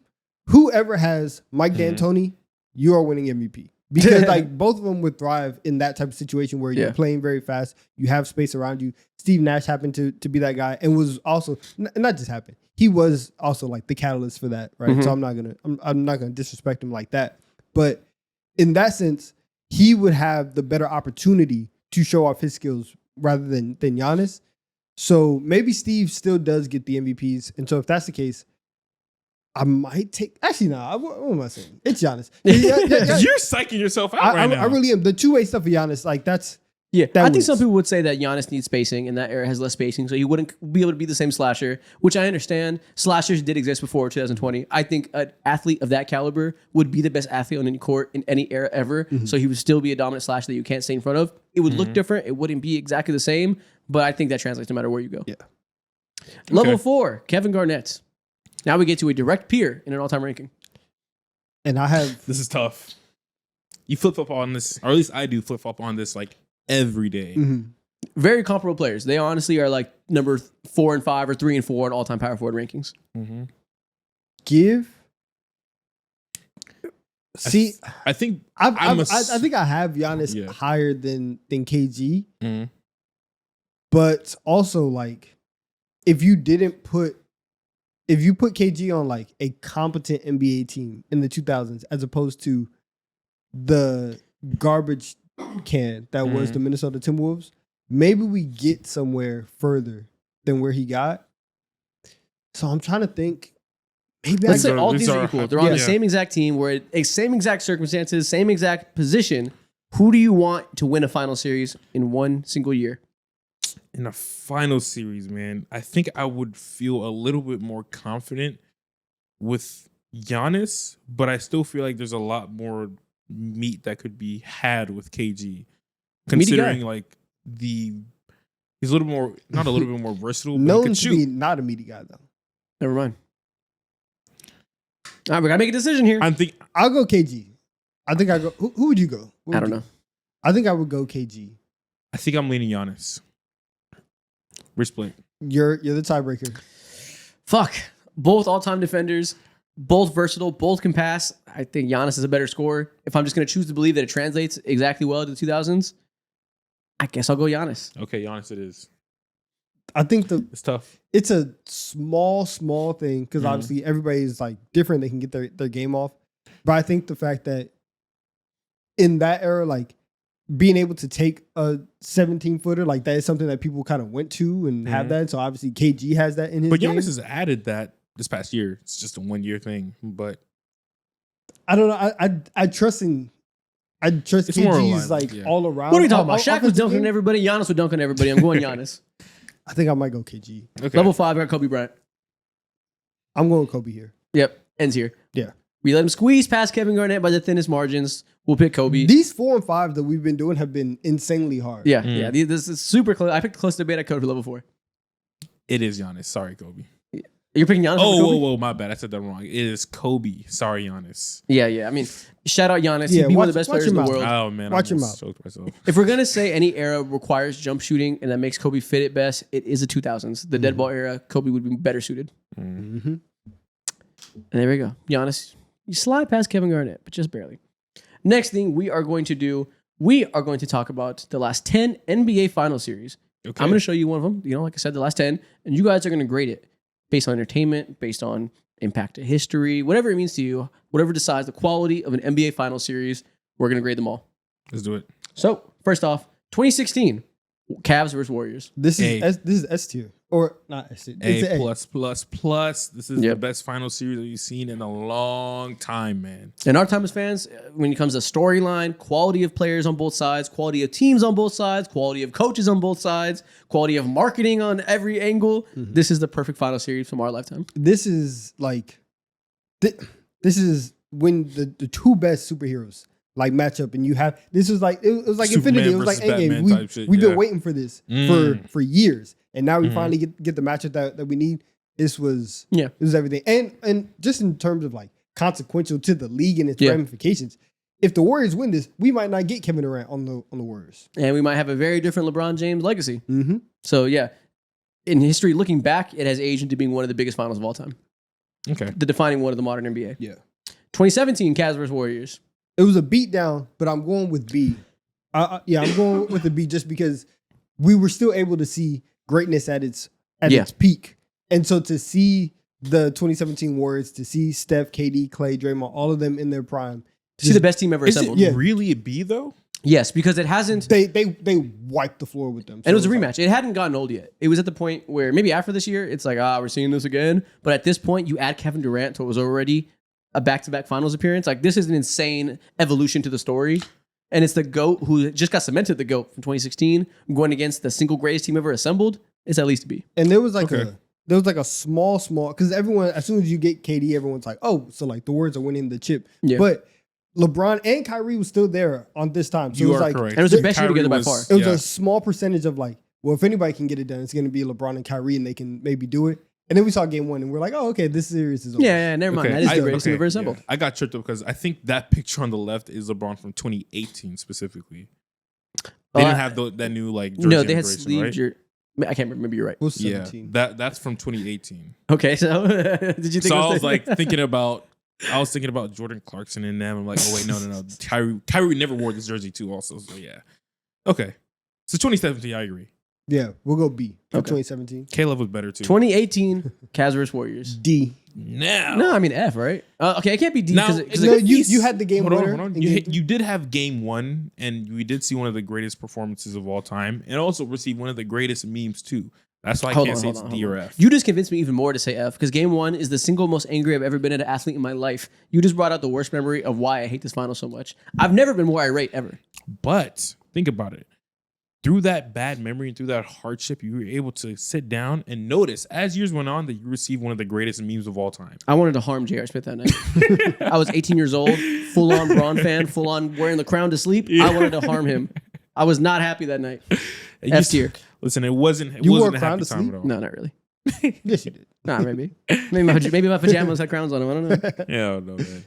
whoever has Mike Mhm. D'Antoni, you are winning MVP. Because like both of them would thrive in that type of situation where you're Yeah. playing very fast, you have space around you. Steve Nash happened to be that guy and was also not just happened. He was also like the catalyst for that, right? Mhm. So I'm not gonna disrespect him like that. But in that sense, he would have the better opportunity to show off his skills rather than Giannis. So maybe Steve still does get the MVPs. And so if that's the case, I might take. Actually, no. What am I saying? It's Giannis. Yeah. You're psyching yourself out right now. I really am. The two-way stuff for Giannis, like that's Yeah, That I think wins. some people would say that Giannis needs spacing, and that era has less spacing, so he wouldn't be able to be the same slasher. Which I understand. Slashers did exist before 2020. I think an athlete of that caliber would be the best athlete on any court in any era ever. So he would still be a dominant slasher that you can't stay in front of. It would look different. It wouldn't be exactly the same, but I think that translates no matter where you go. Yeah. Level Okay. 4, Kevin Garnett. Now we get to a direct peer in an all-time ranking. And I have This is tough. You flip flop on this, or at least I do flip flop on this like every day. mhm. Very comparable players. They honestly are like number 4 and 5 or 3 and 4 in all-time power forward rankings. give. See, I think I a think I have Giannis Yeah. higher than KG, Mhm. but also like if you put KG on like a competent NBA team in the 2000s as opposed to the garbage can that was the Minnesota Timberwolves, maybe we get somewhere further than where he got. So I'm trying to think. Maybe Let's I say all these these are are- equal. They're on yeah. the same exact team, where same exact circumstances, same exact position. Who do you want to win a final series in one single year? in a final series, man, I think I would feel a little bit more confident with Giannis, but I still feel like there's a lot more meat that could be had with KG, considering like he's a little more, not a little bit more versatile, but he known could to shoot. be not a meaty guy though. Never mind. All right, we gotta make a decision here. I'm think I'll go KG. I think I go. Who would you go? Who I would don't you know. go? I think I would go KG. I think I'm leaning Giannis. We're split. You're the tiebreaker. Fuck. Both all-time defenders, both versatile, both can pass. I think Giannis is a better scorer. If I'm just gonna choose to believe that it translates exactly well to the 2000s, I guess I'll go Giannis. Okay, Giannis, it is. I think It's tough. it's a small thing because Mhm. obviously everybody's like different. They can get their game off, but I think the fact that in that era, like being able to take a 17-footer like that is something that people kind of went to and have Mhm. that. So obviously KG has that in his But game. Giannis has added that this past year. It's just a 1 year thing, but I don't know. I trust It's more KG's aligned, like yeah. all around. What are we talking about? Shaq was offensive dunking game. on everybody. Giannis would dunk on everybody. I'm going Giannis. I think I might go KG. okay. Level 5, I got Kobe Bryant. I'm going Kobe here. Yep, ends here. Yeah. We let him squeeze past Kevin Garnett by the thinnest margins. We'll pick Kobe. These 4 and 5 that we've been doing have been insanely hard. Yeah, Mm. yeah. This is super close. I picked the close debate. I code for level 4. It is Giannis. Sorry, Kobe. You're picking Giannis over Oh, Kobe? whoa, my bad. I said that wrong. It is Kobe. Sorry, Giannis. Yeah, yeah. I mean, shout out Giannis. Yeah, He'd be one of watch- the best watch players in your the mouth. world. Oh man, Watch I your almost mouth. choked myself. If we're gonna say any era requires jump shooting and that makes Kobe fit it best, it is the 2000s. The dead ball era, Kobe would be better suited. Mm-hmm. And there we go. Giannis, you slide past Kevin Garnett, but just barely. Next thing we are going to do, we are going to talk about the last 10 NBA final series. Okay. I'm going to show you one of them. You know, like I said, the last 10, and you guys are going to grade it based on entertainment, based on impact to history, whatever it means to you, whatever decides the quality of an NBA final series. We're going to grade them all. Let's do it. So, first off, 2016, Cavs versus Warriors. This A. is this is S tier or not S tier. It's A an plus plus plus. This is the Yep. best final series that you've seen in a long time, man. In our time as fans, when it comes to storyline, quality of players on both sides, quality of teams on both sides, quality of coaches on both sides, quality of marketing on every angle, this is the perfect final series from our lifetime. This is like this is when the two best superheroes like match up, and you have this was like it was like Superman Infinity. It was like versus Endgame. Batman type shit, We've yeah. been waiting for this for years, and now we finally get the matchup that we need. This was Yeah. This was everything, and just in terms of like consequential to the league and its Yeah. ramifications. If the Warriors win this, we might not get Kevin Durant on the Warriors. And we might have a very different LeBron James legacy. Mm-hmm. So, yeah, in history, looking back, it has aged into being one of the biggest finals of all time, Okay. the defining one of the modern NBA. Yeah. 2017, Cavs versus Warriors. It was a beatdown, but I'm going with B. I'm going with the B just because we were still able to see greatness at its peak, and so to see the 2017 Warriors, to see Steph, KD, Clay, Draymond, all of them in their prime, See the best team ever Is assembled. it Yeah. really a B though? Yes, because it hasn't. they wiped the floor with them. And it was a So it's rematch. It hadn't gotten old yet. It was at the point where maybe after this year, it's like, we're seeing this again. But at this point, you add Kevin Durant to what was already a back-to-back finals appearance. Like, this is an insane evolution to the story. and it's the GOAT who just got cemented the GOAT from 2016 going against the single greatest team ever assembled, it's at least a B. And there was like Okay. a small because everyone, as soon as you get KD, everyone's like, oh, so like the Warriors are winning the chip. Yeah. But LeBron and Kyrie was still there on this time. So You it was are like correct. And it was the best year Kyrie together by was- far. it was yeah. a small percentage of like, well, if anybody can get it done, it's going to be LeBron and Kyrie, and they can maybe do it. And then we saw game one, and we're like, oh, okay, this series is over. Yeah, never mind. That is the greatest team ever assembled. yeah. I got tripped up because I think that picture on the left is LeBron from 2018 specifically. They didn't have that new like jersey No, they had integration, sleeve right? I can't remember. You're right. It was Yeah, 17. that's from 2018. Okay, so did you think? So it I was the- like thinking about Jordan Clarkson and them. I'm like, oh wait, no. Kyrie never wore this jersey too. Also, so yeah. Okay, so 2017, I agree. Yeah, we'll go B for Okay. 2017. Caleb was better too. 2018 Cavs vs Warriors. D. Now, No, I mean F, right? Okay, it can't be D Now, because No, at you least- had the game hold on, winner. hold on. in You, game hit- three. you did have game one, and we did see one of the greatest performances of all time, and also received one of the greatest memes too. That's why I can't say it's D or F. You just convinced me even more to say F because game one is the single most angry I've ever been at an athlete in my life. You just brought out the worst memory of why I hate this final so much. I've never been more irate ever. But think about it. Through that bad memory and through that hardship, you were able to sit down and notice as years went on that you received one of the greatest memes of all time. I wanted to harm J.R. Smith that night. I was 18 years old, full on Braun fan, full on wearing the crown to sleep. I wanted to harm him. I was not happy that night. And F tier. Listen, it wasn't You wore wasn't a a crown happy to time sleep? at all. No, not really. Yes, you did. Nah, maybe. Maybe my pajamas had crowns on them. I don't know. Yeah, no, man.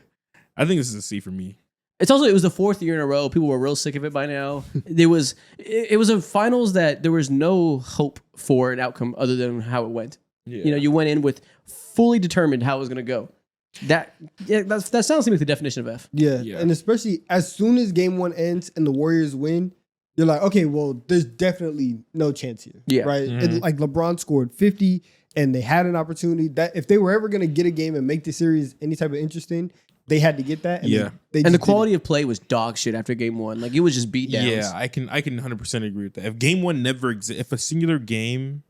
I think this is a C for me. It was the fourth year in a row. People were real sick of it by now. It was a finals that there was no hope for an outcome other than how it went. Yeah. You know, you went in with fully determined how it was going to go. That sounds like the definition of F. Yeah. Yeah. And especially as soon as game one ends and the Warriors win, you're like, okay, well, there's definitely no chance here. Yeah. Right. Mhm. And like LeBron scored 50 and they had an opportunity that if they were ever going to get a game and make the series any type of interesting, they had to get that. And Yeah. They And the just quality of play was dog shit after game one. Like it was just beat downs. Yeah, I can 100% agree with that. If game one never exists, if a singular game,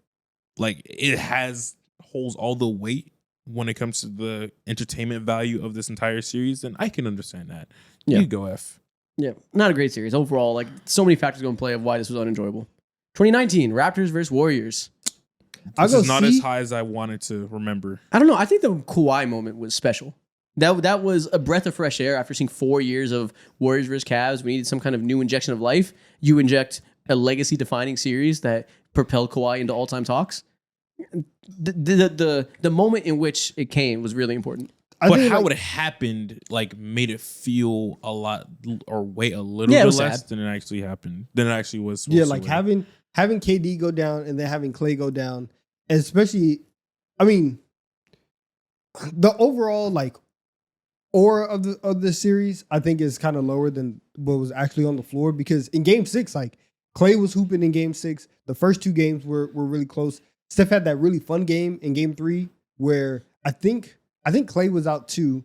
like it holds all the weight when it comes to the entertainment value of this entire series, then I can understand that. Yeah. You go F. Yeah, not a great series overall. Like so many factors go in play of why this was unenjoyable. 2019 Raptors versus Warriors. I'll This go is not C. as high as I wanted to remember. I don't know. I think the Kawhi moment was special. That was a breath of fresh air after seeing 4 years of Warriors versus Cavs. We needed some kind of new injection of life. You inject a legacy-defining series that propelled Kawhi into all-time talks. The moment in which it came was really important. I But think, how like, it happened, like, made it feel a lot or weigh a little Yeah, it bit was less sad. than it actually happened. Than it actually was. yeah, supposed like to having KD go down and then having Clay go down, and especially, I mean, the overall like aura of the series, I think is kind of lower than what was actually on the floor because in Game 6, like Clay was hooping in Game 6. The first two games were really close. Steph had that really fun game in Game 3 where I think Clay was out too,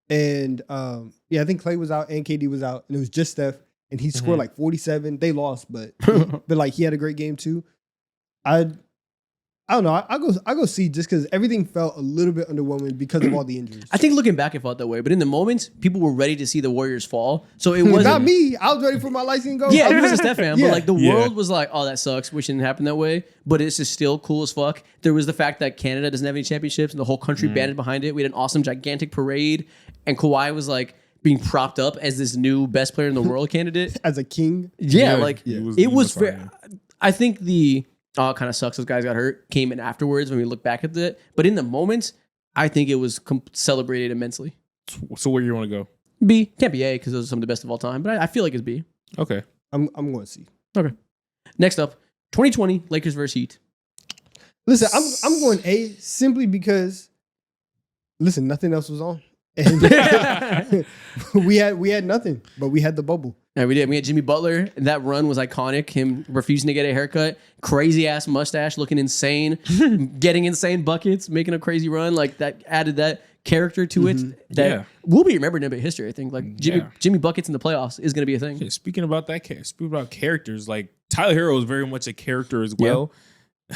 and I think Clay was out and KD was out, and it was just Steph. And he scored like 47. They lost, but like he had a great game too. I don't know. I go C just because everything felt a little bit underwhelming because of all the injuries. I think looking back, it felt that way. But in the moment, people were ready to see the Warriors fall. So it wasn't. Not me. I was ready for my lights to go. Yeah, it was a Steph fan, Yeah. but like the Yeah. world was like, oh, that sucks. Wish it didn't happen that way. But it's just still cool as fuck. There was the fact that Canada doesn't have any championships and the whole country banded behind it. We had an awesome, gigantic parade. And Kawhi was like being propped up as this new best player in the world candidate. As a king. Yeah, Yeah, like he was it was fair. unifying. I think the it kind of sucks those guys got hurt came in afterwards when we look back at it. But in the moment, I think it was celebrated immensely. So where you want to go? B can't be A because those are some of the best of all time, but I feel like it's B. Okay. I'm going C. Okay. Next up, 2020 Lakers versus Heat. Listen, I'm going A simply because listen, nothing else was on. And we had nothing, but we had the bubble. Yeah, we did. We had Jimmy Butler. That run was iconic. Him refusing to get a haircut, crazy ass mustache, looking insane, getting insane buckets, making a crazy run. Like that added that character to it. That Yeah. will be remembered in a bit of history. I think. Like Yeah. Jimmy buckets in the playoffs is going to be a thing. Yeah, speaking about characters, like Tyler Hero is very much a character as well.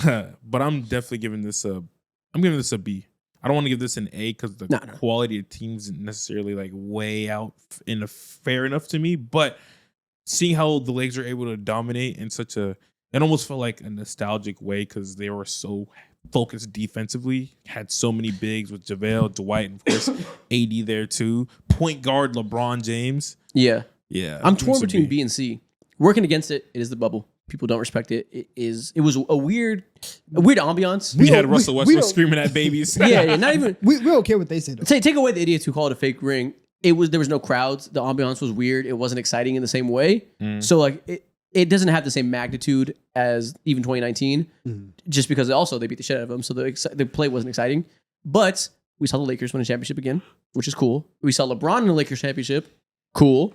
But I'm definitely giving this a B. I don't want to give this an A because the No. quality of teams isn't necessarily like way out fair enough to me. But seeing how the Lakers are able to dominate in such a, it almost felt like a nostalgic way because they were so focused defensively, had so many bigs with JaVale, Dwight, and of course AD there too. Point guard LeBron James. Yeah. Yeah. I'm torn So between B and C. Working against it, it is the bubble. People don't respect it. It was a weird ambiance. We had don't- Russell we Westbrook don't- screaming at babies. yeah, not even We don't care what they say though. take away the idiots who call it a fake ring. There was no crowds. The ambiance was weird. It wasn't exciting in the same way. So like it doesn't have the same magnitude as even 2019, just because also they beat the shit out of them. So the play wasn't exciting. But we saw the Lakers win a championship again, which is cool. We saw LeBron in the Lakers championship, cool.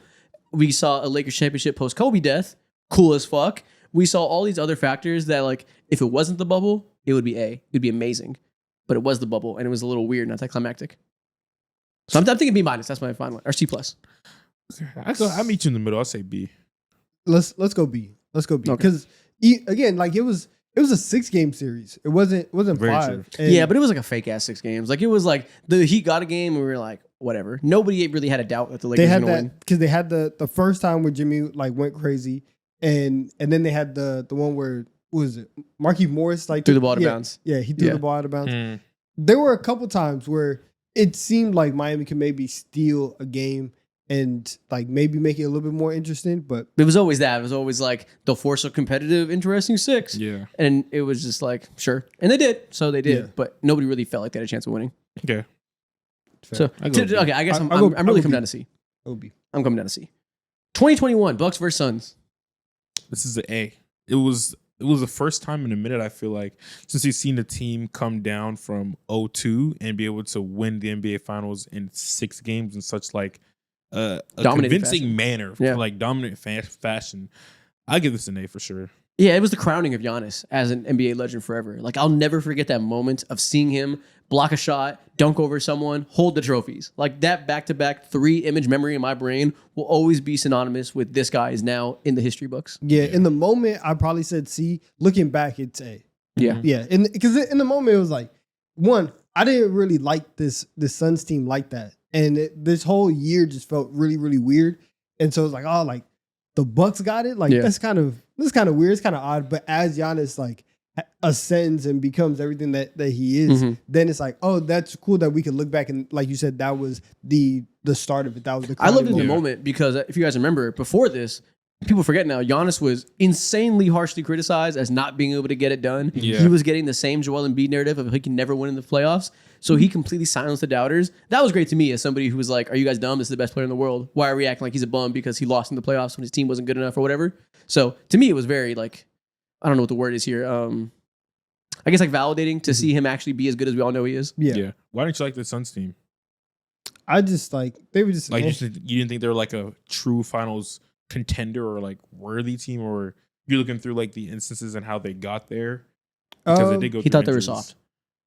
We saw a Lakers championship post Kobe death, cool as fuck. We saw all these other factors that like if it wasn't the bubble, it would be it'd be amazing. But it was the bubble, and it was a little weird and anticlimactic. So I'm thinking B minus. That's my final one, or C plus. I meet you in the middle. I'll say B. Let's go B. Let's go B Okay. because again, like it was a 6-game series. It wasn't Very 5. true. And Yeah, but it was like a fake ass 6 games. Like it was like the Heat got a game, and we were like, whatever. Nobody really had a doubt that the Lakers they were had going to win. that because they had the first time where Jimmy like went crazy, and then they had the one where what was it Markieff Morris like Threw the ball out of yeah, bounds. Yeah, he threw Yeah. the ball out of bounds. Mm. There were a couple times where it seemed like Miami could maybe steal a game and like maybe make it a little bit more interesting, but It was always that. It was always like they'll force a competitive, interesting 6. Yeah. And it was just like, sure. And they did. So they did. Yeah. But nobody really felt like they had a chance of winning. Okay. So, I go B. okay, I guess I'm I'll go really B. coming down to C. OB. I'm coming down to C. 2021, Bucks versus Suns. This is the A. It was the first time in a minute, I feel like, since you've seen the team come down from 0-2 and be able to win the NBA Finals in 6 games in such like a Dominating convincing fashion. manner, Yeah. like dominant fashion. I give this an A for sure. Yeah, it was the crowning of Giannis as an NBA legend forever. Like, I'll never forget that moment of seeing him block a shot, dunk over someone, hold the trophies. Like, that back-to-back 3-image memory in my brain will always be synonymous with this guy is now in the history books. Yeah, in the moment I probably said C. Looking back, it's A. Yeah. Yeah, and because in the moment it was like, one, I didn't really like this Suns team like that, and this whole year just felt really really weird, and so it's like, oh, like the Bucks got it, like Yeah. that's kind of weird, it's kind of odd, but as Giannis like ascends and becomes everything that he is, Mhm. then it's like, oh, that's cool that we can look back and like you said, that was the start of it. That was the I loved it in the crowning moment because if you guys remember, before this, people forget now, Giannis was insanely harshly criticized as not being able to get it done. Yeah. He was getting the same Joel Embiid narrative of he can never win in the playoffs. So he completely silenced the doubters. That was great to me as somebody who was like, are you guys dumb? This is the best player in the world. Why are we acting like he's a bum because he lost in the playoffs when his team wasn't good enough or whatever? So to me, it was very like, I don't know what the word is here. I guess like validating to see him actually be as good as we all know he is. Yeah. Why didn't you like the Suns team? I just like they were just Like you didn't think they were like a true finals contender or like worthy team, or you're looking through like the instances and how they got there? Because they did go He through thought they were injuries. soft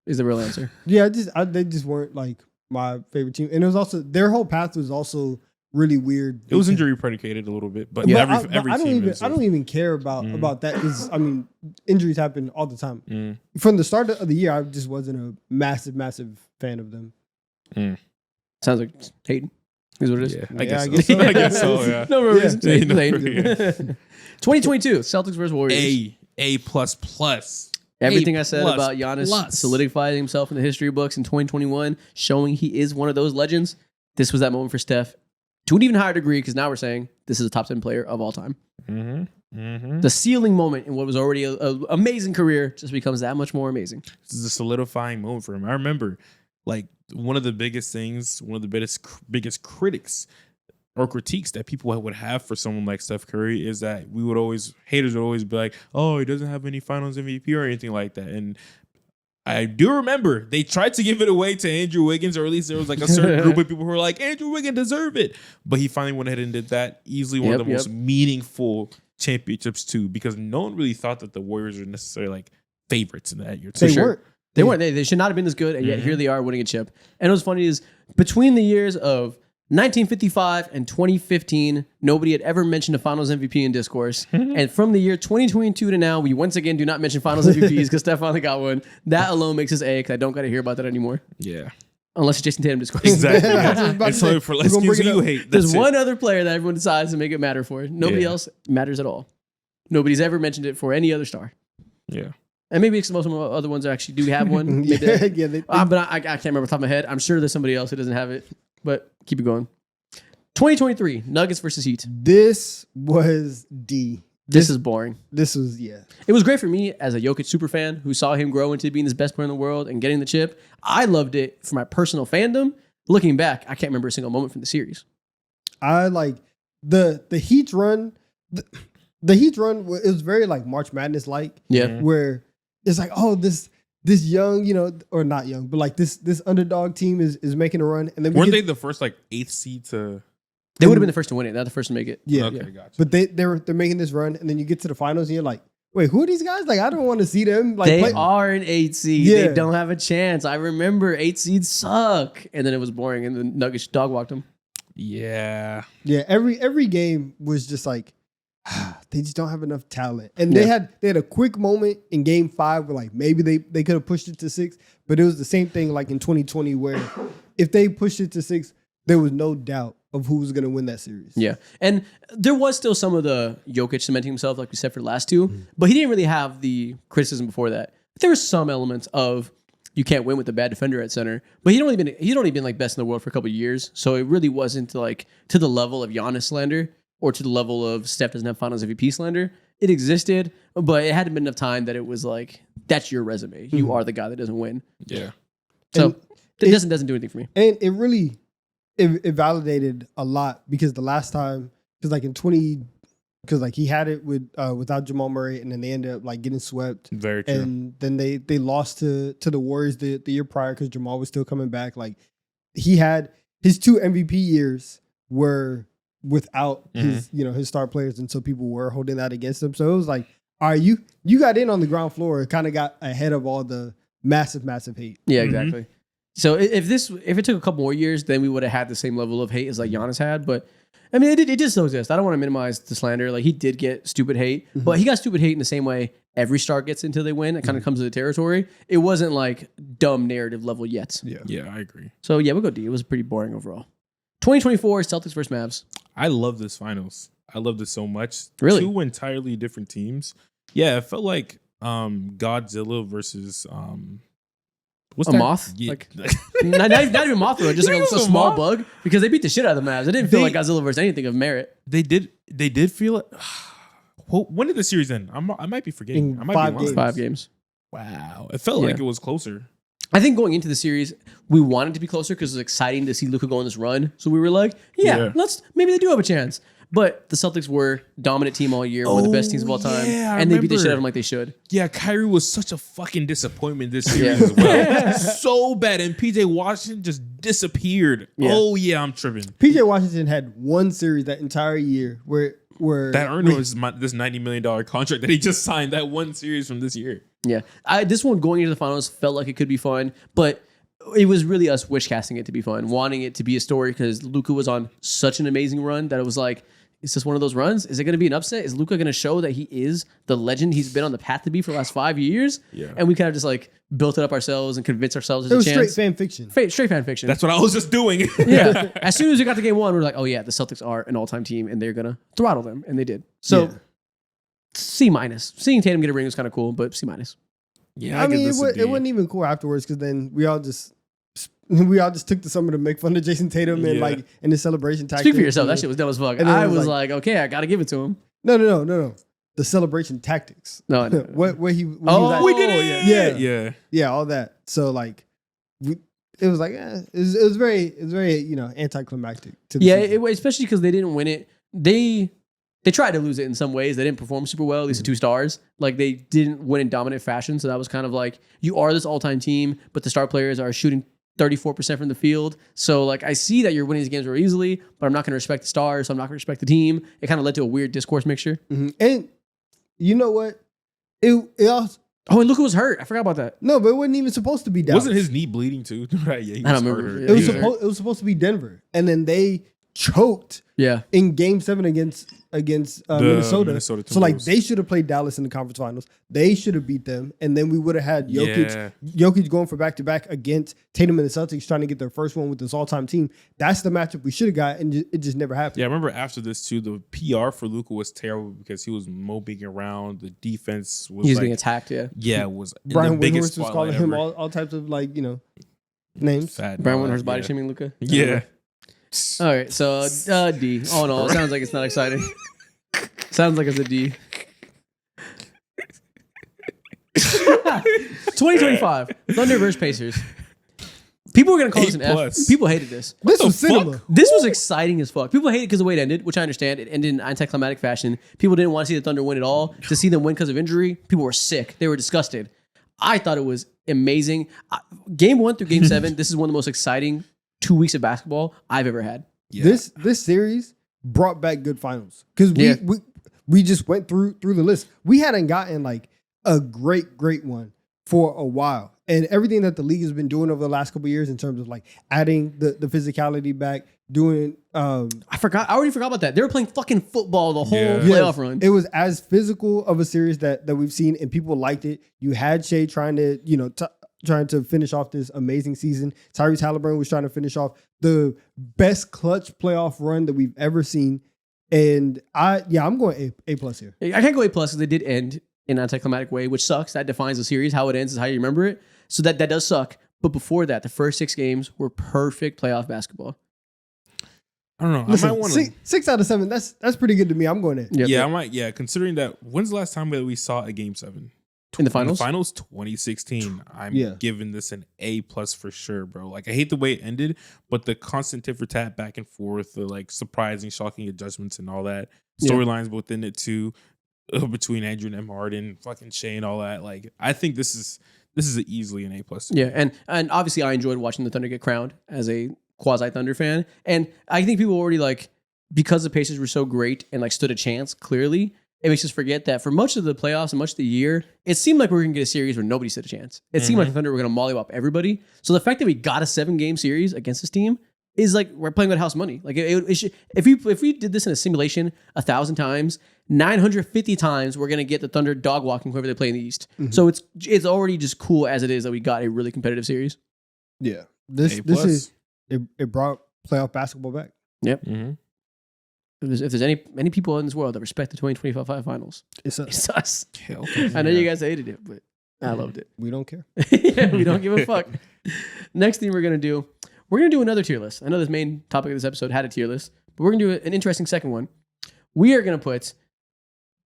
is the real answer. Yeah, they just weren't like my favorite team, and it was also their whole path was also really weird. It was because- injury predicated a little bit, but But every I don't team even is. I don't even care about that because I mean injuries happen all the time. Mm. From the start of the year, I just wasn't a massive fan of them. Sounds like hating is what it is. Yeah, Yeah, I guess so. I guess so. Yeah. No real Yeah. reason. Yeah, no Hating. reason. 2022, Celtics versus Warriors. A plus plus. Everything A I said plus about Giannis plus. solidifying himself in the history books in 2021, showing he is one of those legends. This was that moment for Steph to an even higher degree because now we're saying this is a top 10 player of all time. Mm-hmm. Mm-hmm. The ceiling moment in what was already an amazing career just becomes that much more amazing. This is a solidifying moment for him. I remember, like, one of the biggest things, one of the biggest critics or critiques that people would have for someone like Steph Curry is that haters would always be like, oh, he doesn't have any finals MVP or anything like that. And I do remember they tried to give it away to Andrew Wiggins, or at least there was like a certain group of people who were like, Andrew Wiggins deserve it. But he finally went ahead and did that. Easily one of the most meaningful championships too, because no one really thought that the Warriors were necessarily like favorites in that year. They sure. weren't. They weren't. They should not have been this good, and yet Mhm. here they are winning a chip. And what's funny is between the years of 1955 and 2015, nobody had ever mentioned a Finals MVP in discourse. And from the year 2022 to now, we once again do not mention Finals MVPs because Steph finally got one. That alone makes us A because I don't got to hear about that anymore. Yeah. unless it's Jason Tatum discording. Exactly. I was just about to And so say, for we're let's gonna use bring it you up. hate. There's That's it. one other player that everyone decides to make it matter for. Nobody Yeah. else matters at all. Nobody's ever mentioned it for any other star. Yeah. And maybe most of the other ones actually do have one. Maybe yeah, yeah, but I can't remember off the top of my head. I'm sure there's somebody else who doesn't have it. But keep it going. 2023 Nuggets versus Heat. this was D. This is boring. This was It was great for me as a Jokic super fan who saw him grow into being the best player in the world and getting the chip. I loved it for my personal fandom. Looking back, I can't remember a single moment from the series. I like the Heat's run. The Heat's run. It was very like March Madness like. Yeah. Where it's like, oh, this young, or not young, but like this underdog team is making a run, and then Weren't they the first like 8th seed to? They would have been the first to win it, not the first to make it. Yeah. Okay, Yeah. gotcha. But they're making this run, and then you get to the finals, and you're like, wait, who are these guys? Like, I don't want to see them. Like, They play. are an 8 seed. Yeah. They don't have a chance. I remember 8 seeds suck. And then it was boring, and the Nuggets dog walked them. Yeah. Yeah, every game was just like they just don't have enough talent. And they had a quick moment in game 5 where like maybe they could have pushed it to 6, but it was the same thing like in 2020 where if they pushed it to 6, there was no doubt of who was going to win that series. Yeah. And there was still some of the Jokic cementing himself, like we said for the last two, but he didn't really have the criticism before that. There was some elements of you can't win with a bad defender at center, but he'd only been like best in the world for a couple of years. So it really wasn't like to the level of Giannis slander or to the level of Steph doesn't have finals MVP slander. It existed, but it hadn't been enough time that it was like, that's your resume. You are the guy that doesn't win. Yeah. So And it doesn't do anything for me. And it really it validated a lot because the last time, because like in 20, because like he had it without Jamal Murray, and then they ended up like getting swept. Very true. And then they lost to the Warriors the year prior because Jamal was still coming back. Like he had his 2 MVP years were without his his star players, and so people were holding that against him. So it was like, all right, you got in on the ground floor, kind of got ahead of all the massive hate. Yeah, exactly. So if it took a couple more years, then we would have had the same level of hate as like Giannis had. But I mean, it did still exist. I don't want to minimize the slander. Like he did get stupid hate, but he got stupid hate in the same way every star gets until they win. It kind of comes to the territory. It wasn't like dumb narrative level yet. Yeah, I agree. So yeah, we'll go D. It was pretty boring overall. 2024 Celtics versus Mavs. I love this finals. I love this so much. Really? 2 entirely different teams. Yeah, it felt like Godzilla versus what's A that? moth? Yeah. Like not even Mothra, just like It a was a small moth. bug because they beat the shit out of the Mavs. It didn't feel They- like Godzilla versus anything of merit. They did feel it. Well, when did the series end? I might be forgetting. In I might 5 be lying. games. 5 games. Wow, it felt like it was closer. I think going into the series, we wanted to be closer because it was exciting to see Luka go on this run. So we were like, Yeah. maybe they do have a chance. But the Celtics were dominant team all year, one of the best teams of all time, yeah, I and they beat the shit remember. out of them like they should. Yeah, Kyrie was such a fucking disappointment this series Yeah. as well. So bad, and PJ Washington just disappeared. Yeah. Oh yeah, I'm tripping. PJ Washington had one series that entire year where That earned him this $90 million contract that he just signed. That one series from this year. Yeah, this one going into the finals felt like it could be fun, but it was really us wish casting it to be fun, wanting it to be a story because Luka was on such an amazing run that it was like, is this one of those runs? Is it going to be an upset? Is Luka going to show that he is the legend he's been on the path to be for the last 5 years? Yeah. And we kind of just like built it up ourselves and convinced ourselves it there's was a straight chance. fan fiction. Straight fan fiction. That's what I was just doing. Yeah. As soon as we got to game 1, we were like, oh yeah, the Celtics are an all-time team and they're going to throttle them. And they did. So Yeah. C-. Seeing Tatum get a ring was kind of cool, but C-. Yeah, I mean, give this a it D. wasn't even cool afterwards because then we all just took the summer to make fun of Jason Tatum and Yeah. like in the celebration tactics. Speak for yourself. That shit was dumb as fuck. And then I it was was like, okay, I got to give it to him. No. The celebration tactics. No. Where he was Oh, at- we did it. Yeah. Yeah. Yeah, all that. So like, it was like it was very anticlimactic. To the Yeah, season. especially because they didn't win it. They tried to lose it in some ways. They didn't perform super well, at least the 2 stars. Like they didn't win in dominant fashion. So that was kind of like, you are this all-time team, but the star players are shooting 34% from the field. So like I see that you're winning these games very easily, but I'm not going to respect the stars, so I'm not going to respect the team. It kind of led to a weird discourse mixture. Mhm. And you know what? It also Oh, and Luka was hurt. I forgot about that. no, but it wasn't even supposed to be Dallas. Wasn't his knee bleeding too? Right. Yeah. He I don't was remember. hurt. It was Yeah. supposed to be Denver, and then they choked Yeah. in Game 7 against Minnesota. Minnesota So like Timberwolves. they should have played Dallas in the conference finals. They should have beat them, and then we would have had Yeah. Jokic going for back to back against Tatum and the Celtics, trying to get their first one with this all time team. That's the matchup we should have got, and it just never happened. Yeah, I remember after this too, the PR for Luka was terrible because he was moping around. The defense was He's like, being attacked. Yeah. yeah, was in Brian the biggest Windhorst was spotlight calling him ever. all types of names. Fat and Brian all that, Windhorst body yeah. shaming Luka. Yeah. All right. So D. All in all, it sounds like it's not exciting. Sounds like it's a D. 2025 Thunder versus Pacers. People were gonna call this an A+. F. People hated this. This the was cinema. fuck? This was exciting as fuck. People hated it because of the way it ended, which I understand. It ended in anticlimactic fashion. People didn't want to see the Thunder win at all. To see them win because of injury, people were sick. They were disgusted. I thought it was amazing. Game 1 through Game 7, this is one of the most exciting 2 weeks of basketball I've ever had. Yeah. This series brought back good finals because Yeah. we just went through the list. We hadn't gotten like a great one for a while, and everything that the league has been doing over the last couple of years in terms of like adding the physicality back, doing I already forgot about that. They were playing fucking football the whole Yeah. playoff run. It was as physical of a series that we've seen, and people liked it. You had Shea trying to trying to finish off this amazing season. Tyrese Halliburton was trying to finish off the best clutch playoff run that we've ever seen. And I'm going A+ here. I can't go A+ because they did end in an anticlimactic way, which sucks. That defines the series. How it ends is how you remember it. So that does suck. But before that, the first 6 games were perfect playoff basketball. I don't know. Listen, I might want to. 6 out of 7. That's pretty good to me. I'm going there. Yep, Yeah, yep. I might. Yeah, considering that. When's the last time that we saw a Game 7? In the finals? 2016. I'm Yeah. giving this an A+ for sure, bro. Like I hate the way it ended, but the constant tit for tat back and forth, the like surprising, shocking adjustments and all that Yeah. storylines within it too, between Andrew and Harden, fucking Shea and all that. Like I think this is easily an A+. Yeah, and obviously I enjoyed watching the Thunder get crowned as a quasi Thunder fan, and I think people already like, because the Pacers were so great and like stood a chance. Clearly, it makes us forget that for much of the playoffs and much of the year, it seemed like we were gonna get a series where nobody stood a chance. It seemed like the Thunder were gonna mollywop everybody. So the fact that we got a 7-game series against this team is like we're playing with house money. Like it should, if we did this in a simulation 1,000 times, 950 times we're gonna get the Thunder dog walking whoever they play in the East. So it's already just cool as it is that we got a really competitive series. Yeah. This A+. is it brought playoff basketball back. Mm-hmm. If there's any people in this world that respect the 2025 finals, It's it's us. Hell, I know you guys hated it, but I loved it. we don't care. Yeah, we don't give a fuck. Next thing we're gonna do another tier list. I know this main topic of this episode had a tier list, but we're gonna do an interesting second one. We are gonna put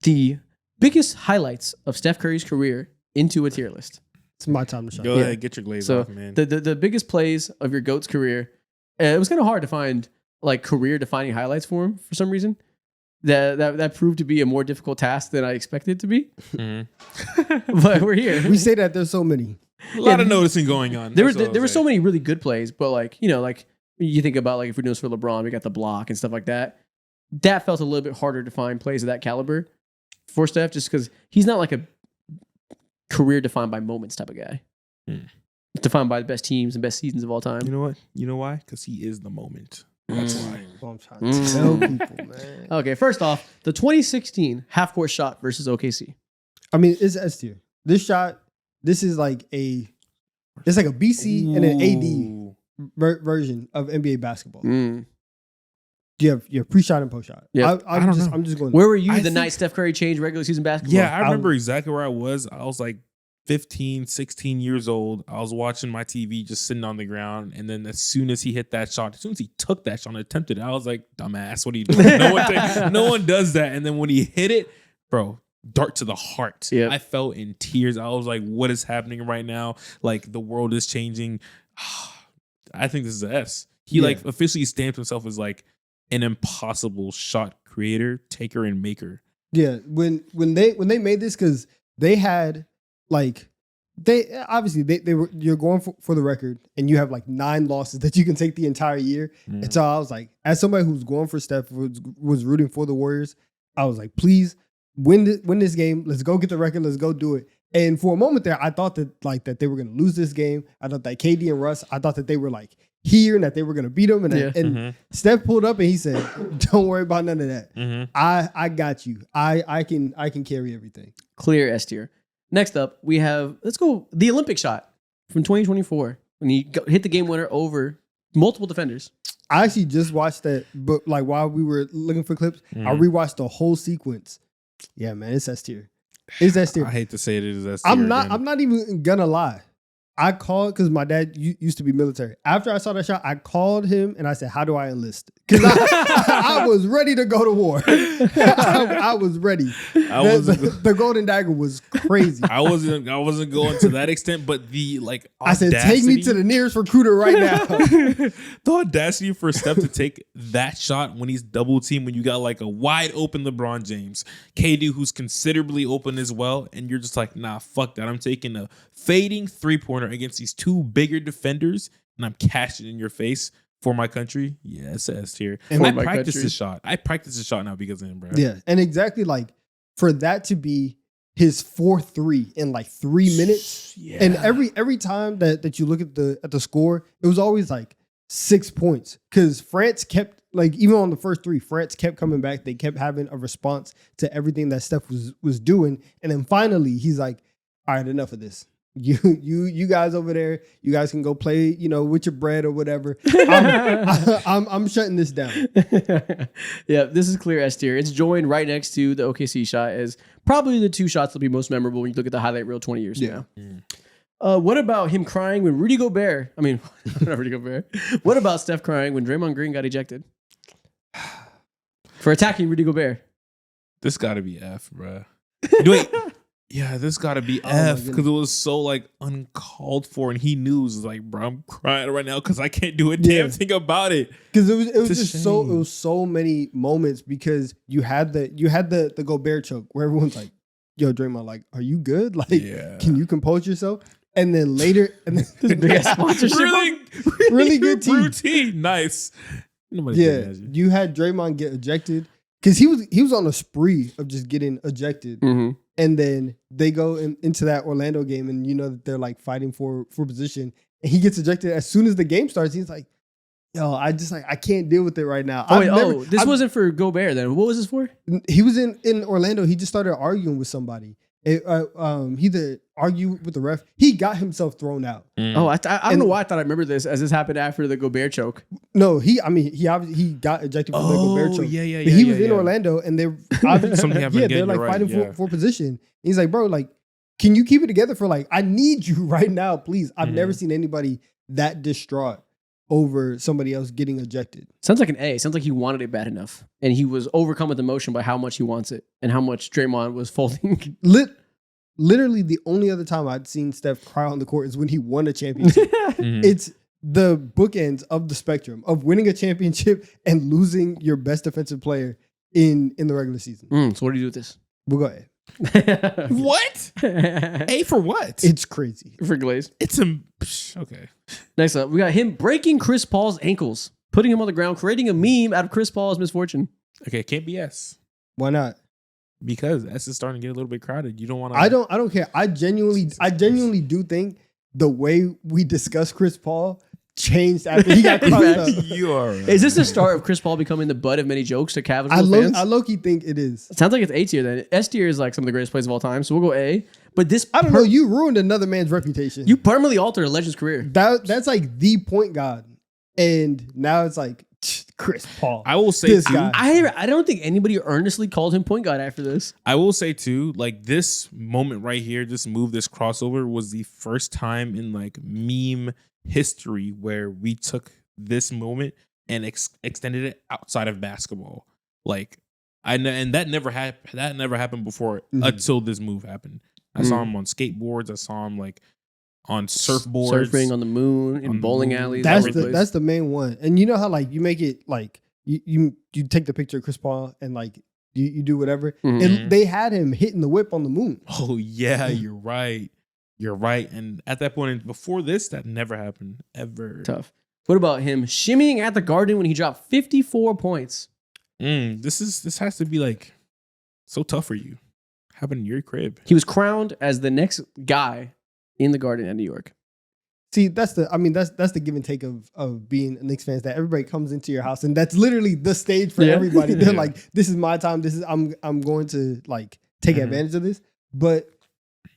the biggest highlights of Steph Curry's career into a tier list. It's my time to shine. Go Yeah. ahead, get your glaze So off, man. the biggest plays of your GOAT's career. It was kind of hard to find like career defining highlights for him for some reason. That proved to be a more difficult task than I expected it to be. Mhm. But we're here. We say that there's so many. A lot of noticing going on. There That's all were I'll so say. many really good plays, but like you think about like if we're doing this for LeBron, we got the block and stuff like that. That felt a little bit harder to find plays of that caliber for Steph, just because he's not like a career defined by moments type of guy. Hmm. It's defined by the best teams and best seasons of all time. You know what? You know why? Because he is the moment. That's Mm. why. That's what I'm trying to tell people, man. Okay, first off, the 2016 half court shot versus OKC. I mean, it's S tier. This shot, it's like a BC and an AD Ooh. version of NBA basketball. Mm. You have pre-shot and post-shot. Yep. I don't know. I'm just going. Where were you I the night think- Steph Curry changed regular season basketball? Yeah, I remember exactly where I was. I was like 15, 16 years old. I was watching my TV just sitting on the ground. And then as soon as he hit that shot, as soon as he took that shot and attempted it, I was like, dumbass, what are you doing? No one does that. And then when he hit it, bro, dart to the heart. Yep. I fell in tears. I was like, what is happening right now? Like the world is changing. I think this is a S. He Yeah. like officially stamped himself as like an impossible shot creator, taker, and maker. Yeah, when they made this, because they had like they obviously they were, you're going for the record, and you have like 9 losses that you can take the entire year. And so I was like, as somebody who's going for Steph, was rooting for the Warriors, I was like, please win this game. Let's go get the record. Let's go do it. And for a moment there, I thought that they were going to lose this game. I thought that KD and Russ, I thought that they were like here and that they were gonna beat him. And, Yeah. and Steph pulled up and he said, "Don't worry about none of that. Mhm. I got you. I can carry everything." Clear S tier. Next up, we have, let's go, the Olympic shot from 2024 when he hit the game winner over multiple defenders. I actually just watched that, but like while we were looking for clips, I Mhm. rewatched the whole sequence. Yeah, man, it's S tier. It's S tier. I hate to say it is S. I'm not even gonna lie. I called because my dad used to be military. After I saw that shot, I called him and I said, "How do I enlist?" Because I was ready to go to war. I was ready. The Golden Dagger was crazy. I wasn't going to that extent, but the like I said, "Take me to the nearest recruiter right now." the audacity for Steph to take that shot when he's double teamed, when you got like a wide open LeBron James, KD who's considerably open as well, and you're just like, nah, fuck that. I'm taking a fading 3-pointer against these two bigger defenders, and I'm cashing in your face for my country. Yeah, it's S tier. And I for my practiced country. this shot. I practiced this shot now because of him, bro. Yeah, and exactly like for that to be his 4-3 in like 3 minutes. Yeah. And every time that you look at the score, it was always like 6 points because France kept like even on the first 3, France kept coming back. They kept having a response to everything that Steph was doing, and then finally he's like, "All right, enough of this. You guys over there, you guys can go play, with your bread or whatever. I'm shutting this down." Yeah, this is clear S tier. It's joined right next to the OKC shot as probably the two shots that'll be most memorable when you look at the highlight reel 20 years from now. What about him crying when Rudy Gobert? I mean, not Rudy Gobert. What about Steph crying when Draymond Green got ejected for attacking Rudy Gobert? This got to be F, bro. Wait. Yeah, this got to be my F goodness. because it was so like uncalled for, and he knew it was like, bro, I'm crying right now because I can't do a Yeah. damn thing about it. Because it was It's a just so it shame. was so many moments because you had the Gobert choke where everyone's like, "Yo, Draymond, like, are you good? Like, Yeah. can you compose yourself?" And then later, and then, This big ass sponsorship. Really good team. routine. Nice. Nobody yeah, can imagine. you had Draymond get ejected because he was on a spree of just getting ejected, Mm-hmm. and then they go into that Orlando game, and that they're like fighting for position, and he gets ejected as soon as the game starts. He's like, "Yo, I can't deal with it right now." Oh, wait, this I've- wasn't for Gobert then. What was this for? He was in Orlando. He just started arguing with somebody. He either argued with the ref. He got himself thrown out. Oh, I don't know why I thought I remember this as this happened after the Gobert choke. No, he obviously he got ejected from the Gobert choke. yeah, But he was in Orlando, and they're obviously Something happened yeah, again, they're like you're right, fighting yeah. for position. He's like, "Bro, like, can you keep it together for like I need you right now, please." I've never seen anybody that distraught over somebody else getting ejected. Sounds like an A. Sounds like he wanted it bad enough, and he was overcome with emotion by how much he wants it and how much Draymond was folding. Literally, the only other time I'd seen Steph cry on the court is when he won a championship. It's the bookends of the spectrum of winning a championship and losing your best defensive player in the regular season. So what do you do with this? We'll go ahead. What? A for what? It's crazy. For Glaze. It's a okay. Next up, we got him breaking Chris Paul's ankles, putting him on the ground, creating a meme out of Chris Paul's misfortune. Okay, it can't be S Why not? because S is starting to get a little bit crowded. You don't want to. I don't care. I genuinely do think the way we discuss Chris Paul changed after he got crossed up. You are. Right. Is this the start of Chris Paul becoming the butt of many jokes to Cavs fans? I low-key think it is. Sounds like it's A tier then. S tier is like some of the greatest plays of all time, so we'll go A. But this, I don't know. You ruined another man's reputation. You permanently altered a legend's career. That's like the point guard, and now it's like Chris Paul. I will say This too. guy. I don't think anybody earnestly called him point guard after this. I will say too, like this moment right here, this move, this crossover was the first time in like meme history where we took this moment and extended it outside of basketball. Like and that never happened. That never happened before until this move happened. I saw him on skateboards. I saw him like on surfboards, Surfing on the moon, in On the bowling moon. alleys. That's every the place. that's the main one. And you know how like you make it like you take the picture of Chris Paul and like you do whatever. Mhm. And they had him hitting the whip on the moon. Oh yeah, you're right. You're right. And at that point, before this, that never happened ever. tough. What about him shimmying at the Garden when he dropped 54 points? This has to be like so tough for you. Happened in your crib. He was crowned as the next guy in the Garden at New York. See, that's the give and take of being a Knicks fan. Is that everybody comes into your house, and that's literally the stage for everybody. They're like, "This is my time. I'm going to like take advantage of this." But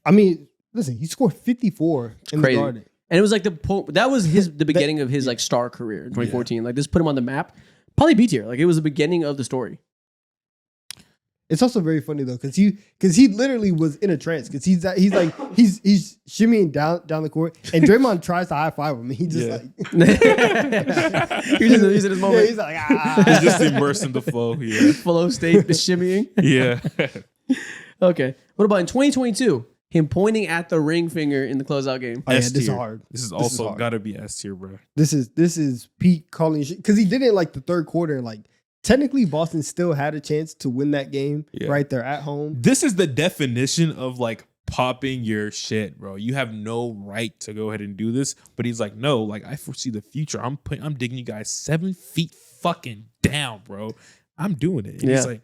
I mean, listen, he scored 54 in the Garden, and it was like that was the beginning of his like star career in 2014. Like this put him on the map. Probably B tier. Like it was the beginning of the story. It's also very funny though, because he literally was in a trance because he's shimmying down the court, and Draymond tries to high five him, and he just like he's in his moment. Yeah, he's like He's just immersed in the flow. Yeah. Flow state, the shimmying. Yeah. Okay. What about in 2022? Him pointing at the ring finger in the closeout game. Oh, yeah, S this is tier. hard. This is This is also hard. gotta be S tier, bro. This is Pete calling shit because he did it like the third quarter. Like technically, Boston still had a chance to win that game right there at home. This is the definition of like popping your shit, bro. You have no right to go ahead and do this. But he's like, no, like I foresee the future. I'm digging you guys 7 feet fucking down, bro. I'm doing it. And he's like,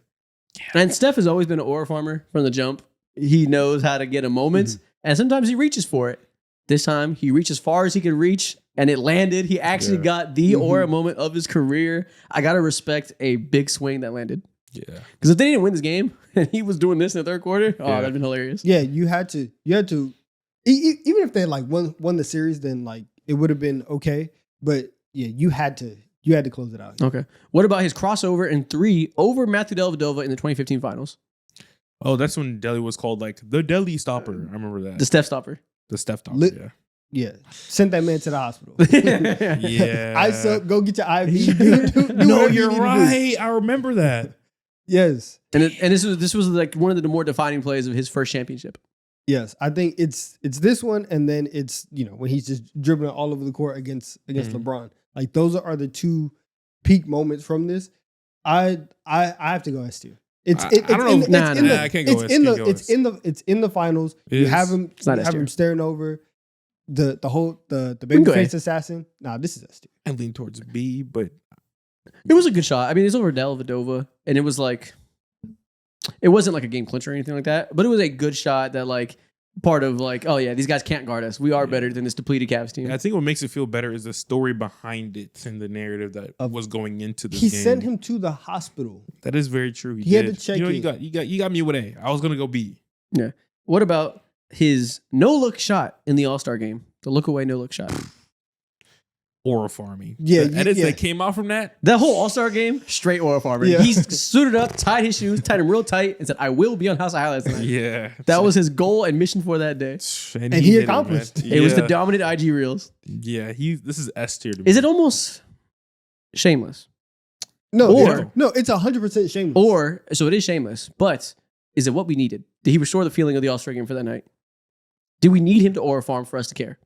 and Steph has always been an aura farmer from the jump. He knows how to get a moment, and sometimes he reaches for it. This time, he reached as far as he could reach, and it landed. He actually got the aura moment of his career. I got to respect a big swing that landed. yeah. Because if they didn't win this game, and he was doing this in the third quarter, that'd been hilarious. Yeah, you had to. Even if they like won the series, then like it would have been okay. But yeah, you had to close it out. Okay. What about his crossover in 3 over Matthew Dellavedova in the 2015 finals? Oh, that's when Delhi was called like the Delhi stopper. I remember that. The Steph stopper. The Steph stopper, Yeah, sent that man to the hospital. yeah. Ice up, go get your IV. Do No, whatever you you're need to do. right. I remember that. Yes, And this was like one of the more defining plays of his first championship. yes. I think it's this one, and then it's when he's just dribbling all over the court against LeBron. Like those are the two peak moments from this. I have to go S tier. I don't know. I can't go S. It's in the finals. It You is. have him. It's not You S have tier. him staring over the can baby go face A. assassin. Nah, this is S tier. I lean towards B, but It was a good shot. I mean, it's over Dellavedova, and it was like, it wasn't like a game clincher or anything like that, but it was a good shot that like part of like, oh yeah, these guys can't guard us. We are better than this depleted Cavs team. I think what makes it feel better is the story behind it and the narrative that was going into this He game. sent him to the hospital. That is very true. He had did. to check You know, in. you got me with A. I was gonna go B. Yeah. What about his no look shot in the All-Star game? The look away no look shot. Aura farming. Yeah, the edits that came out from that. That whole All-Star game, straight aura farmer. Yeah. He suited up, tied his shoes, tied him real tight, and said, I will be on House of Highlights tonight. Yeah, That was his goal and mission for that day. and he hit accomplished. man. It was the Yeah. dominant IG reels. Yeah, this is S tier to me. Is it almost shameless? No, Or- it's 100% shameless. Or, so it is shameless, but is it what we needed? Did he restore the feeling of the All-Star game for that night? Did we need him to aura farm for us to care?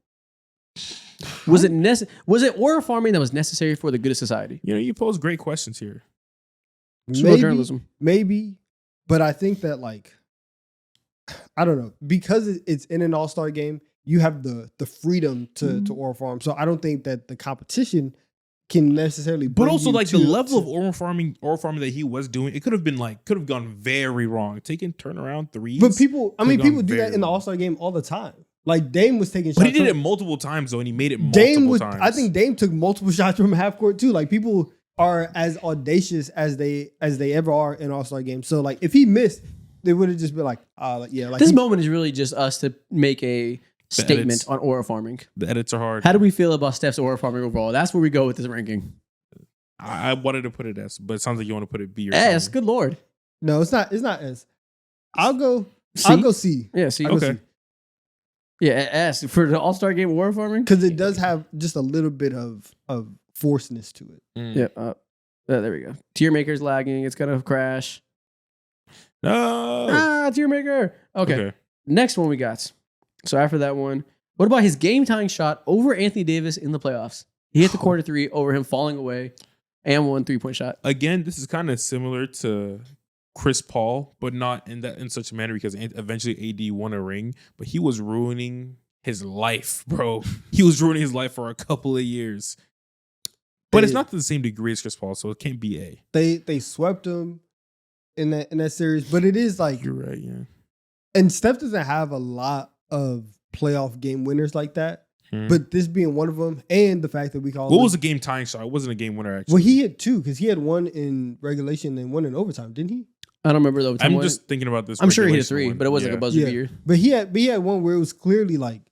Was it aura farming that was necessary for the good of society? You know, you pose great questions here. Smart journalism. Maybe, but I think that like, I don't know, because it's in an all-star game, you have the freedom to aura farm. So I don't think that the competition can necessarily. But bring also, you like to- the level to- of aura farming that he was doing, it could have gone very wrong. Taking turnaround threes. But people do gone that very in the wrong. all-star game all the time. Like Dame was taking shots. But he did it from- multiple times though, and he made it multiple Dame times. I think Dame took multiple shots from half court too. Like people are as audacious as they ever are in all-star games. So like if he missed, they would have just been like, like This he- moment is really just us to make a statement edits. on aura farming. the edits are hard. How do we feel about Steph's aura farming overall? That's where we go with this ranking. I wanted to put it S, but it sounds like you want to put it B or S, something. good lord. No, it's not S. I'll go C. Yeah, see. Okay. Yeah, S for the All-Star game aura farming. Because it does have just a little bit of forceness to it. Mm. Yeah, there we go. Tier maker's lagging. It's gonna crash. No. Tier maker. Okay. Next one we got. So after that one, what about his game tying shot over Anthony Davis in the playoffs? He hit the corner three over him falling away, and 1 3-point shot. Again, this is kind of similar to Chris Paul, but not in such a manner because eventually AD won a ring, but he was ruining his life, bro. He was ruining his life for a couple of years. But it's not to the same degree as Chris Paul, so it can't be A. They swept him in that series, but it is like, You're right, yeah. and Steph doesn't have a lot of playoff game winners like that. But this being one of them, and the fact that we call What was a game tying shot? It wasn't a game winner actually. well, he had two because he had one in regulation and one in overtime, didn't he? I don't remember though. I'm just thinking about this. I'm sure he hit a regulation 3, one. but it wasn't Yeah. a buzzer Yeah. beater. But he had one where it was clearly like,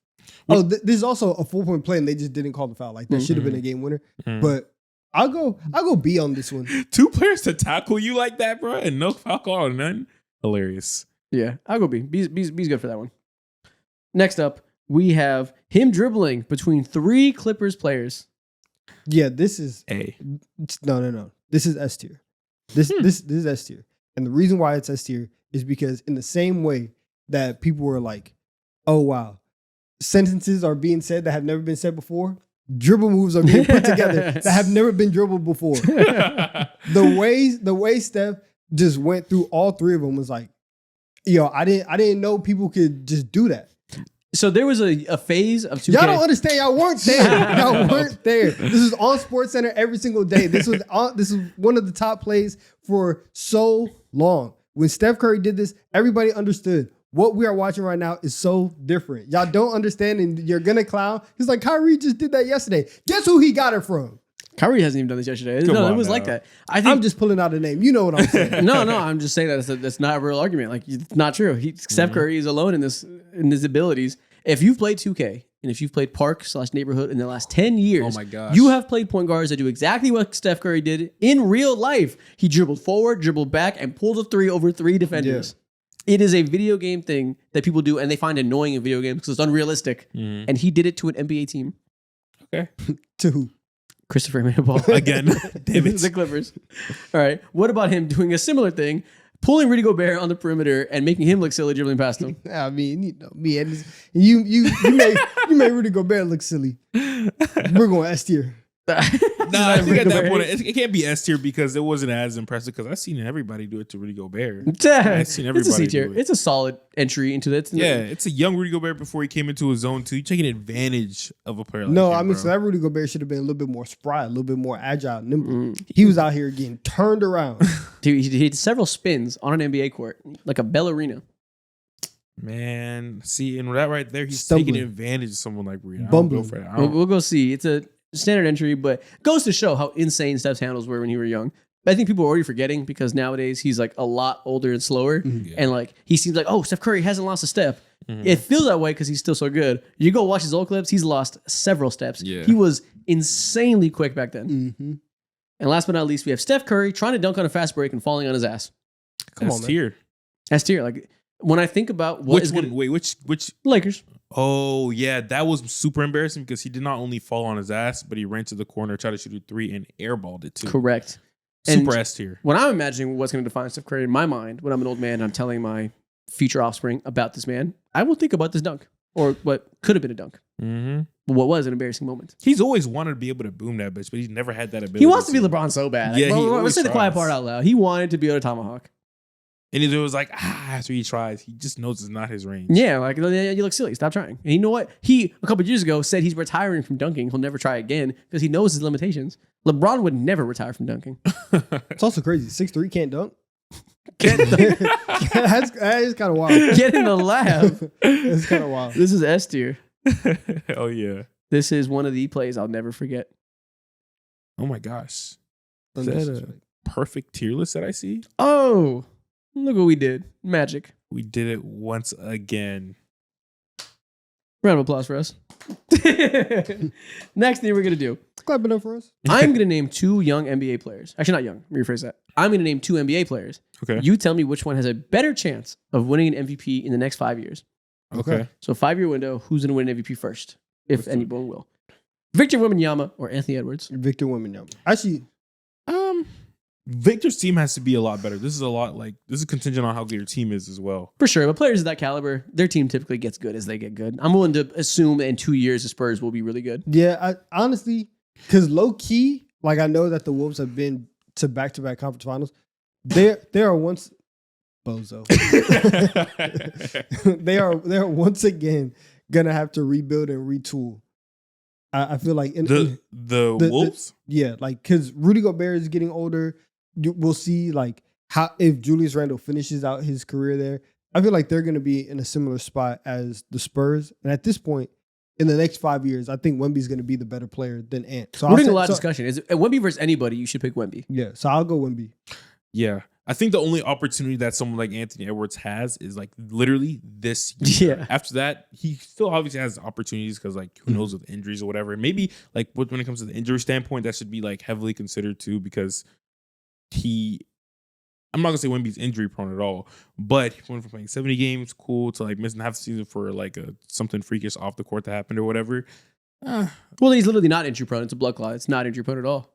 oh, this is also a 4-point play, and they just didn't call the foul. Like that should have been a game winner. Mhm. But I'll go B on this one. 2 players to tackle you like that, bro, and no foul call or none. Hilarious. Yeah, I'll go B. B's good for that one. Next up, we have him dribbling between 3 Clippers players. Yeah, this is A. no. This is S tier. This is S tier, and the reason why it's S tier is because in the same way that people were like, "Oh wow, sentences are being said that have never been said before." Dribble moves are being put together that have never been dribbled before. The way Steph just went through all 3 of them was like, yo, I didn't know people could just do that. So there was a phase of 2K. Y'all don't understand. Y'all weren't there. Y'all weren't there. This is on SportsCenter every single day. This was one of the top plays for so long. When Steph Curry did this, everybody understood. What we are watching right now is so different. Y'all don't understand, and you're gonna clown. He's like, Kyrie just did that yesterday. Guess who he got it from? Kyrie hasn't even done this yesterday. Come No, it on was now. like that. I I'm think just pulling out a name. You know what I'm saying? no, I'm just saying that's not a real argument. Like it's not true. Steph Curry is alone in his abilities. If you've played 2K and if you've played Park/Neighborhood in the last 10 years, Oh my gosh. you have played point guards that do exactly what Steph Curry did in real life. He dribbled forward, dribbled back, and pulled a 3 over 3 defenders. It is a video game thing that people do, and they find annoying in video games because it's unrealistic. And he did it to an NBA team. Okay. To who? Christopher Manipal. Again. Damn it. The Clippers. All right. What about him doing a similar thing, pulling Rudy Gobert on the perimeter and making him look silly dribbling past him? I mean, you know me and you made Rudy Gobert look silly. We're going S tier. Nah, I think at that point it can't be S tier because it wasn't as impressive. Because I've seen everybody do it to Rudy Gobert. I've seen it's a C everybody tier. do it. It's a solid entry into that. Yeah, it's a young Rudy Gobert before he came into his zone too. You're taking advantage of a player like No, him, I mean, bro. so that Rudy Gobert should have been a little bit more spry, a little bit more agile, nimble. He was out here getting turned around. Dude, he did several spins on an NBA court, like a ballerina. Man, see, and that right there, he's Stumbling. taking advantage of someone like Rudy. I don't Bumbling. go for that. I We'll, don't- we'll go see. It's a standard entry, but goes to show how insane Steph's handles were when he were young. But I think people are already forgetting because nowadays he's like a lot older and slower. And like he seems like, oh, Steph Curry hasn't lost a step. It feels that way because he's still so good. You go watch his old clips, he's lost several steps. Yeah. He was insanely quick back then. Mm-hmm. And last but not least, we have Steph Curry trying to dunk on a fast break and falling on his ass. Come That's on, man. tier. S tier. Like when I think about what Which is one? gonna, Wait, which? Lakers. Oh yeah, that was super embarrassing because he did not only fall on his ass, but he ran to the corner, tried to shoot a 3, and airballed it too. Correct. Super And S tier. when I'm imagining what's going to define Steph Curry in my mind, when I'm an old man and I'm telling my future offspring about this man, I will think about this dunk or what could have been a dunk, Mm-hmm. but what was an embarrassing moment. He's always wanted to be able to boom that bitch, but he's never had that ability. He wants to be LeBron so bad. Yeah, he Let's always say the quiet tries. part out loud. He wanted to be able to tomahawk. And he was like, after he tries, he just knows it's not his range. Yeah, like you look silly. Stop trying. And you know what? He a couple years ago said he's retiring from dunking. He'll never try again because he knows his limitations. LeBron would never retire from dunking. It's also crazy. 6'3" can't dunk. That is kind of wild. Get in the lab. It's kind of wild. This is S tier. Hell yeah. This is one of the plays I'll never forget. Oh my gosh. Is that a perfect tier list that I see? Oh, look what we did. Magic. We did it once again. Round of applause for us. Next thing we're going to do. Clap it up for us. I'm going to name 2 young NBA players. Actually, not young. Let me rephrase that. I'm going to name 2 NBA players. Okay. You tell me which one has a better chance of winning an MVP in the next 5 years. Okay. So 5-year window, who's going to win an MVP first? If anyone will. Victor Wembanyama or Anthony Edwards? Victor Wembanyama. Actually, Victor's team has to be a lot better. This is contingent on how good your team is as well. For sure. But players of that caliber, their team typically gets good as they get good. I'm willing to assume that in 2 years, the Spurs will be really good. yeah, I honestly, because low key, like I know that the Wolves have been to back-to-back conference finals. They are once bozo. they are once again gonna have to rebuild and retool. I feel like The Wolves? yeah, like because Rudy Gobert is getting older. We'll see like how if Julius Randle finishes out his career there. I feel like they're going to be in a similar spot as the Spurs. And at this point, in the next 5 years, I think Wemby's going to be the better player than Ant. So We're doing a lot of discussion. Is it Wemby versus anybody? You should pick Wemby. Yeah, so I'll go Wemby. Yeah. I think the only opportunity that someone like Anthony Edwards has is like literally this year. Yeah. After that, he still obviously has opportunities because like who knows with injuries or whatever. Maybe like when it comes to the injury standpoint, that should be like heavily considered too because I'm not gonna say Wemby's injury prone at all, but he went from playing 70 games, cool, to like missing half the season for like something freakish off the court that happened or whatever. Well, he's literally not injury prone. It's a blood clot. It's not injury prone at all.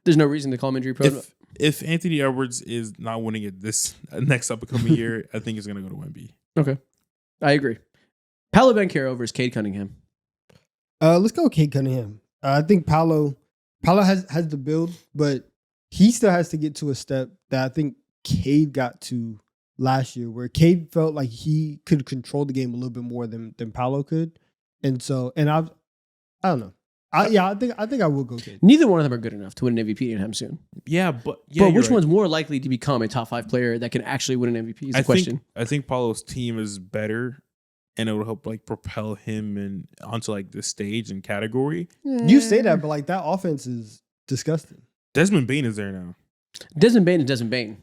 There's no reason to call him injury prone. If Anthony Edwards is not winning it this next upcoming year, I think it's gonna go to Wemby. Okay, I agree. Paolo Banchero versus Cade Cunningham. Let's go with Cade Cunningham. I think Paolo has the build, but he still has to get to a step that I think Cade got to last year, where Cade felt like he could control the game a little bit more than Paolo could, and I don't know. I think I will go Cade. Neither one of them are good enough to win an MVP anytime soon. Yeah, but But which one's more likely to become a top 5 player that can actually win an MVP is the question. I think Paulo's team is better, and it will help like propel him and onto like the stage and category. You say that, but like that offense is disgusting. Desmond Bane is there now. Desmond Bane is Desmond Bane.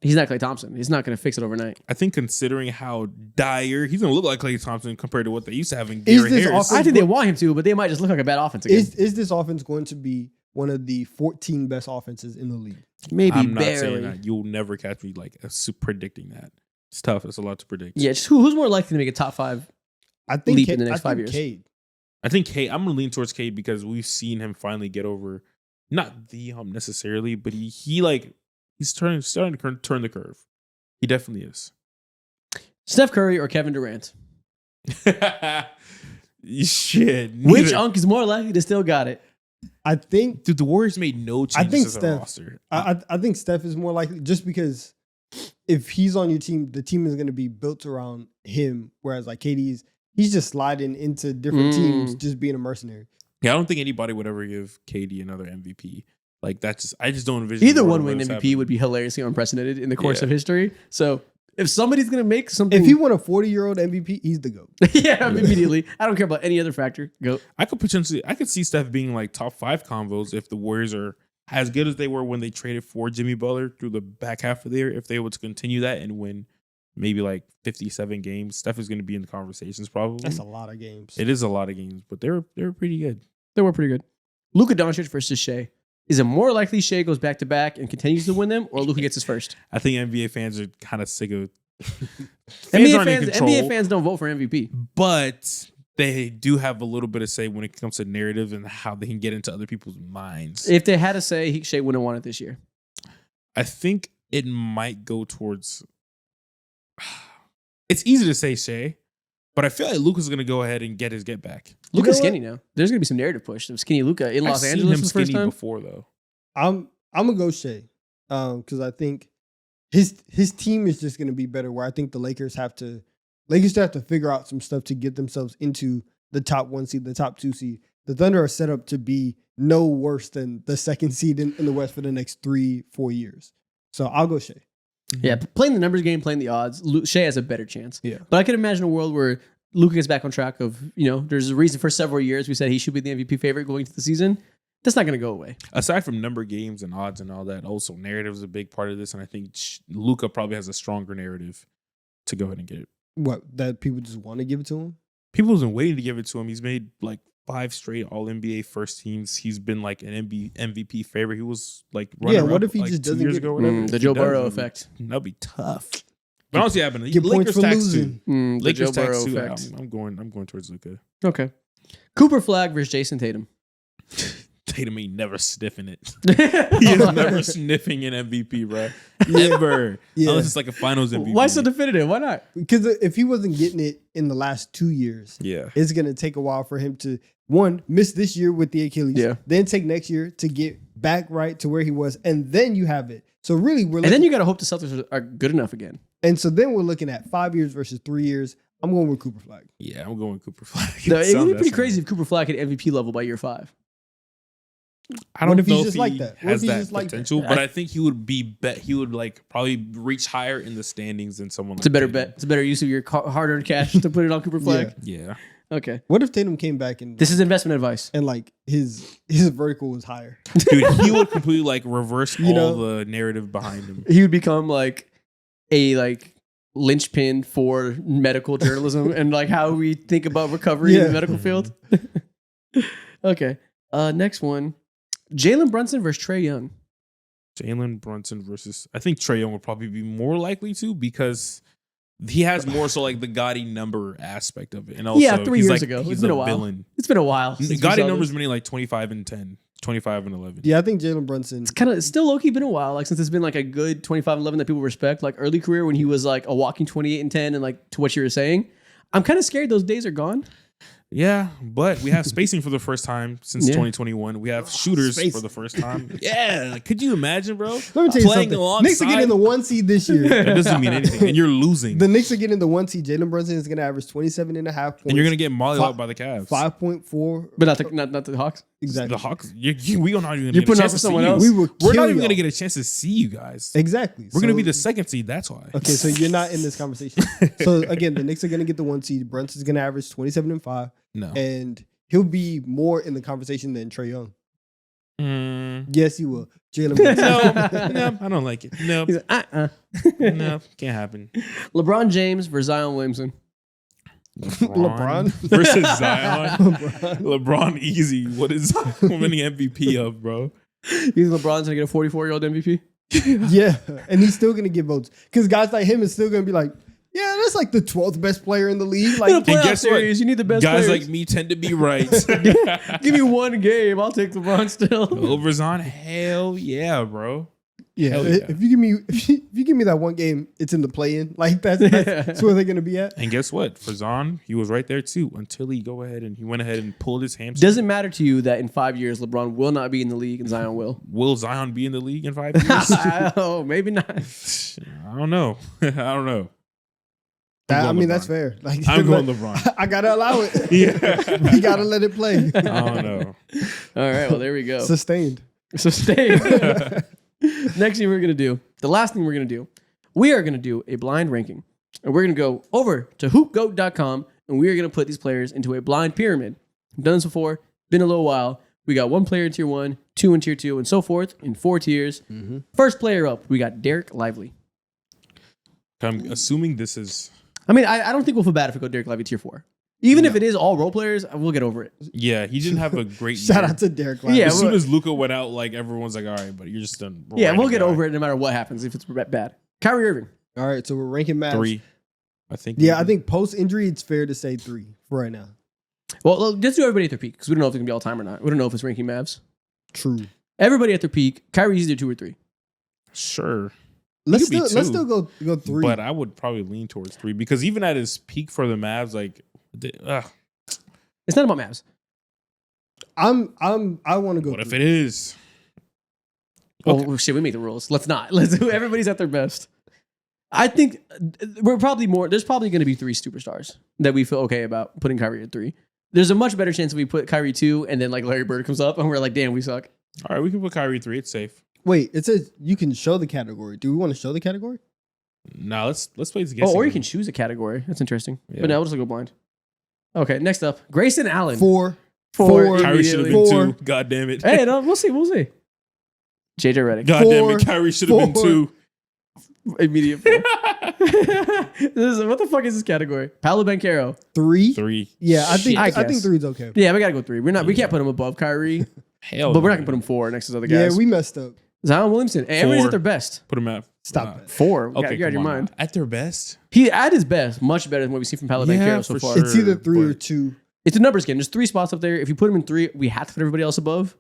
He's not Klay Thompson. He's not going to fix it overnight. I think considering how dire he's going to look like Klay Thompson compared to what they used to have in Is Gary this Harris. offense- I think they want him to, but they might just look like a bad offense again. Is this offense going to be one of the 14 best offenses in the league? Maybe I'm not barely. saying that. You'll never catch me like predicting that. It's tough. It's a lot to predict. Yeah, just who's more likely to make a top 5? I think Leap in the next 5 years. Cade. I think Cade. I'm going to lean towards Cade because we've seen him finally get over, not the hump necessarily, but he's starting to turn the curve. He definitely is. Steph Curry or Kevin Durant? Shit. Which neither. unk is more likely to still got it? I think Dude, the Warriors made no changes think to the Steph. roster. I think Steph is more likely just because if he's on your team, the team is going to be built around him. Whereas like KD's, he's just sliding into different teams, just being a mercenary. Yeah, I don't think anybody would ever give KD another MVP. Like I just don't envision Either a world one where winning this MVP happening. would be hilariously unprecedented in the course Yeah. of history. So if somebody's going to make something... If he won a 40-year-old MVP, he's the GOAT. yeah, immediately. I don't care about any other factor. Go. I could see Steph being like top 5 convos if the Warriors are as good as they were when they traded for Jimmy Butler through the back half of the year. If they were to continue that and win maybe like 57 games, Steph is going to be in the conversations probably. That's a lot of games. It is a lot of games, but they're pretty good. They were pretty good. Luka Doncic versus Shea. Is it more likely Shea goes back to back and continues to win them, or Luka gets his first? I think NBA fans are kind of sick of NBA fans don't vote for MVP. but they do have a little bit of say when it comes to narrative and how they can get into other people's minds. If they had to say, Shea wouldn't want it this year. I think it might go towards. It's easy to say Shea, but I feel like Luka's going to go ahead and get his get back. Luka's know what? skinny now. There's going to be some narrative push of skinny Luka in Los I've Angeles seen him this first skinny time. before though. I'm gonna go Shea because I think his team is just gonna be better. Where I think the Lakers have to figure out some stuff to get themselves into the top 1 seed, the top 2 seed. The Thunder are set up to be no worse than the 2nd seed in the West for the next 3-4 years. So I'll go Shea. Yeah, playing the numbers game, playing the odds, Shea has a better chance. Yeah. But I can imagine a world where Luka gets back on track of, there's a reason for several years we said he should be the MVP favorite going into the season. That's not going to go away. Aside from number games and odds and all that, also narrative is a big part of this, and I think Luka probably has a stronger narrative to go ahead and get it. What, that people just want to give it to him? People have been waiting to give it to him. He's made like 5 straight All NBA first teams. He's been like an MVP favorite. He was like Yeah, runner what up, if he like, just 2 doesn't years get- ago? Whatever. The If he Joe does, Burrow that'd be- effect. That'd be tough. But honestly, happening. Get points Lakers for tax losing. too. The Lakers Joe tax Burrow too. effect. I'm going towards Luka. Okay. Cooper Flag versus Jason Tatum. Tatum ain't never sniffing it. He is never sniffing an MVP, bro. Ever. Yeah. Unless it's like a Finals MVP. Why so definitive? Why not? Because if he wasn't getting it in the last 2 years, Yeah. it's going to take a while for him to, one, miss this year with the Achilles, Yeah. then take next year to get back right to where he was, and then you have it. So really, we're And looking, then you got to hope the Celtics are good enough again. and so then we're looking at 5 years versus 3 years. I'm going with Cooper Flag. Yeah, I'm going Cooper Flag. No, it would be pretty That's- crazy if Cooper Flag hit MVP level by year 5. I What don't if he's know if just he like that? What if has he's that just like that? potential, but I think he would be he would like probably reach higher in the standings than someone. It's a better bet. It's a better use of your hard-earned cash to put it on Cooper Flag. Yeah. Okay. What if Tatum came back and This is investment advice. like his vertical was higher? Dude, he would completely like reverse You all know? the narrative behind him. He would become like a linchpin for medical journalism and like how we think about recovery in Yeah. the medical field. Okay. Next one. Jalen Brunson versus Trae Young. Jalen Brunson versus, I think Trae Young would probably be more likely to because he has more so like the Gotti number aspect of it. And also, Yeah, 3 he's years like, ago. he's It's been a while. villain. It's been a while. since we Gotti saw numbers this. meaning like 25 and 10, 25 and 11. Yeah, I think Jalen Brunson. It's kind of still low key been a while. Like since it's been like a good 25-11 that people respect. Like early career when he was like a walking 28 and 10 and like to what you were saying. I'm kind of scared those days are gone. Yeah, but we have spacing for the first time since Yeah. 2021. We have shooters Spacing. for the first time. Yeah, could you imagine, bro? Let me tell you Playing something. Knicks are getting the 1 seed this year. That doesn't mean anything, and you're losing. The Knicks are getting the 1 seed. Jalen Brunson is going to average 27.5 points. And you're gonna get mollywopped Fi- by the Cavs. 5.4. But not the Hawks. Exactly. The Hawks. We are not even. You're Gonna get putting a up chance for to see someone you. else? We will We're not kill even gonna y'all. get a chance to see you guys. Exactly. We're gonna So- be the second seed. That's why. Okay, so you're not in this conversation. So again, the Knicks are going to get the 1 seed. Brunson's going to average 27.5, No. and he'll be more in the conversation than Trae Young. Mm, Yes, he will. Jalen Brunson. no, I don't like it. No, He's like, no, can't happen. LeBron James versus Zion Williamson. LeBron? versus Zion. LeBron. LeBron easy. What is winning MVP of, bro? He's LeBron's gonna get a 44-year-old MVP. Yeah, and he's still going to get votes because guys like him is still going to be like, yeah, that's like the 12th best player in the league. Like, In a playoff guess what? series, you need the best Guys players. like me tend to be right. Give me one game, I'll take LeBron still. Over Zion, hell yeah, bro. yeah, Hell yeah. if you give me that one game, it's in the play-in. Like that's where they're going to be at. And guess what? For Zion, he was right there too until he went ahead and pulled his hamstring. Doesn't matter to you that in 5 years LeBron will not be in the league and Zion will. Will Zion be in the league in 5 years? Oh, maybe not. I don't know. I don't know. I going mean, LeBron. that's fair. Like, I'm going LeBron. I gotta allow it. Yeah. We gotta let it play. I don't know. All right, well there we go. Sustained. So stay. Next thing we're gonna do, the last thing we're gonna do, we are gonna do a blind ranking, and we're gonna go over to hoopgoat.com, and we are gonna put these players into a blind pyramid. I've done this before. Been a little while. We got one player in tier 1, 2 in tier 2, and so forth in 4 tiers. First player up, we got Derek Lively. I'm assuming this is. I mean, I don't think we'll feel bad if we go Derek Lively tier 4. Even if it is all role players, we'll get over it. Yeah, he didn't have a great Shout year. out to Derek Lively. Yeah, As soon well- as Luka went out, like everyone's like, all right, but you're just done. Yeah, we'll get over it no matter what happens if it's bad. Kyrie Irving. All right, so we're ranking Mavs. 3. I think. Yeah, I think post injury, it's fair to say 3 for right now. Well, let's do everybody at their peak because we don't know if it's going to be all time or not. We don't know if it's ranking Mavs. True. Everybody at their peak. Kyrie's either 2 or 3. Sure. Let's could be still 2, go 3. But I would probably lean towards 3 because even at his peak for the Mavs, like, It's not about Mavs. I want to go. what if 3. it is? Oh shit, we make the rules. Let's not. Let's do everybody's at their best. I think we're probably more. There's probably going to be 3 superstars that we feel okay about putting Kyrie at 3. There's a much better chance if we put Kyrie 2 and then like Larry Bird comes up and we're like, damn, we suck. All right, we can put Kyrie 3. It's safe. Wait, it says you can show the category. Do we want to show the category? Nah, let's play this Oh, guessing or you game. can choose a category. That's interesting. Yeah. But now we'll just go blind. Okay, next up, Grayson Allen. 4. Four. Kyrie should have immediately. been 4. 2. God damn it. Hey, no, we'll see. JJ Redick. God damn 4. it. Kyrie should have been 4. 2. Immediate 4. What the fuck is this category? Paolo Banchero. 3. 3. Yeah, I think I I guess. think 3 is okay. Yeah, we gotta go 3. We can't put him above Kyrie, Hell but we're no. not gonna put him 4 next to those other Yeah, guys. we messed up. Zion Williamson. Hey, everybody's 4. at their best. Put him at. Stop it. 4. Okay, You got your come on mind. now. At their best? He at his best, much better than what we see from Paolo Yeah, Banchero so for far. sure. It's either 3 or but- 2. It's a numbers game. There's 3 spots up there. If you put him in 3, we have to put everybody else above.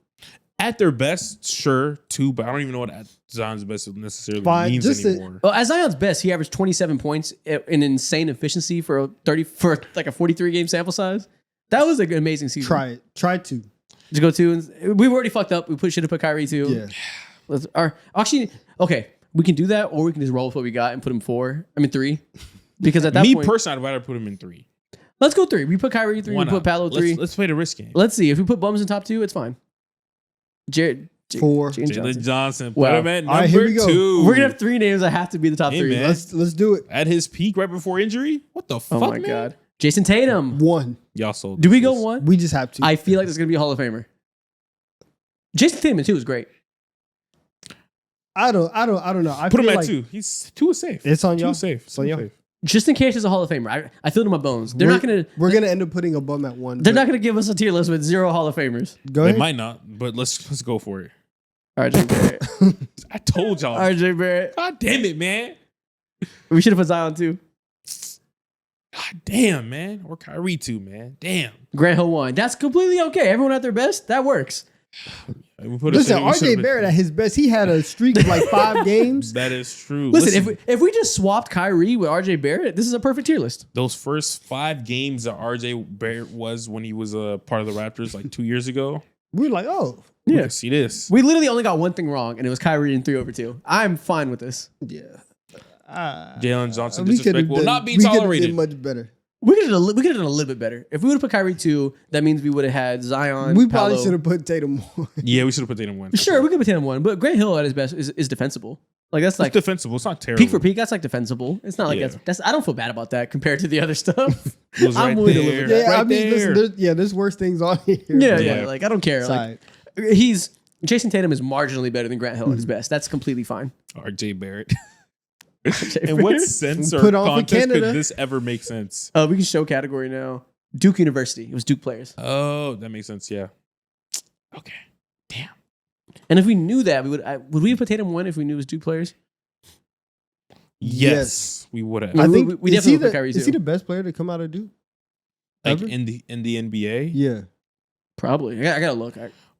At their best, sure, 2, but I don't even know what at Zion's best necessarily Fine, means just a- anymore. Well, at Zion's best, he averaged 27 points in insane efficiency for a 43 game sample size. That was an amazing season. Try it. Try 2. Just go 2. And we've already fucked up. We should have put Kyrie 2. Yeah. Actually, okay, we can do that, or we can just roll with what we got and put him 3. Because at that Me point, personally, I'd rather put him in 3. let's go 3. We put Kyrie 3. Why We put not? Paolo 3. Let's play the risk game. Let's see if we put bums in top 2. It's fine. Jared 4. James Jalen Johnson. Johnson. Put Wow. him at All right, number here we go. 2. We're gonna have 3 names that have to be the top Hey, 3. man. Let's do it. At his peak right before injury? What the fuck, Oh my man? god. Jason Tatum. One. Y'all sold. Do we this go list. one? We just have to. I feel like there's gonna be a Hall of Famer. Jason Tatum too is great. I don't know. I Put him feel at like 2. He's 2 is safe. It's on 2 y'all. is safe. It's on 2 is y'all. safe. Just in case there's a Hall of Famer. I feel it in my bones. They're not gonna. We're gonna end up putting a bum at 1. They're but not gonna give us a tier list with 0 Hall of Famers. Go They ahead. might not, but let's go for it. RJ Barrett. I told y'all. RJ Barrett. God damn it, man. We should have put Zion too. God damn, man. Or Kyrie too, man. Damn. Grant Hill 1. That's completely okay. Everyone at their best. That works. We put a- Listen, we should've RJ been- Barrett at his best, he had a streak of like 5 games. That is true. Listen, if we just swapped Kyrie with RJ Barrett, this is a perfect tier list. those first 5 games that RJ Barrett was when he was a part of the Raptors like 2 years ago, We were like, oh, we Yeah. can see this. We literally only got one thing wrong, and it was Kyrie in 3/2. I'm fine with this. yeah. Jalen Johnson We could've disrespect will done- not be we could've tolerated. done much better. We could have done a little bit better. If we would have put Kyrie 2, that means we would have had Zion. We probably Paolo. should have put Tatum more. Yeah, we should have put Tatum 1. Sure, we could put Tatum 1, but Grant Hill at his best is defensible. Like that's It's like defensible. It's not terrible. peak for peak. That's like defensible. It's not like Yeah. that's. I don't feel bad about that compared to the other stuff. It was I'm right willing to live there. with that. Yeah, Right I mean, there. there's worse things on here. yeah, Yeah. yeah. Like I don't care. Like Side. Jason Tatum is marginally better than Grant Hill at his best. That's completely fine. RJ Barrett. In what sense or Put on for context could Canada. this ever make sense? We can show category now. Duke University. It was Duke players. Oh, that makes sense. Yeah. Okay. Damn. And if we knew that, would we have put Tatum 1 if we knew it was Duke players? Yes, we would have. I I We- think we is definitely he would put the- Kyrie Is he too. the best player to come out of Duke? Like Ever? in the NBA Yeah. Probably. I gotta look.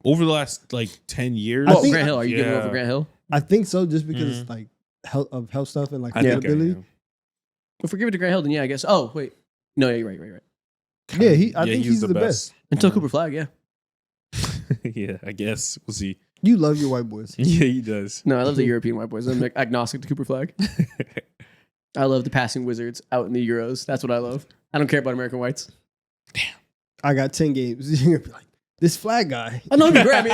over the last like 10 years. I Oh, think- Grant Hill. Are you giving Yeah. over Grant Hill? I think so, just because Mhm. like health stuff and like I think I availability. am. If we give it to Grant Hill, then yeah, I guess. Oh wait, no, yeah, you're right. Yeah, I think he's the best. Until Cooper Flag, yeah. Yeah, I guess we'll see. You love your white boys. Yeah, he does. No, I love the European white boys. I'm agnostic to Cooper Flag. I love the passing wizards out in the Euros. That's what I love. I don't care about American whites. I got 10 games. You're gonna be like, this flag guy. I know it'd be great.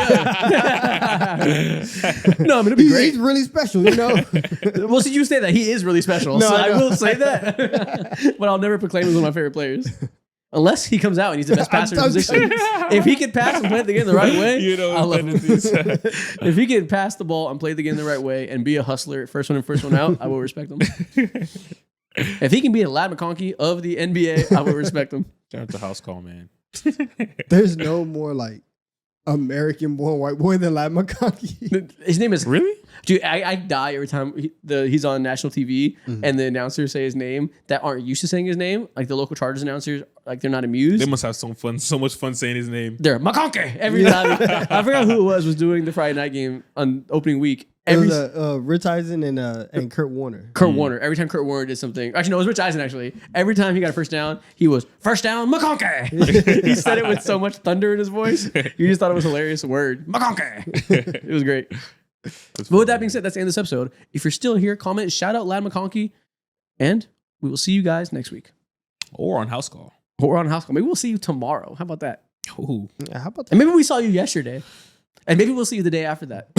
No, I mean it'd be He's great. really special, you know? Well, see, you say that he is really special, No, so I I know. will say that. But I'll never proclaim him as one of my favorite players, unless he comes out and he's the best passer in his position. If he can pass and play the game the right way, You know, I love him. tendencies. If he can pass the ball and play the game the right way and be a hustler, first one in, first one out, I will respect him. If he can be a Lad McConkey of the NBA, I will respect him. Shout out to House Call, man. There's no more like American born white boy than Lad McConkey. His name is Really? dude. I die every time he's on national TV and the announcers say his name that aren't used to saying his name. Like the local Chargers announcers, like they're not amused. They must have so much fun saying his name. They're McConkey every time. I forgot who it was doing the Friday night game on opening week. It Every was Rich Eisen and Kurt Warner. Kurt Warner. Every time Kurt Warner did something, actually no, it was Rich Eisen. Actually, every time he got a first down, he was first down McConkey. He said it with so much thunder in his voice. You just thought it was a hilarious word, McConkey. It was great. But with that being said, that's the end of this episode. If you're still here, comment, shout out Lad McConkey, and we will see you guys next week. Or on House Call. Or on House Call. Maybe we'll see you tomorrow. How about that? Ooh. Yeah, how about that? And maybe we saw you yesterday. And maybe we'll see you the day after that.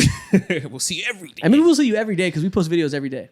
We'll see you every day. And maybe we'll see you every day because we post videos every day.